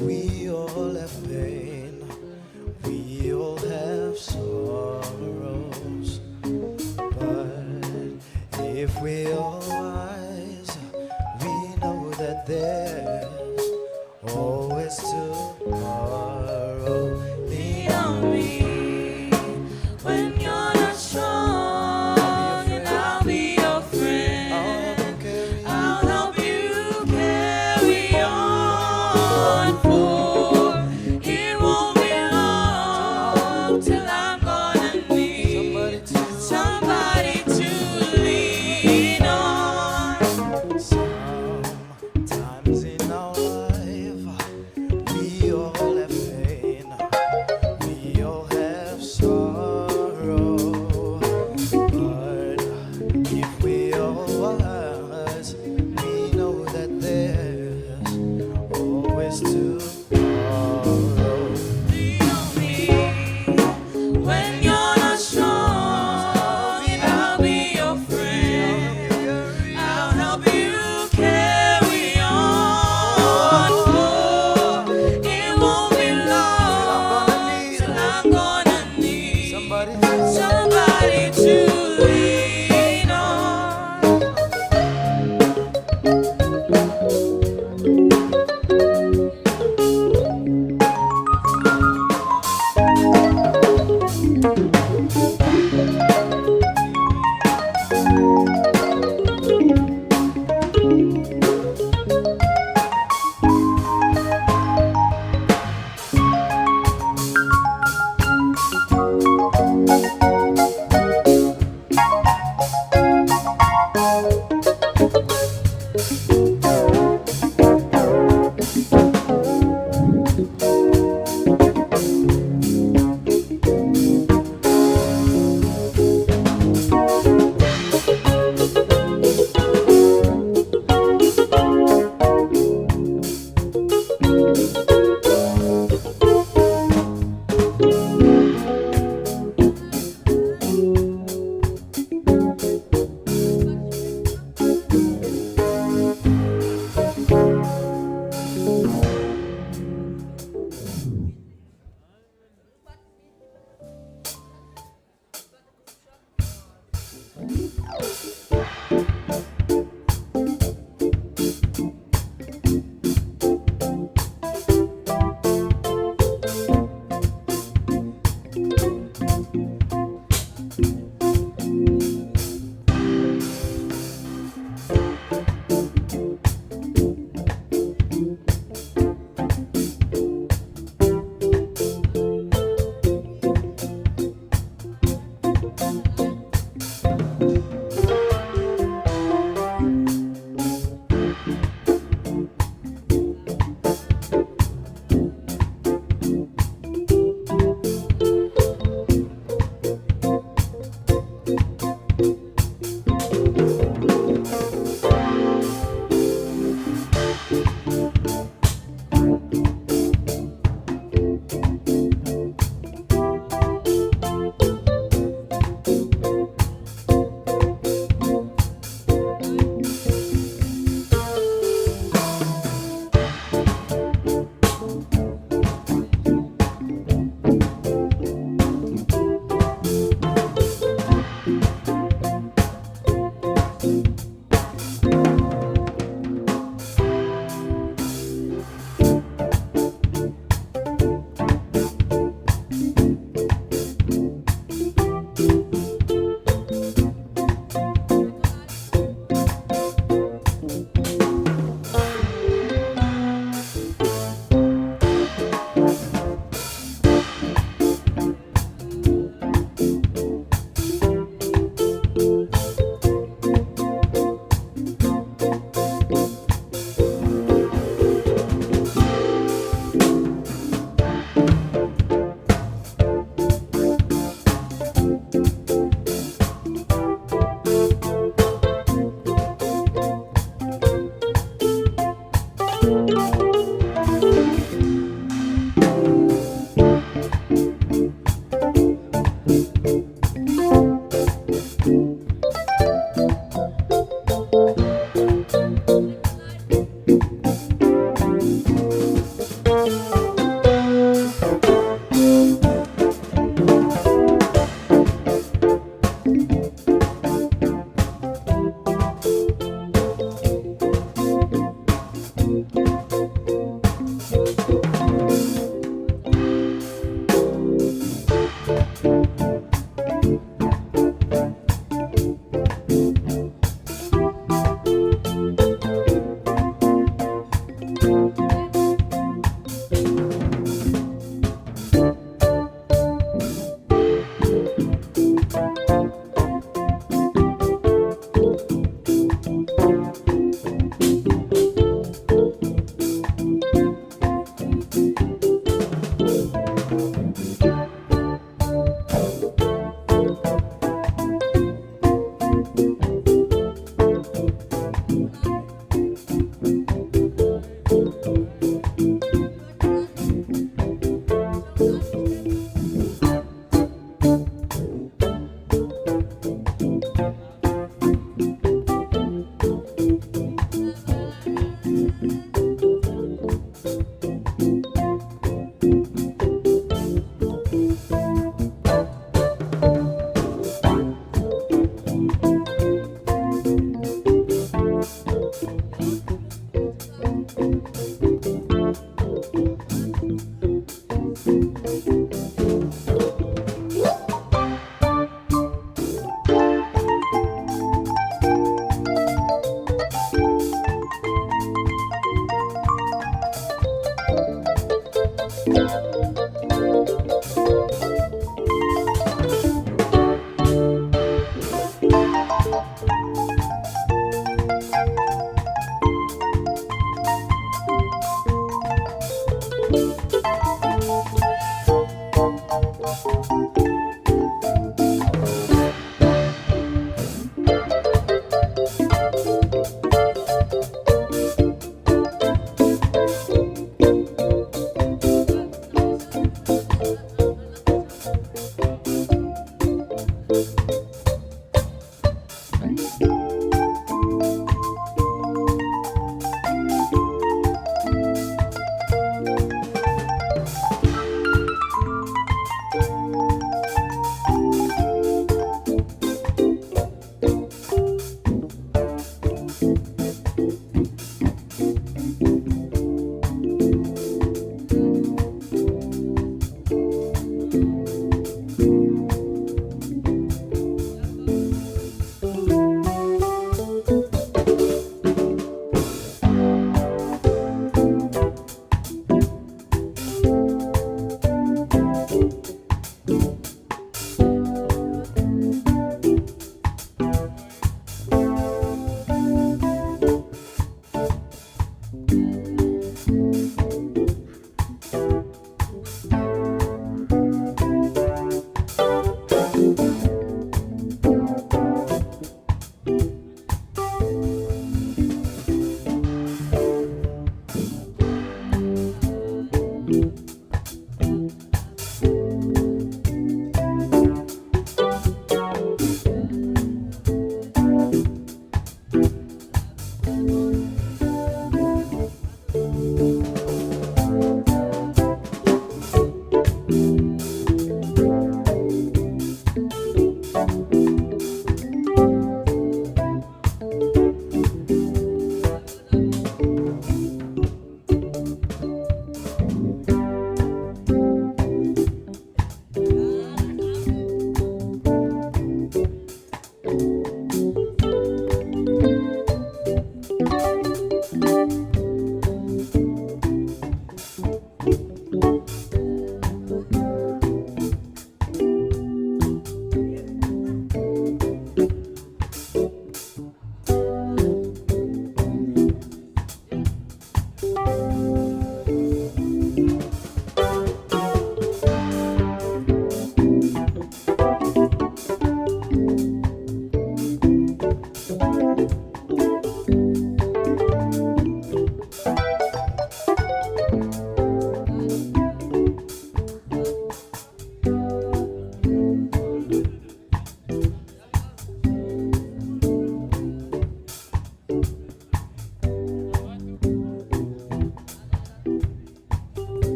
we all have pain, we all have sorrows. But if we are wise, we know that there's always tomorrow. Lean on me when you're not strong, and I'll be your friend. I'll help you carry on, for it won't be long till I'm gonna need somebody to lean on. Sometimes in our life, we all have pain, we all have sorrow. But if we are wise, we know that there's always tomorrow. Lean on me when you're not strong, and I'll be your friend. I'll help you carry on, for it won't be long till I'm gonna need somebody to lean on.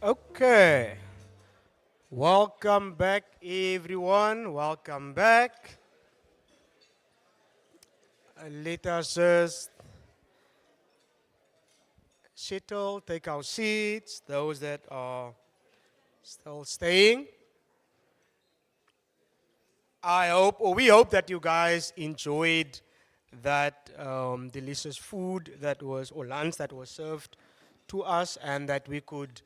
Okay. Welcome back, everyone. Welcome back. Let us just settle, take our seats, those that are still staying. I hope, or we hope that you guys enjoyed that delicious food that was, or lunch that was served to us, and that we could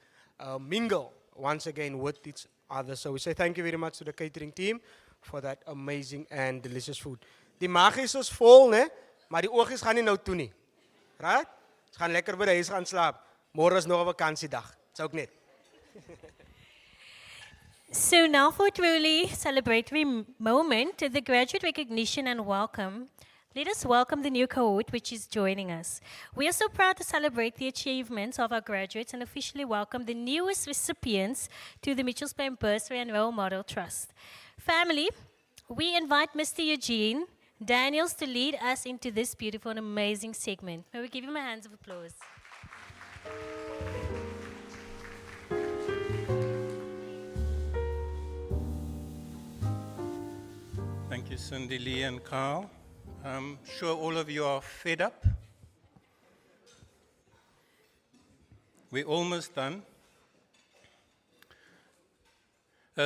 mingle once again with each other. So we say thank you very much to the catering team for that amazing and delicious food. Die maag is ons vol, né? Maar die oogies gaan nie nou toe nie. Right? Ons gaan lekker by die huis gaan slaap. Môre is nog 'n vakansiedag. Dis ook net. So now for a truly celebratory moment, the graduate recognition and welcome. Let us welcome the new cohort which is joining us. We are so proud to celebrate the achievements of our graduates and officially welcome the newest recipients to the Mitchells Plain Bursary and Role Model Trust. Family, we invite Mr. Eugene Daniels to lead us into this beautiful and amazing segment. May we give him a hand of applause. Thank you, Cindy, Lee, and Carl. I'm sure all of you are fed up. We're almost done.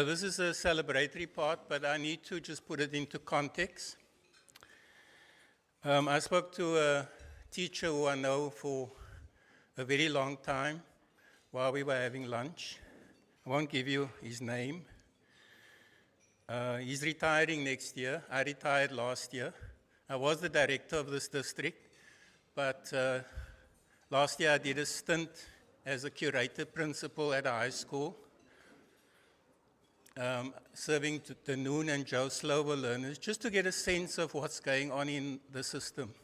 This is a celebratory part, but I need to just put it into context. I spoke to a teacher who I know for a very long time while we were having lunch. I won't give you his name. He's retiring next year. I retired last year. I was the director of this district, but last year I did a stint as a curator principal at a high school, serving the Noon and Joe Slover learners, just to get a sense of what's going on in the system.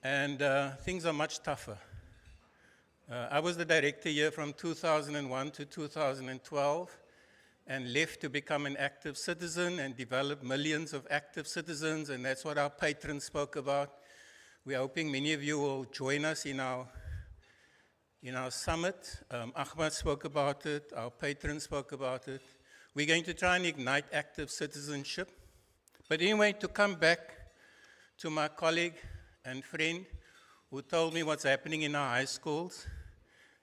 And things are much tougher. I was the director here from 2001 to 2012 and left to become an active citizen and develop millions of active citizens, and that's what our patrons spoke about. We're hoping many of you will join us in our summit. Ahmad spoke about it, our patrons spoke about it. We're going to try and ignite active citizenship. But anyway, to come back to my colleague and friend who told me what's happening in our high schools.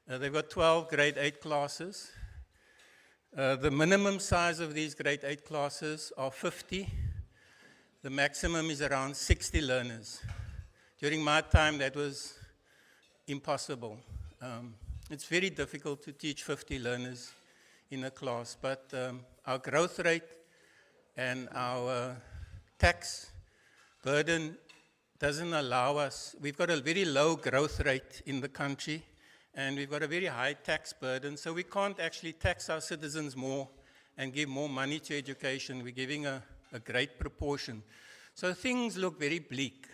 They've got 12 grade 8 classes. The minimum size of these grade 8 classes are 50. The maximum is around 60 learners. During my time, that was impossible. It's very difficult to teach 50 learners in a class, but our growth rate and our tax burden doesn't allow us. We've got a very low growth rate in the country, and we've got a very high tax burden, so we can't actually tax our citizens more and give more money to education. We're giving a great proportion. So things look very bleak,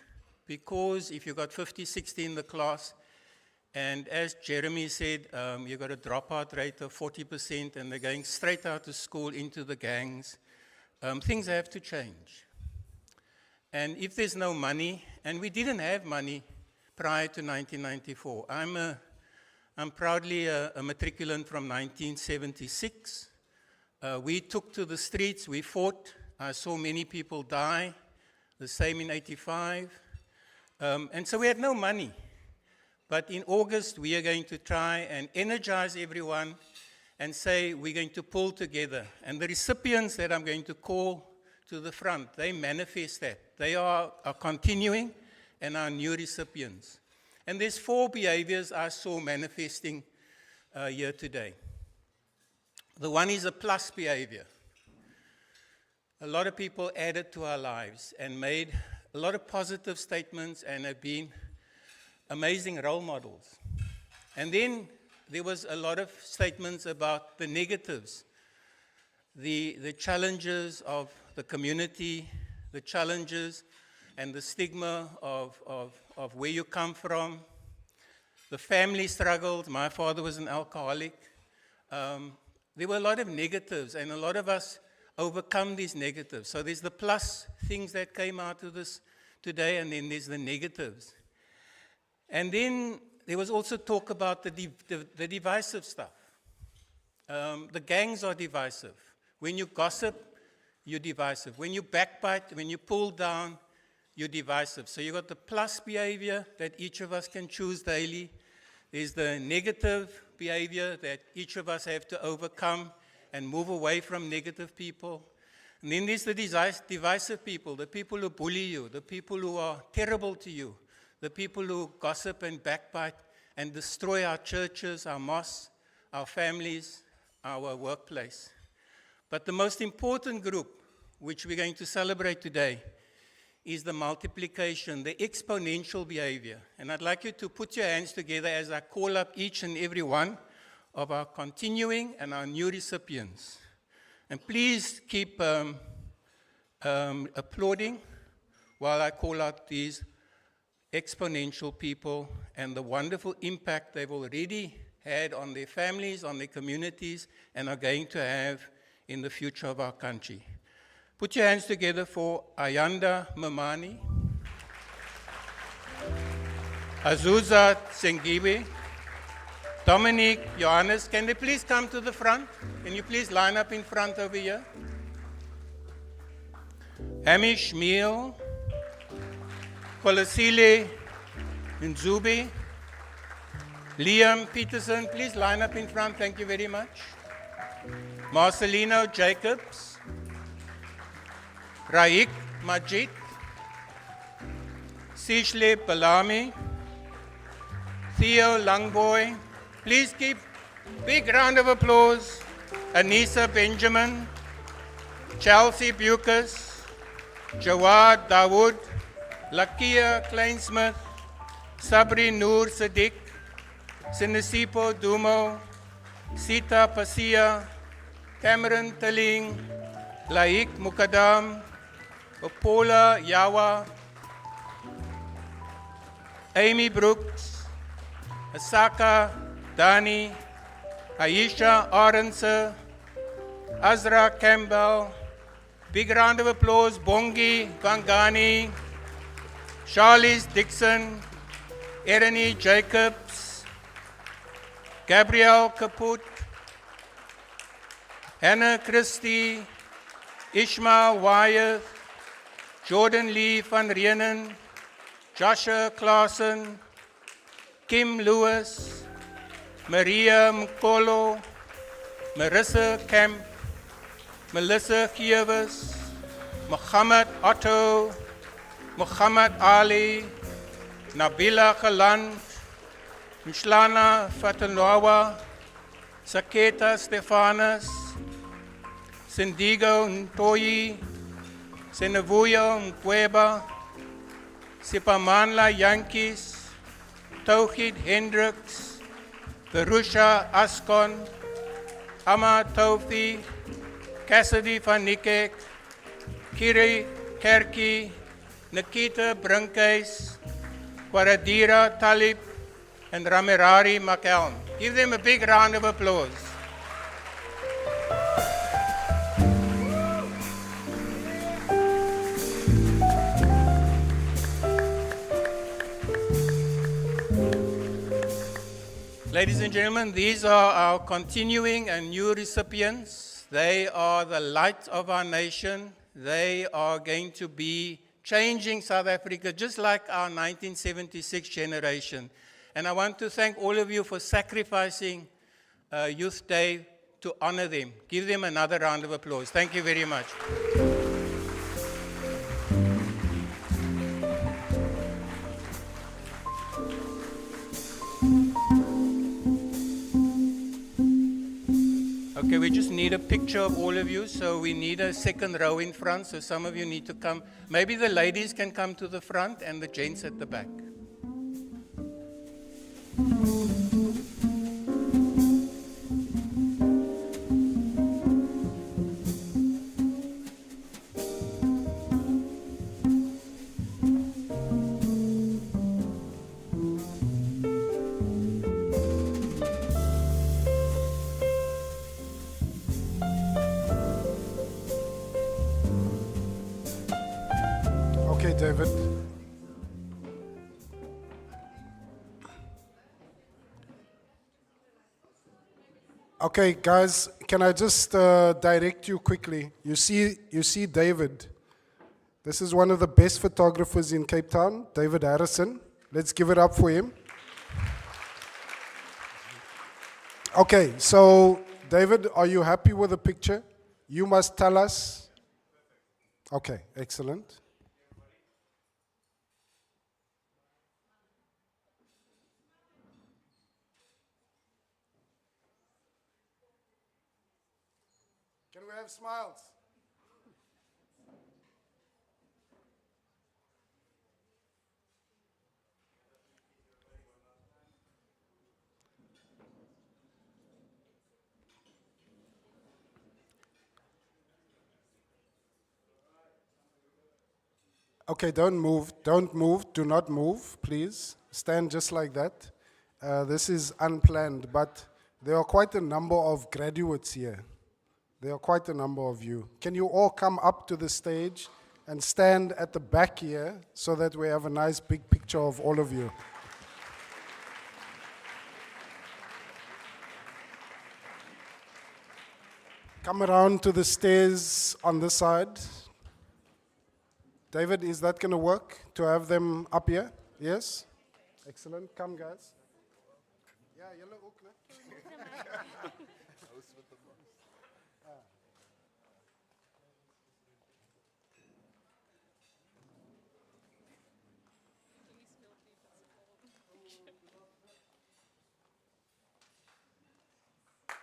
because if you've got 50, 60 in the class, and as Jeremy said, you've got a dropout rate of 40%, and they're going straight out of school into the gangs, things have to change. And if there's no money, and we didn't have money prior to 1994. I'm proudly a matriculant from 1976. We took to the streets, we fought. I saw many people die, the same in 85. And so we had no money. But in August, we are going to try and energize everyone and say we're going to pull together. And the recipients that I'm going to call to the front, they manifest that. They are continuing and are new recipients. And there's 4 behaviors I saw manifesting here today. The one is a plus behavior. A lot of people added to our lives and made a lot of positive statements and have been amazing role models. And then there was a lot of statements about the negatives, the challenges of the community, the challenges and the stigma of where you come from, the family struggles. My father was an alcoholic. There were a lot of negatives, and a lot of us overcome these negatives. So there's the plus things that came out of this today, and then there's the negatives. And then there was also talk about the divisive stuff. The gangs are divisive. When you gossip, you're divisive. When you backbite, when you pull down, you're divisive. So you've got the plus behavior that each of us can choose daily. There's the negative behavior that each of us have to overcome and move away from negative people. And then there's the divisive people, the people who bully you, the people who are terrible to you, the people who gossip and backbite and destroy our churches, our mosques, our families, our workplace. But the most important group, which we're going to celebrate today, is the multiplication, the exponential behavior. And I'd like you to put your hands together as I call up each and every one of our continuing and our new recipients. And please keep applauding while I call out these exponential people and the wonderful impact they've already had on their families, on their communities, and are going to have in the future of our country. Put your hands together for Ayanda Mamani, Azusa Sengiwe, Dominique Johannes. Can they please come to the front? Can you please line up in front over here? Hamish Meal, Kolasile Nzubi, Liam Peterson, please line up in front. Thank you very much. Marcelino Jacobs, Raik Majid, Sishle Palami, Theo Langboy. Please keep big round of applause. Anissa Benjamin, Chelsea Bucas, Jawad Dawood, Lakia Kleinsmith, Sabri Noor Sadiq, Sinisipo Dumo, Sita Pasia, Cameron Taling, Laik Mukadam, Opola Yawa, Amy Brooks, Asaka Dani, Aisha Aronse, Azra Campbell. Big round of applause. Bongi Bangani, Charlize Dixon, Ernie Jacobs, Gabrielle Kaput, Hannah Christie, Ishmael Wyeth, Jordan Lee van Rienen, Joshua Claassen, Kim Lewis, Maria Mkolo, Marissa Kemp, Melissa Kievas, Muhammad Otto, Muhammad Ali, Nabila Galant, Mshlana Fatanawa, Saketa Stefanas, Sindigo Ntoyi, Senavuyo Mkweba, Sipamanla Yankees, Tauhid Hendricks, Verusha Askon, Ama Taufi, Cassidy van Niekerk, Kiri Kerki, Nikita Brinkhuis, Kwaradira Talib, and Ramirari McElm. Give them a big round of applause. Ladies and gentlemen, these are our continuing and new recipients. They are the light of our nation. They are going to be changing South Africa just like our 1976 generation. And I want to thank all of you for sacrificing Youth Day to honor them. Give them another round of applause. Thank you very much. Okay, we just need a picture of all of you, so we need a second row in front, so some of you need to come. Maybe the ladies can come to the front and the gents at the back. Okay, David. Okay, guys, can I just direct you quickly? You see David. This is one of the best photographers in Cape Town, David Harrison. Let's give it up for him. Okay, so David, are you happy with the picture? You must tell us. Okay, excellent. Can we have smiles? Okay, don't move, do not move, please. Stand just like that. This is unplanned, but there are quite a number of graduates here. There are quite a number of you. Can you all come up to the stage and stand at the back here so that we have a nice big picture of all of you? Come around to the stairs on this side. David, is that going to work to have them up here? Yes? Excellent. Come, guys. Yeah, yellow ook, né?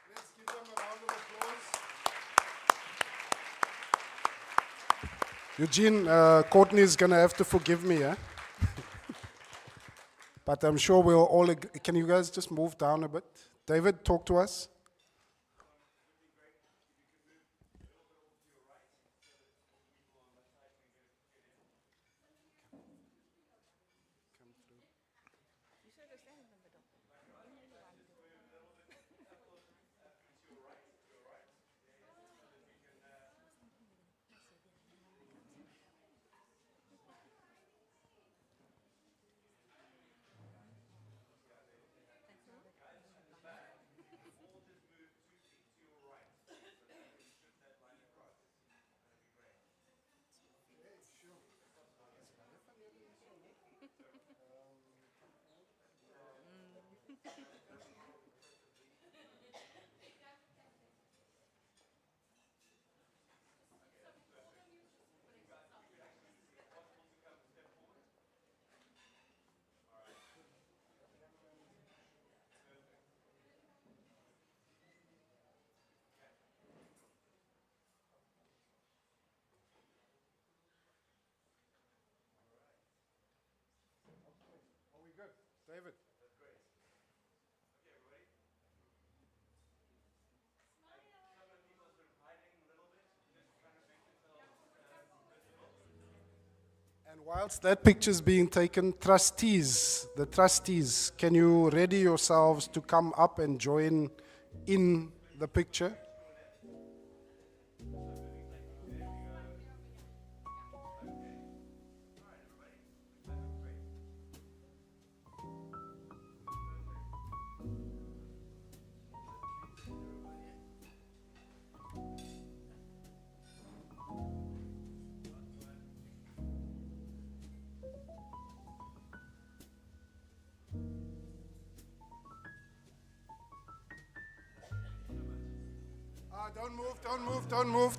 Let's give them a round of applause. Eugene, Courtney is going to have to forgive me, eh? But I'm sure we'll all... Can you guys just move down a bit? David, talk to us. Are we good? David? And whilst that picture's being taken, the trustees, can you ready yourselves to come up and join in the picture?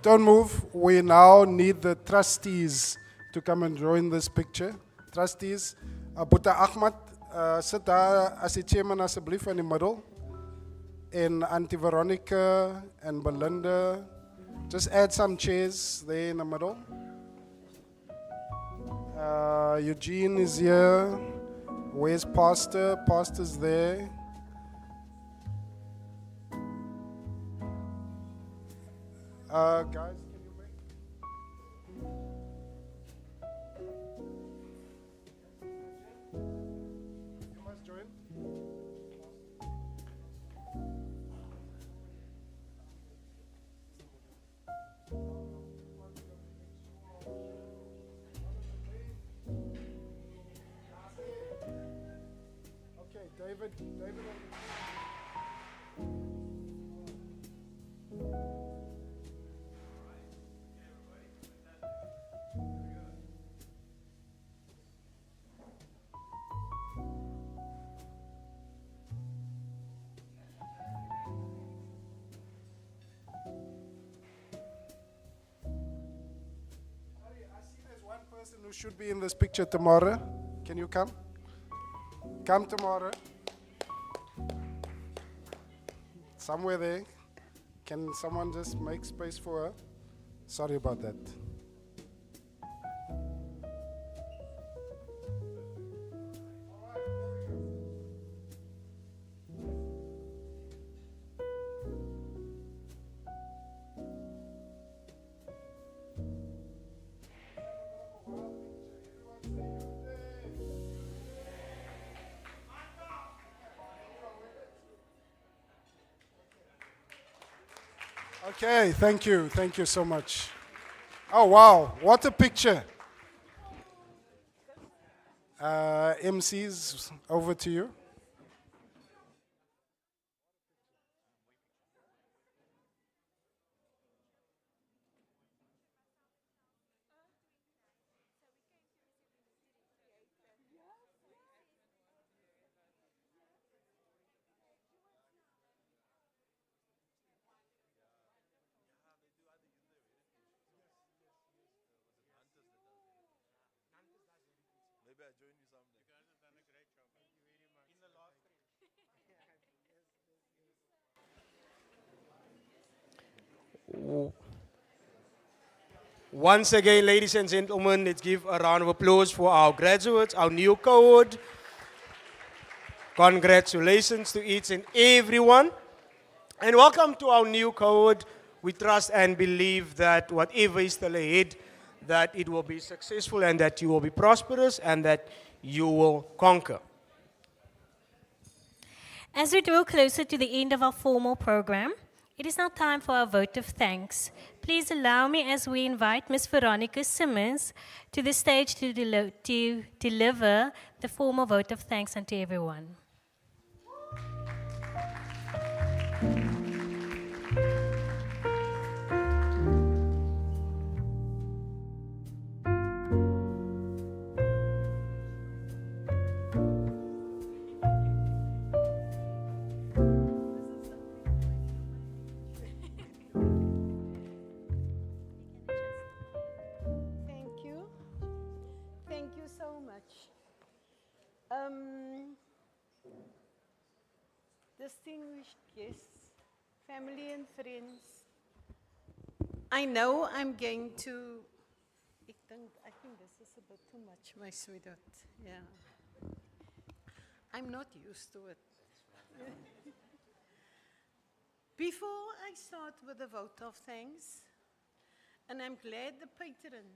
Don't move. We now need the trustees to come and join this picture. Trustees, Buta Ahmad, sit daar as die chairman asseblief in die middel. En Auntie Veronica and Belinda, just add some chairs there in the middle. Eugene is here. Where's Pastor? Pastor's there. Guys, can you make? You must join. Okay, David. Person who should be in this picture tomorrow. Can you come? Come tomorrow. Somewhere there. Can someone just make space for her? Sorry about that. Okay, thank you so much. Oh wow, what a picture. MCs, over to you. join you someday. You guys have done a great job. Thank you very much. In the last Once again, ladies and gentlemen, let's give a round of applause for our graduates, our new cohort. Congratulations to each and everyone. And welcome to our new cohort. We trust and believe that whatever is still ahead, that it will be successful and that you will be prosperous and that you will conquer. As we draw closer to the end of our formal program, it is now time for our vote of thanks. Please allow me as we invite Ms. Veronica Simmons to the stage to deliver the formal vote of thanks unto everyone. Thank you. Thank you so much. Distinguished guests, family and friends, I know I'm going to, I think this is a bit too much, my sweetheart, yeah. I'm not used to it. Before I start with a vote of thanks, and I'm glad the patron,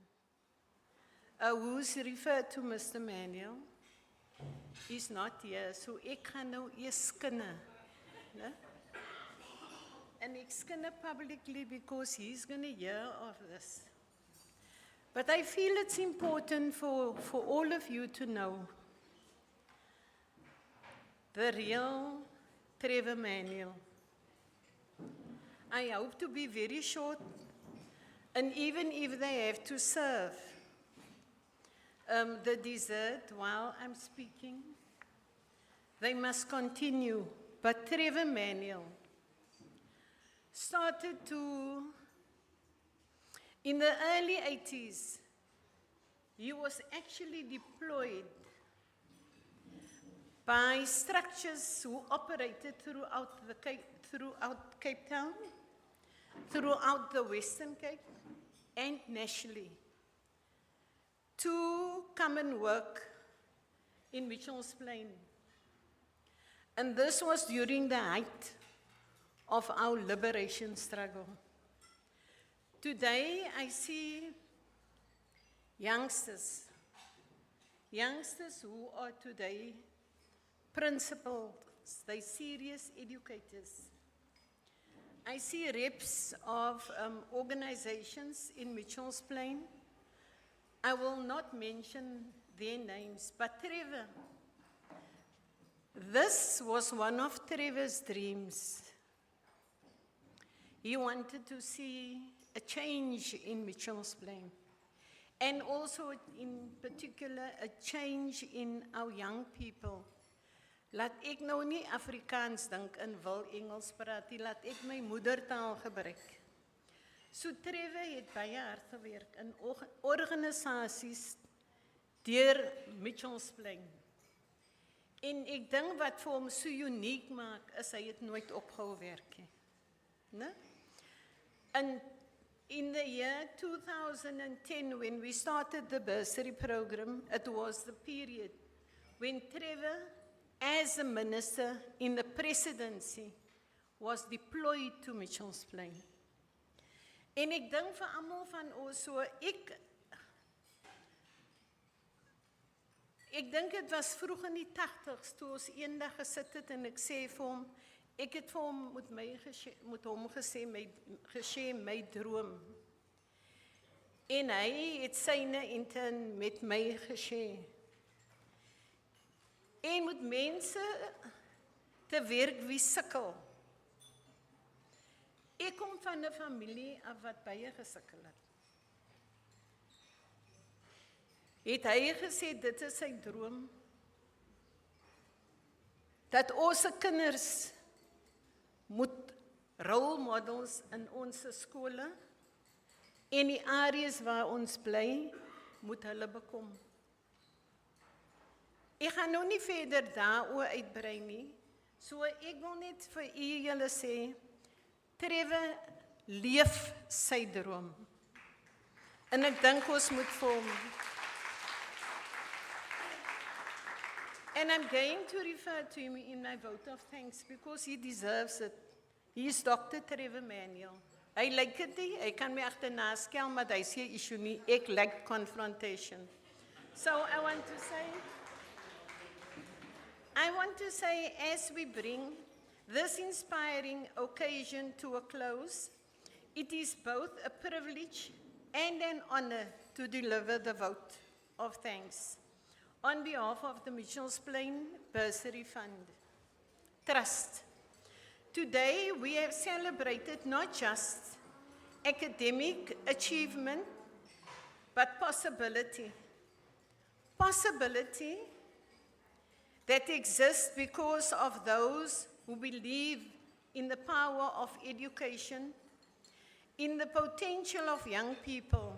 who's referred to Mr. Manuel, is not here, so ek gaan nou eers skinne. Ne? And ek skinne publicly because he's going to hear of this. But I feel it's important for all of you to know the real Trevor Manuel. I hope to be very short, and even if they have to serve the dessert while I'm speaking, they must continue. But Trevor Manuel started in the early 80s, he was actually deployed by structures who operated throughout Cape Town, throughout the Western Cape, and nationally, to come and work in Mitchell's Plain. And this was during the height of our liberation struggle. Today, I see youngsters who are today principals, they're serious educators. I see reps of organizations in Mitchell's Plain. I will not mention their names, but Trevor, this was one of Trevor's dreams. He wanted to see a change in Mitchell's Plain, and also in particular a change in our young people. Laat ek nou nie Afrikaans dink en wil Engels praat nie, laat ek my moedertaal gebruik. So Trevor het baie hard gewerk in organisasies deur Mitchell's Plain. En ek dink wat vir hom so uniek maak, is hy het nooit opgehou werk nie. Ne? And in the year 2010, when we started the bursary program, it was the period when Trevor, as a minister in the presidency, was deployed to Mitchell's Plain. En ek dink vir almal van ons so, ek dink het was vroeg in die 80s, toe ons eendag gesit het en ek sê vir hom, ek het vir hom met hom gesê my droom. En hy het syne intern met my gesê. En moet mense te werk wie sukkel. Ek kom van 'n familie af wat baie gesukkel het. Het hy gesê dit is sy droom, dat ons kinders moet role models in ons skole en die areas waar ons bly, moet hulle bekom. Ek gaan nou nie verder daaroor uitbrei nie. So ek wil net vir julle sê, Trevor leef sy droom. En ek dink ons moet vir hom. And I'm going to refer to him in my vote of thanks because he deserves it. He is Dr. Trevor Manuel. Hy lyk dit nie, hy kan my agterna skel, maar hy sê issue nie, ek like confrontation. So I want to say, as we bring this inspiring occasion to a close, it is both a privilege and an honor to deliver the vote of thanks on behalf of the Mitchells Plain Bursary Fund Trust. Today, we have celebrated not just academic achievement, but possibility. Possibility that exists because of those who believe in the power of education, in the potential of young people,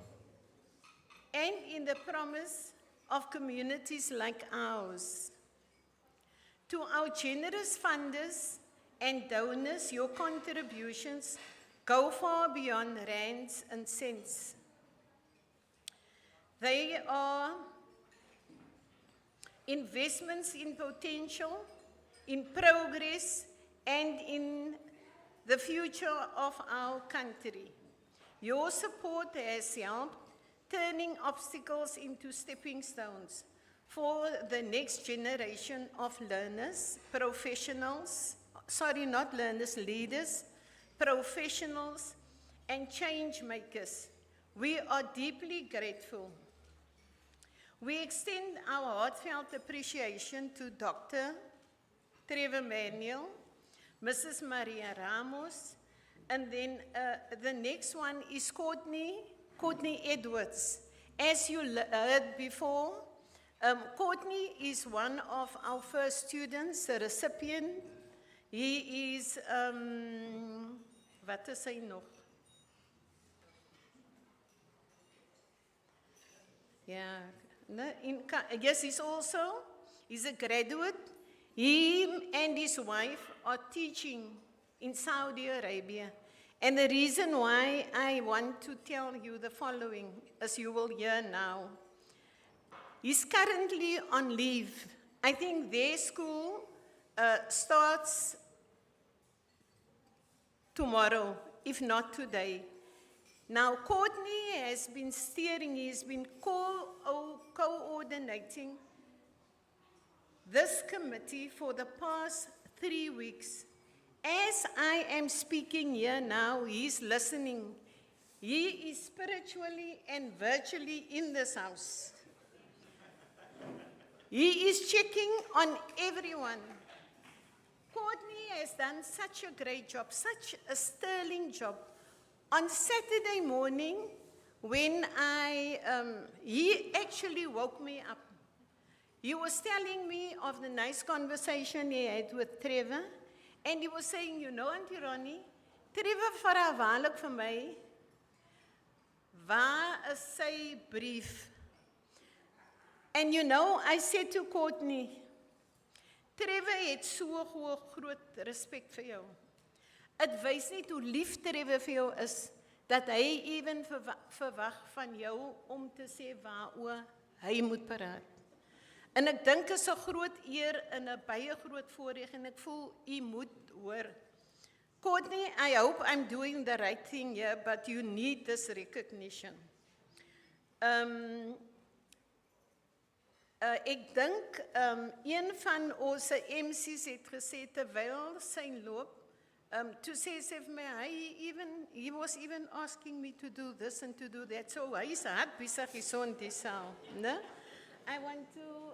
and in the promise of communities like ours. To our generous funders and donors, your contributions go far beyond rands and cents. They are investments in potential, in progress, and in the future of our country. Your support has helped turning obstacles into stepping stones for the next generation of learners, leaders, professionals, and change makers. We are deeply grateful. We extend our heartfelt appreciation to Dr. Trevor Manuel, Mrs. Maria Ramos, and then the next one is Courtney Edwards. As you heard before, Courtney is one of our first students, a recipient. He is, wat is hy nog? Yeah, yes, he's a graduate. Him and his wife are teaching in Saudi Arabia. And the reason why I want to tell you the following, as you will hear now, he's currently on leave. I think their school starts tomorrow, if not today. Now, Courtney has been steering, he's been coordinating this committee for the past 3 weeks. As I am speaking here now, he's listening. He is spiritually and virtually in this house. He is checking on everyone. Courtney has done such a great job, such a sterling job. On Saturday morning, when he actually woke me up. He was telling me of the nice conversation he had with Trevor, and he was saying, you know, Auntie Ronnie, Trevor vra waarlik vir my, waar is sy brief? And you know, I said to Courtney, Trevor het so groot respek vir jou. Het wys net hoe lief Trevor vir jou is, dat hy even verwag van jou om te sê waaroor hy moet praat. En ek dink is 'n groot eer en 'n baie groot voorreg en ek voel u moet hoor. Courtney, I hope I'm doing the right thing here, but you need this recognition. Ek dink een van ons MC's het gesê terwyl sy loop, to say vir my, he was even asking me to do this and to do that. So hy is hard besig hier in die saal, né? I want to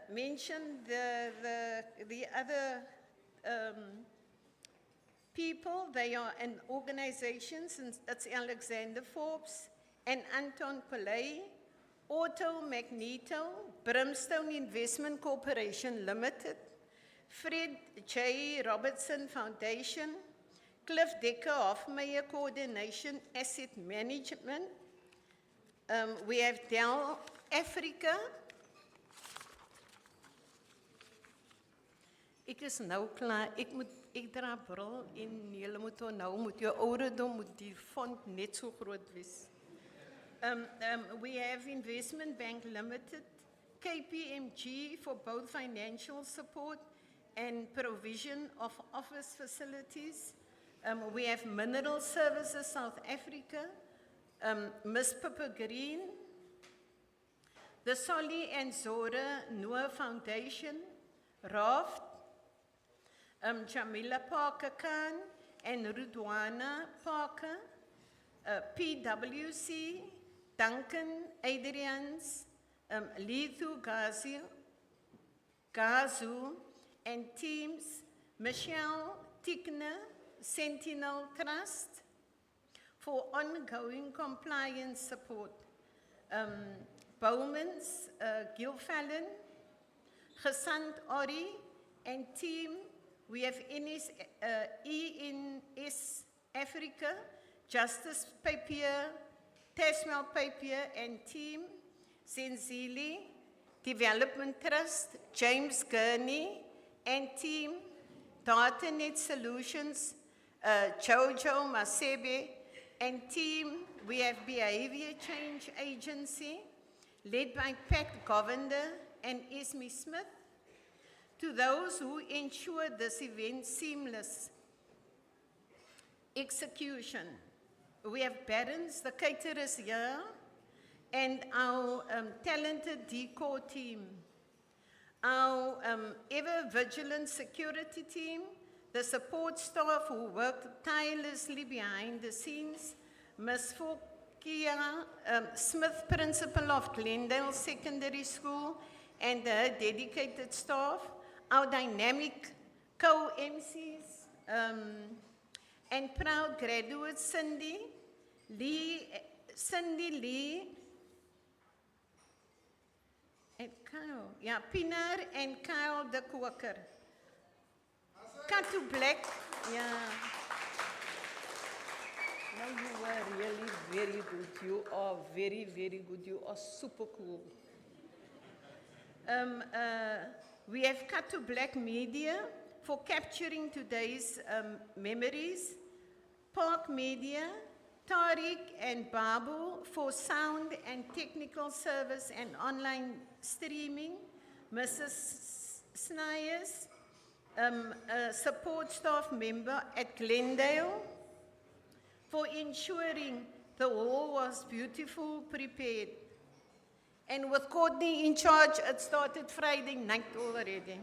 mention the other people. They are an organizations, and that's Alexander Forbes and Anton Pillay, Auto Magneto, Brimstone Investment Corporation Limited, Fred J. Robertson Foundation, Cliff Decker Hofmeyer Coordination Asset Management. We have Dell Africa, Ek is nou klaar. Ek dra bril en julle moet nou met jou ouderdom moet die font net so groot wees. We have Investment Bank Limited, KPMG for both financial support and provision of office facilities. We have Mineral Services South Africa, Miss Pippa Green, the Solly and Zora Noah Foundation, Raft, Jamila Parker Khan and Rudwana Parker, PwC, Duncan Adrians, Lithu Gazu, and teams, Michelle Tickner, Sentinel Trust, for ongoing compliance support. Bowman's, Gil Fallon, Gesant Ori, and team. We have ENS Africa, Justice Papier, Tasmel Papier, and team. Zenzili, Development Trust, James Gurney, and team. DataNet Solutions, Jojo Masebe, and team. We have Behavior Change Agency, led by Pat Govender and Esme Smith. To those who ensure this event's seamless execution, we have Barons, the caterers here, and our talented decor team, our ever-vigilant security team, the support staff who worked tirelessly behind the scenes, Ms. Fokia Smith, principal of Glendale Secondary School, and her dedicated staff, our dynamic co-MCs, and proud graduates, Cindy Lee, and Kyle, yeah, Pinar and Kyle de Koker. Katu Black, yeah. No, you were really very good. You are very, very good. You are super cool. We have Katu Black Media for capturing today's memories. Park Media, Tariq and Babu for sound and technical service and online streaming. Mrs. Snyers, a support staff member at Glendale, for ensuring the hall was beautiful, prepared. And with Courtney in charge, it started Friday night already.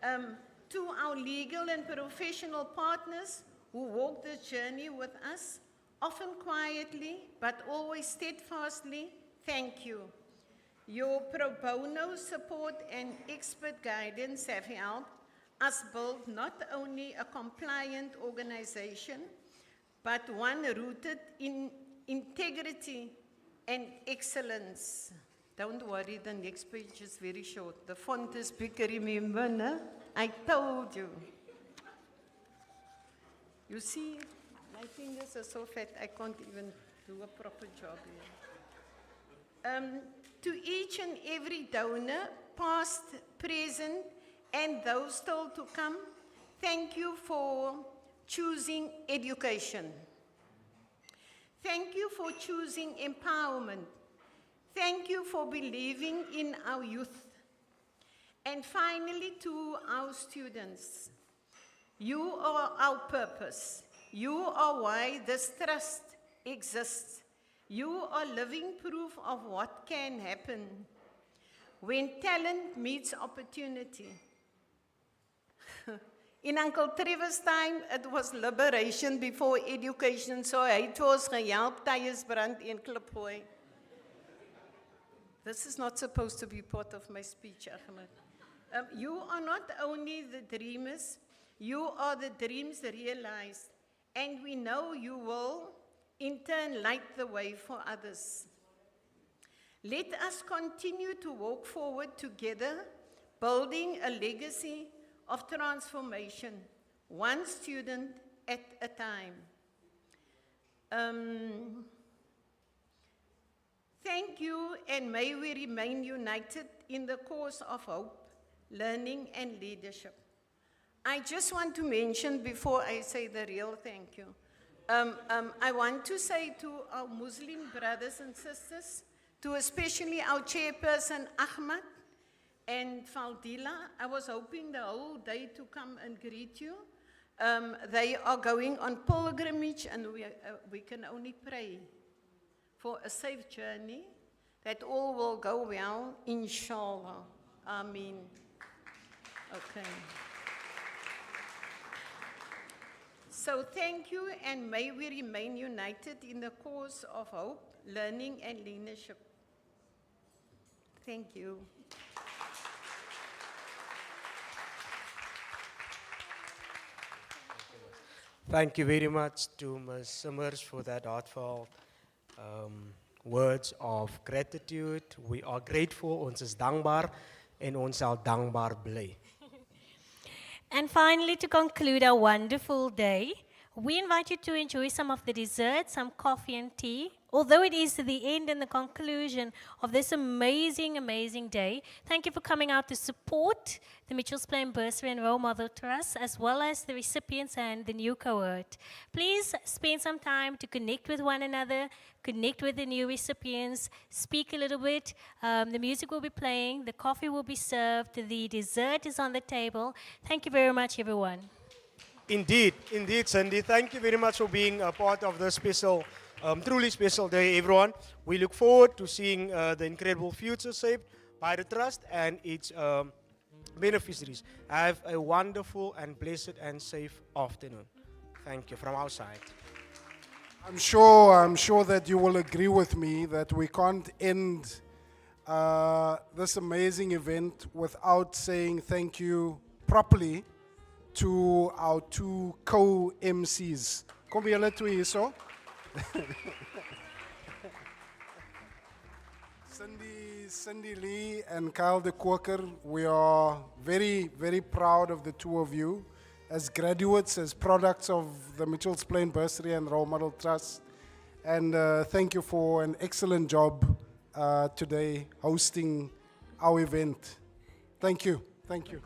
To our legal and professional partners who walked this journey with us, often quietly, but always steadfastly, thank you. Your pro bono support and expert guidance have helped us build not only a compliant organization, but one rooted in integrity and excellence. Don't worry, the next page is very short. The font is big, remember, no? I told you. You see, my fingers are so fat, I can't even do a proper job here. To each and every donor, past, present, and those still to come, thank you for choosing education. Thank you for choosing empowerment. Thank you for believing in our youth. And finally, to our students, you are our purpose. You are why this trust exists. You are living proof of what can happen when talent meets opportunity. In Uncle Trevor's time, it was liberation before education, so hy het ons gehelp tydens brand in Klipgooi. This is not supposed to be part of my speech, Ahmed. You are not only the dreamers, you are the dreams realized, and we know you will, in turn, light the way for others. Let us continue to walk forward together, building a legacy of transformation, one student at a time. Thank you, and may we remain united in the cause of hope, learning and leadership. I just want to mention before I say the real thank you. I want to say to our Muslim brothers and sisters, to especially our chairperson Ahmad and Faldila, I was hoping the whole day to come and greet you. They are going on pilgrimage, and we can only pray for a safe journey, that all will go well, inshallah. Ameen. Okay. So thank you, and may we remain united in the cause of hope, learning, and leadership. Thank you. Thank you very much to Ms. Simmers for that heartfelt words of gratitude. We are grateful, ons is dankbaar en ons sal dankbaar bly. And finally, to conclude our wonderful day, we invite you to enjoy some of the dessert, some coffee and tea. Although it is the end and the conclusion of this amazing, amazing day, thank you for coming out to support the Mitchells Plain Bursary and Role Model Trust, as well as the recipients and the new cohort. Please spend some time to connect with one another, connect with the new recipients, speak a little bit. The music will be playing, the coffee will be served, the dessert is on the table. Thank you very much, everyone. Indeed, Cindy. Thank you very much for being a part of this special, truly special day, everyone. We look forward to seeing the incredible future shaped by the Trust and its beneficiaries. Have a wonderful and blessed and safe afternoon. Thank you from our side. I'm sure that you will agree with me that we can't end this amazing event without saying thank you properly to our two co-MCs. Kom julle twee hierso. Cindy Lee and Kyle de Koker, we are very, very proud of the two of you as graduates, as products of the Mitchells Plain Bursary and Role Model Trust. And thank you for an excellent job today hosting our event. Thank you. Thank you.